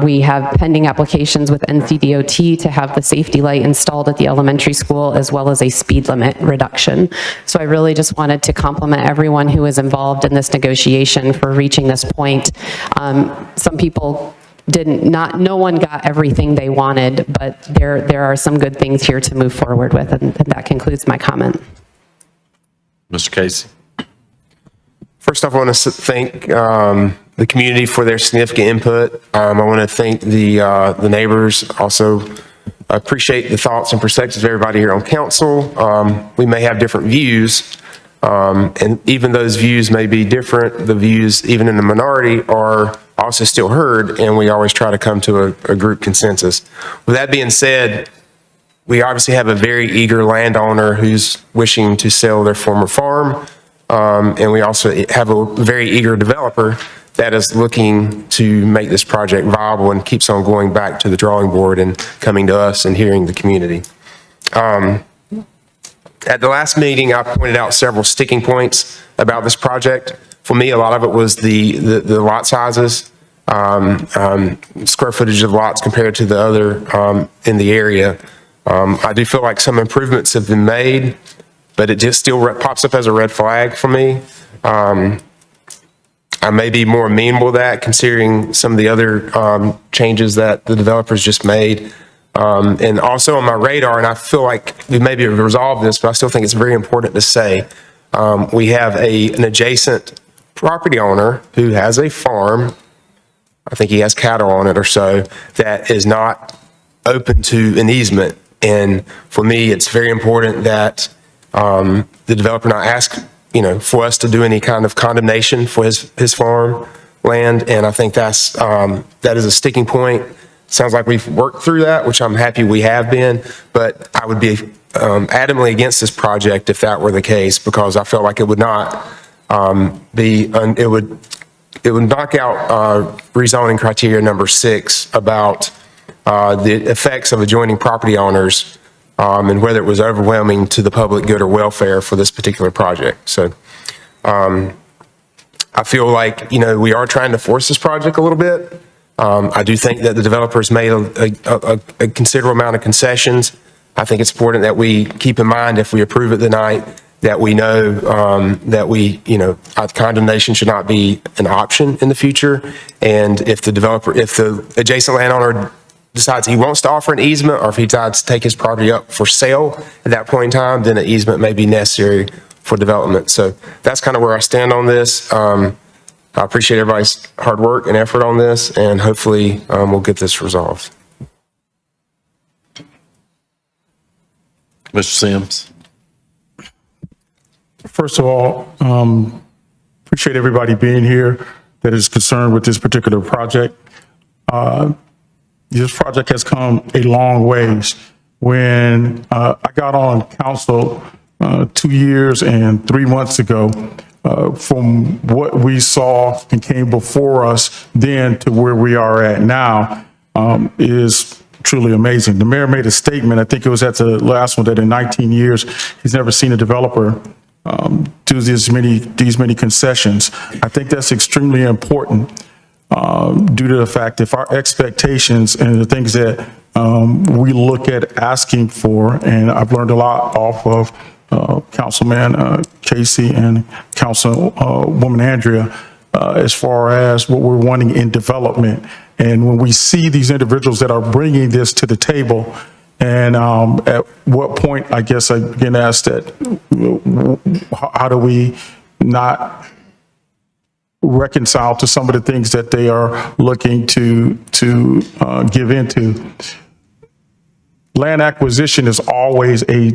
we have pending applications with NCDOT to have the safety light installed at the elementary school, as well as a speed limit reduction. So I really just wanted to compliment everyone who was involved in this negotiation for reaching this point. Some people no one got everything they wanted, but there are some good things here to move forward with, and that concludes my comment. Mr. Casey. First off, I want to thank the community for their significant input. I want to thank the neighbors. Also, I appreciate the thoughts and perspectives of everybody here on council. We may have different views, and even those views may be different. The views, even in the minority, are also still heard, and we always try to come to a group consensus. With that being said, we obviously have a very eager landowner who's wishing to sell their former farm. And we also have a very eager developer that is looking to make this project viable and keeps on going back to the drawing board and coming to us and hearing the community. At the last meeting, I pointed out several sticking points about this project. For me, a lot of it was the lot sizes, square footage of lots compared to the other in the area. I do feel like some improvements have been made, but it just still pops up as a red flag for me. I may be more amenable to that considering some of the other changes that the developers just made. And also on my radar, and I feel like we maybe resolved this, but I still think it's very important to say, we have an adjacent property owner who has a farm, I think he has cattle on it or so, that is not open to an easement. And for me, it's very important that the developer not ask, for us to do any kind of condemnation for his farm land. And I think that is a sticking point. Sounds like we've worked through that, which I'm happy we have been, but I would be adamantly against this project if that were the case, because I felt like it would not it would knock out rezoning criteria number 6 about the effects of adjoining property owners and whether it was overwhelming to the public good or welfare for this particular project. So I feel like, we are trying to force this project a little bit. I do think that the developers made a considerable amount of concessions. I think it's important that we keep in mind, if we approve it tonight, that we know that condemnation should not be an option in the future. And if the adjacent landowner decides he wants to offer an easement, or if he decides to take his property up for sale at that point in time, then an easement may be necessary for development. So that's kind of where I stand on this. I appreciate everybody's hard work and effort on this, and hopefully we'll get this resolved. Mr. Sims. First of all, appreciate everybody being here that is concerned with this particular project. This project has come a long ways. When I got on council 2 years and 3 months ago, from what we saw and came before us then to where we are at now, is truly amazing. The mayor made a statement, I think it was at the last one, that in 19 years, he's never seen a developer do these many concessions. I think that's extremely important due to the fact if our expectations and the things that we look at asking for, and I've learned a lot off of Councilman Casey and Councilwoman Andrea, as far as what we're wanting in development. And when we see these individuals that are bringing this to the table, and at what point, I guess I again asked that, how do we not reconcile to some of the things that they are looking to give into? Land acquisition is always a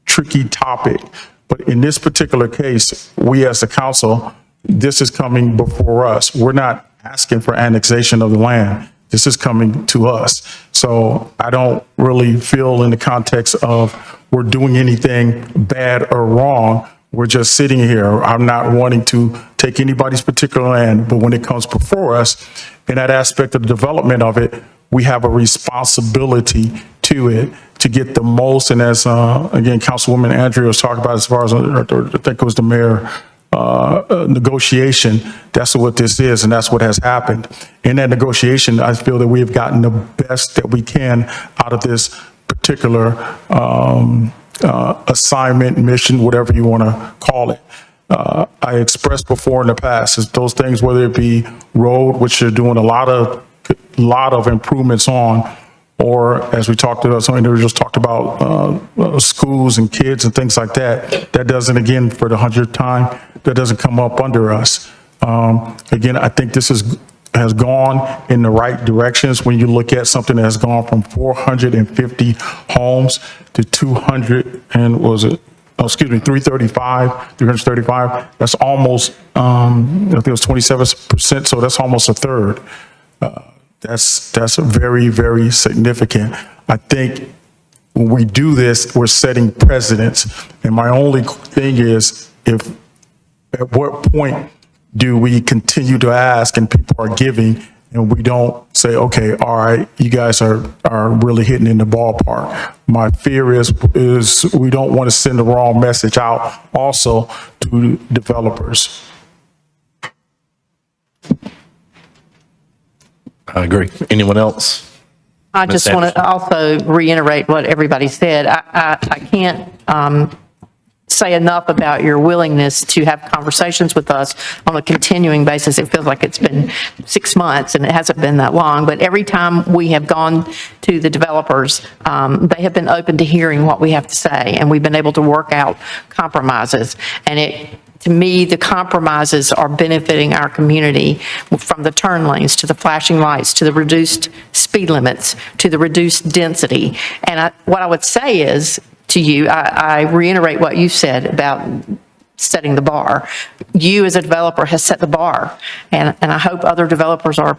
tricky topic, but in this particular case, we as a council, this is coming before us. We're not asking for annexation of the land. This is coming to us. So I don't really feel in the context of we're doing anything bad or wrong. We're just sitting here. I'm not wanting to take anybody's particular land, but when it comes before us, in that aspect of the development of it, we have a responsibility to it to get the most. And as, again, Councilwoman Andrea was talking about, as far as, I think it was the mayor, negotiation. That's what this is, and that's what has happened. In that negotiation, I feel that we have gotten the best that we can out of this particular assignment, mission, whatever you want to call it. I expressed before in the past is those things, whether it be road, which they're doing a lot of improvements on, or as we talked about, some individuals talked about schools and kids and things like that. That doesn't, again, for the 100th time, that doesn't come up under us. Again, I think this has gone in the right directions when you look at something that has gone from 450 homes to 200 and was it? Oh, excuse me, 335. That's almost, I think it was 27%, so that's almost a third. That's very, very significant. I think when we do this, we're setting precedents. And my only thing is, at what point do we continue to ask and people are giving and we don't say, okay, all right, you guys are really hitting in the ballpark. My fear is we don't want to send the wrong message out also to developers. I agree. Anyone else? I just want to also reiterate what everybody said. I can't say enough about your willingness to have conversations with us on a continuing basis. It feels like it's been 6 months and it hasn't been that long, but every time we have gone to the developers, they have been open to hearing what we have to say, and we've been able to work out compromises. And to me, the compromises are benefiting our community, from the turn lanes to the flashing lights to the reduced speed limits to the reduced density. And what I would say is, to you, I reiterate what you said about setting the bar. You as a developer has set the bar, and I hope other developers are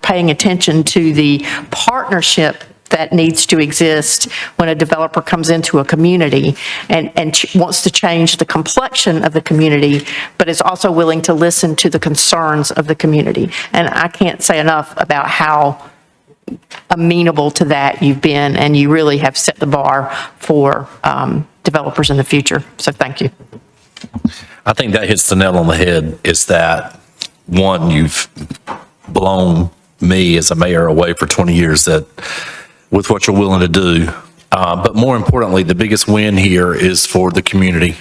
paying attention to the partnership that needs to exist when a developer comes into a community and wants to change the complexion of the community, but is also willing to listen to the concerns of the community. And I can't say enough about how amenable to that you've been, and you really have set the bar for developers in the future. So thank you. I think that hits the nail on the head, is that, one, you've blown me as a mayor away for 20 years that with what you're willing to do. But more importantly, the biggest win here is for the community,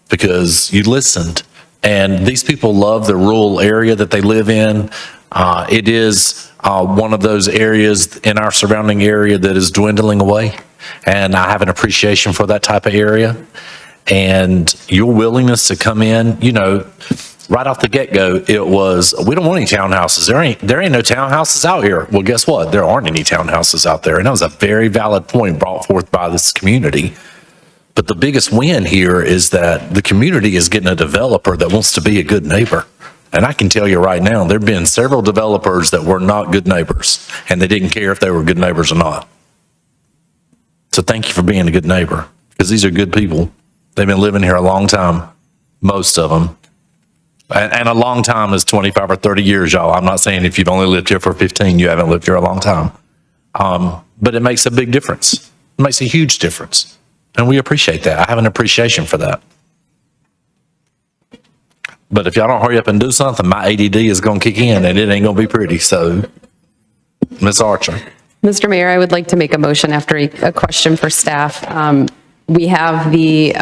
because you listened, and these people love the rural area that they live in. It is one of those areas in our surrounding area that is dwindling away, and I have an appreciation for that type of area. And your willingness to come in, right off the get-go, it was, we don't want any townhouses. There ain't no townhouses out here. Well, guess what? There aren't any townhouses out there. And that was a very valid point brought forth by this community. But the biggest win here is that the community is getting a developer that wants to be a good neighbor. And I can tell you right now, there have been several developers that were not good neighbors, and they didn't care if they were good neighbors or not. So thank you for being a good neighbor, because these are good people. They've been living here a long time, most of them. And a long time is 25 or 30 years, y'all. I'm not saying if you've only lived here for 15, you haven't lived here a long time. But it makes a big difference. It makes a huge difference. And we appreciate that. I have an appreciation for that. But if y'all don't hurry up and do something, my ADD is going to kick in, and it ain't going to be pretty. So, Ms. Archer. Mr. Mayor, I would like to make a motion after a question for staff. We have the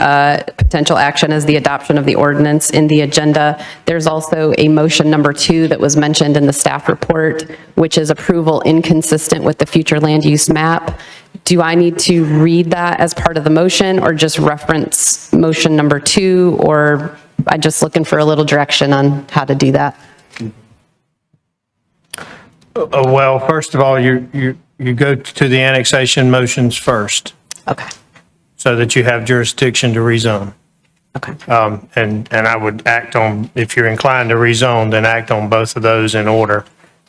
potential action as the adoption of the ordinance in the agenda. There's also a motion number 2 that was mentioned in the staff report, which is approval inconsistent with the future land use map. Do I need to read that as part of the motion, or just reference motion number 2, or I'm just looking for a little direction on how to do that? Well, first of all, you go to the annexation motions first. Okay. So that you have jurisdiction to rezone. Okay. And I would act on, if you're inclined to rezone, then act on both of those in order.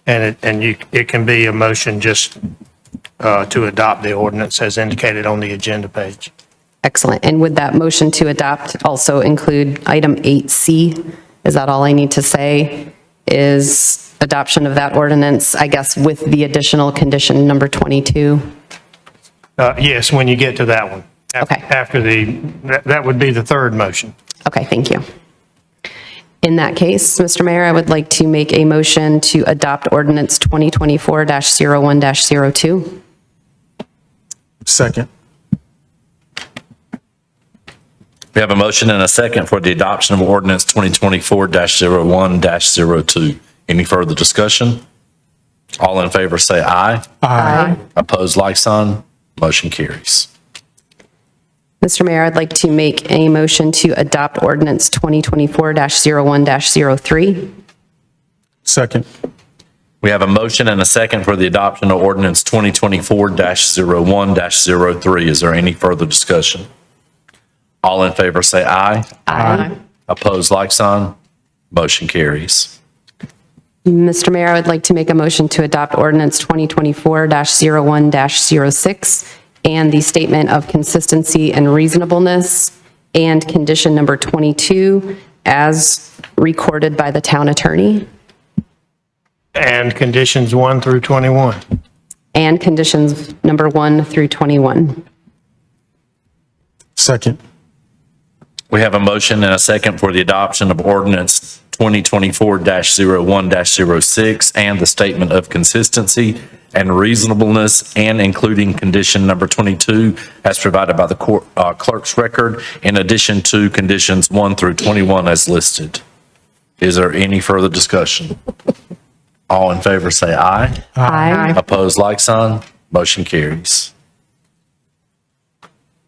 And it can be a motion just to adopt the ordinance as indicated on the agenda page. Excellent. And would that motion to adopt also include item 8C? Is that all I need to say? Is adoption of that ordinance, I guess, with the additional condition number 22? Yes, when you get to that one. Okay. After that would be the third motion. Okay, thank you. In that case, Mr. Mayor, I would like to make a motion to adopt ordinance 2024-01-02. Second. We have a motion and a second for the adoption of ordinance 2024-01-02. Any further discussion? All in favor say aye. Aye. Opposed, like sign. Motion carries. Mr. Mayor, I'd like to make a motion to adopt ordinance 2024-01-03. Second. We have a motion and a second for the adoption of ordinance 2024-01-03. Is there any further discussion? All in favor say aye. Aye. Opposed, like sign. Motion carries. Mr. Mayor, I would like to make a motion to adopt ordinance 2024-01-06 and the statement of consistency and reasonableness and condition number 22 as recorded by the town attorney. And conditions 1 through 21. And conditions number 1 through 21. Second. We have a motion and a second for the adoption of ordinance 2024-01-06 and the statement of consistency and reasonableness and including condition number 22 as provided by the clerk's record, in addition to conditions 1 through 21 as listed. Is there any further discussion? All in favor say aye. Aye. Opposed, like sign. Motion carries.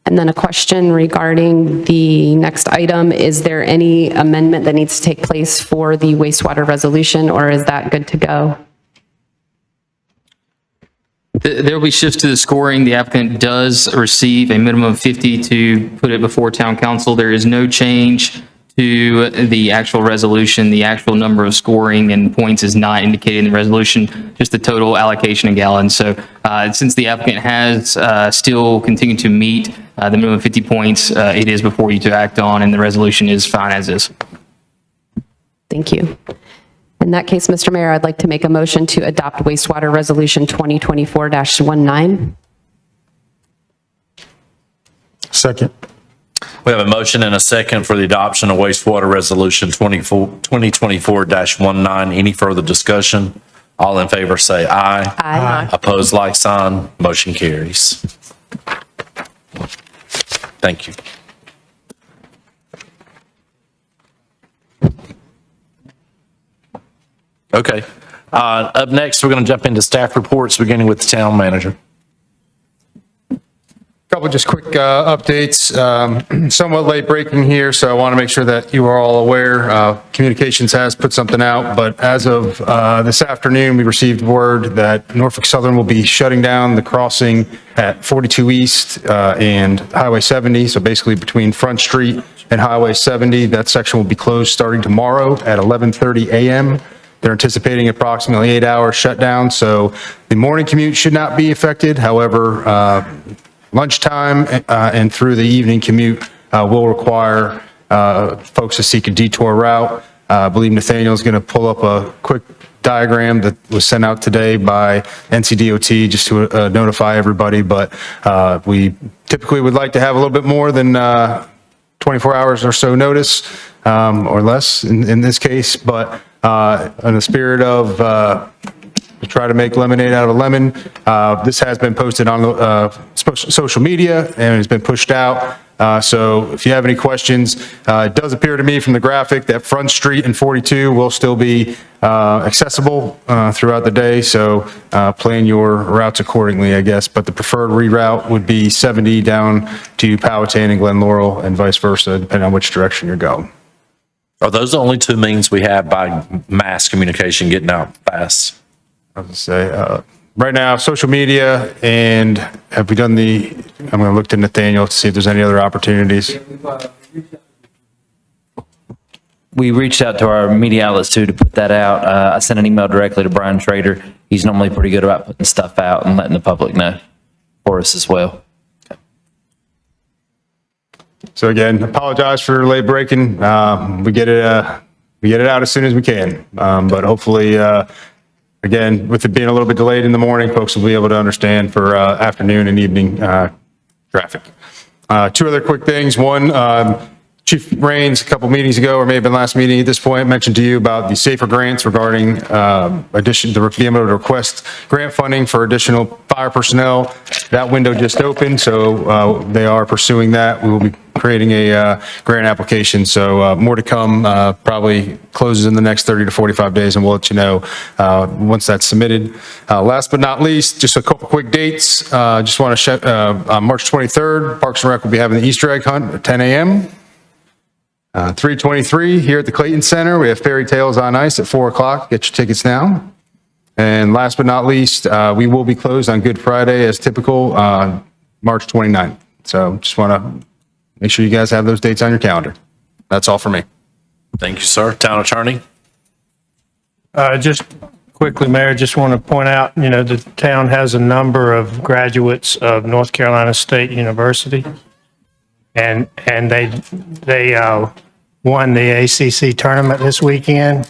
And then a question regarding the next item. Is there any amendment that needs to take place for the wastewater resolution, or is that good to go? There will be shifts to the scoring. The applicant does receive a minimum of 50 to put it before town council. There is no change to the actual resolution. The actual number of scoring and points is not indicated in the resolution, just the total allocation in gallons. So since the applicant has still continued to meet the minimum 50 points, it is before you to act on, and the resolution is fine as is. Thank you. In that case, Mr. Mayor, I'd like to make a motion to adopt wastewater resolution 2024-19. Second. We have a motion and a second for the adoption of wastewater resolution 2024-19. Any further discussion? All in favor say aye. Aye. Opposed, like sign. Motion carries. Thank you. Okay. Up next, we're going to jump into staff reports, beginning with the town manager. Couple just quick updates, somewhat late breaking here, so I want to make sure that you are all aware. Communications has put something out, but as of this afternoon, we received word that Norfolk Southern will be shutting down the crossing at 42 East and Highway 70, so basically between Front Street and Highway 70. That section will be closed starting tomorrow at 11:30 a.m. They're anticipating approximately 8-hour shutdown, so the morning commute should not be affected. However, lunchtime and through the evening commute will require folks to seek a detour route. I believe Nathaniel's going to pull up a quick diagram that was sent out today by NCDOT just to notify everybody, but we typically would like to have a little bit more than 24 hours or so notice, or less in this case, but in the spirit of to try to make lemonade out of a lemon. This has been posted on social media and has been pushed out. So if you have any questions, it does appear to me from the graphic that Front Street and 42 will still be accessible throughout the day. So plan your routes accordingly, I guess. But the preferred reroute would be 70 down to Powhatan and Glen Laurel and vice versa, depending on which direction you're going. Are those the only two means we have by mass communication getting out fast? I was going to say, right now, social media, and have we done I'm going to look to Nathaniel to see if there's any other opportunities. We reached out to our media outlets too to put that out. I sent an email directly to Brian Trader. He's normally pretty good about putting stuff out and letting the public know for us as well. So again, apologize for late breaking. We get it out as soon as we can. But hopefully, again, with it being a little bit delayed in the morning, folks will be able to understand for afternoon and evening traffic. Two other quick things. One, Chief Raines, a couple meetings ago, or may have been last meeting at this point, mentioned to you about the SAFER grants regarding being able to request grant funding for additional fire personnel. That window just opened, so they are pursuing that. We will be creating a grant application, so more to come, probably closes in the next 30 to 45 days, and we'll let you know once that's submitted. Last but not least, just a couple quick dates. Just want to on March 23rd, Parks and Rec will be having the Easter egg hunt at 10 a.m. 3:23 here at the Clayton Center, we have Fairy Tales on Ice at 4 o'clock. Get your tickets now. And last but not least, we will be closed on Good Friday as typical, March 29th. So just want to make sure you guys have those dates on your calendar. That's all for me. Thank you, sir. Town Attorney? Just quickly, Mayor, just want to point out, the town has a number of graduates of North Carolina State University. And they won the ACC tournament this weekend.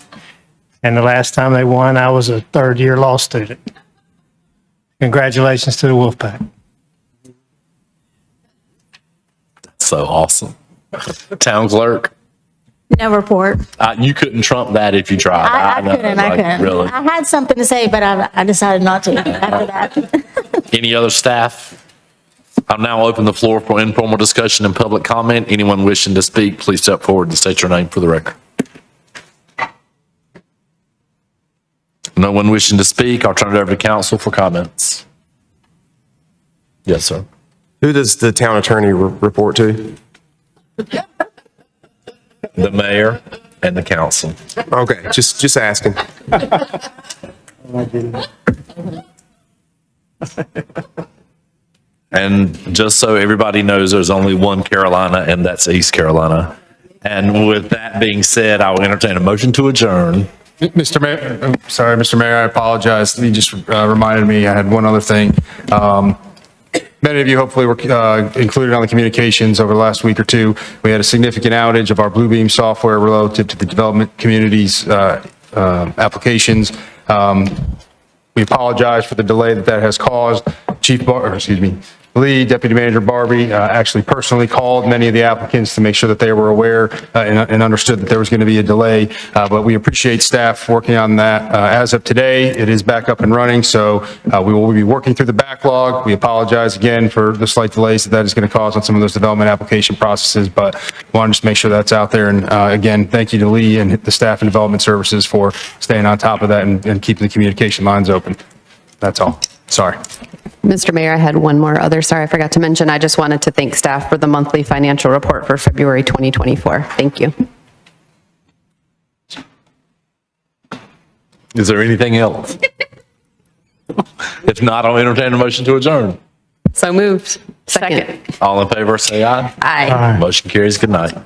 And the last time they won, I was a third-year law student. Congratulations to the Wolfpack. So awesome. Town Clerk? No report. You couldn't trump that if you tried. I couldn't. Really. I had something to say, but I decided not to after that. Any other staff? I'll now open the floor for informal discussion and public comment. Anyone wishing to speak, please step forward and state your name for the record. No one wishing to speak. I'll turn it over to council for comments. Yes, sir. Who does the town attorney report to? The mayor and the council. Okay, just asking. And just so everybody knows, there's only one Carolina, and that's East Carolina. And with that being said, I will entertain a motion to adjourn. Mr. Mayor, I apologize. You just reminded me, I had one other thing. Many of you hopefully were included on the communications over the last week or two. We had a significant outage of our Bluebeam software relative to the development community's applications. We apologize for the delay that has caused. Lee, Deputy Manager Barbie, actually personally called many of the applicants to make sure that they were aware and understood that there was going to be a delay. But we appreciate staff working on that. As of today, it is back up and running, so we will be working through the backlog. We apologize again for the slight delays that is going to cause on some of those development application processes, but want to just make sure that's out there. And again, thank you to Lee and the staff and development services for staying on top of that and keeping the communication lines open. That's all. Sorry. Mr. Mayor, I had one more I forgot to mention. I just wanted to thank staff for the monthly financial report for February 2024. Thank you. Is there anything else? If not, I'll entertain a motion to adjourn. So moved. Second. All in favor, say aye. Aye. Motion carries. Good night.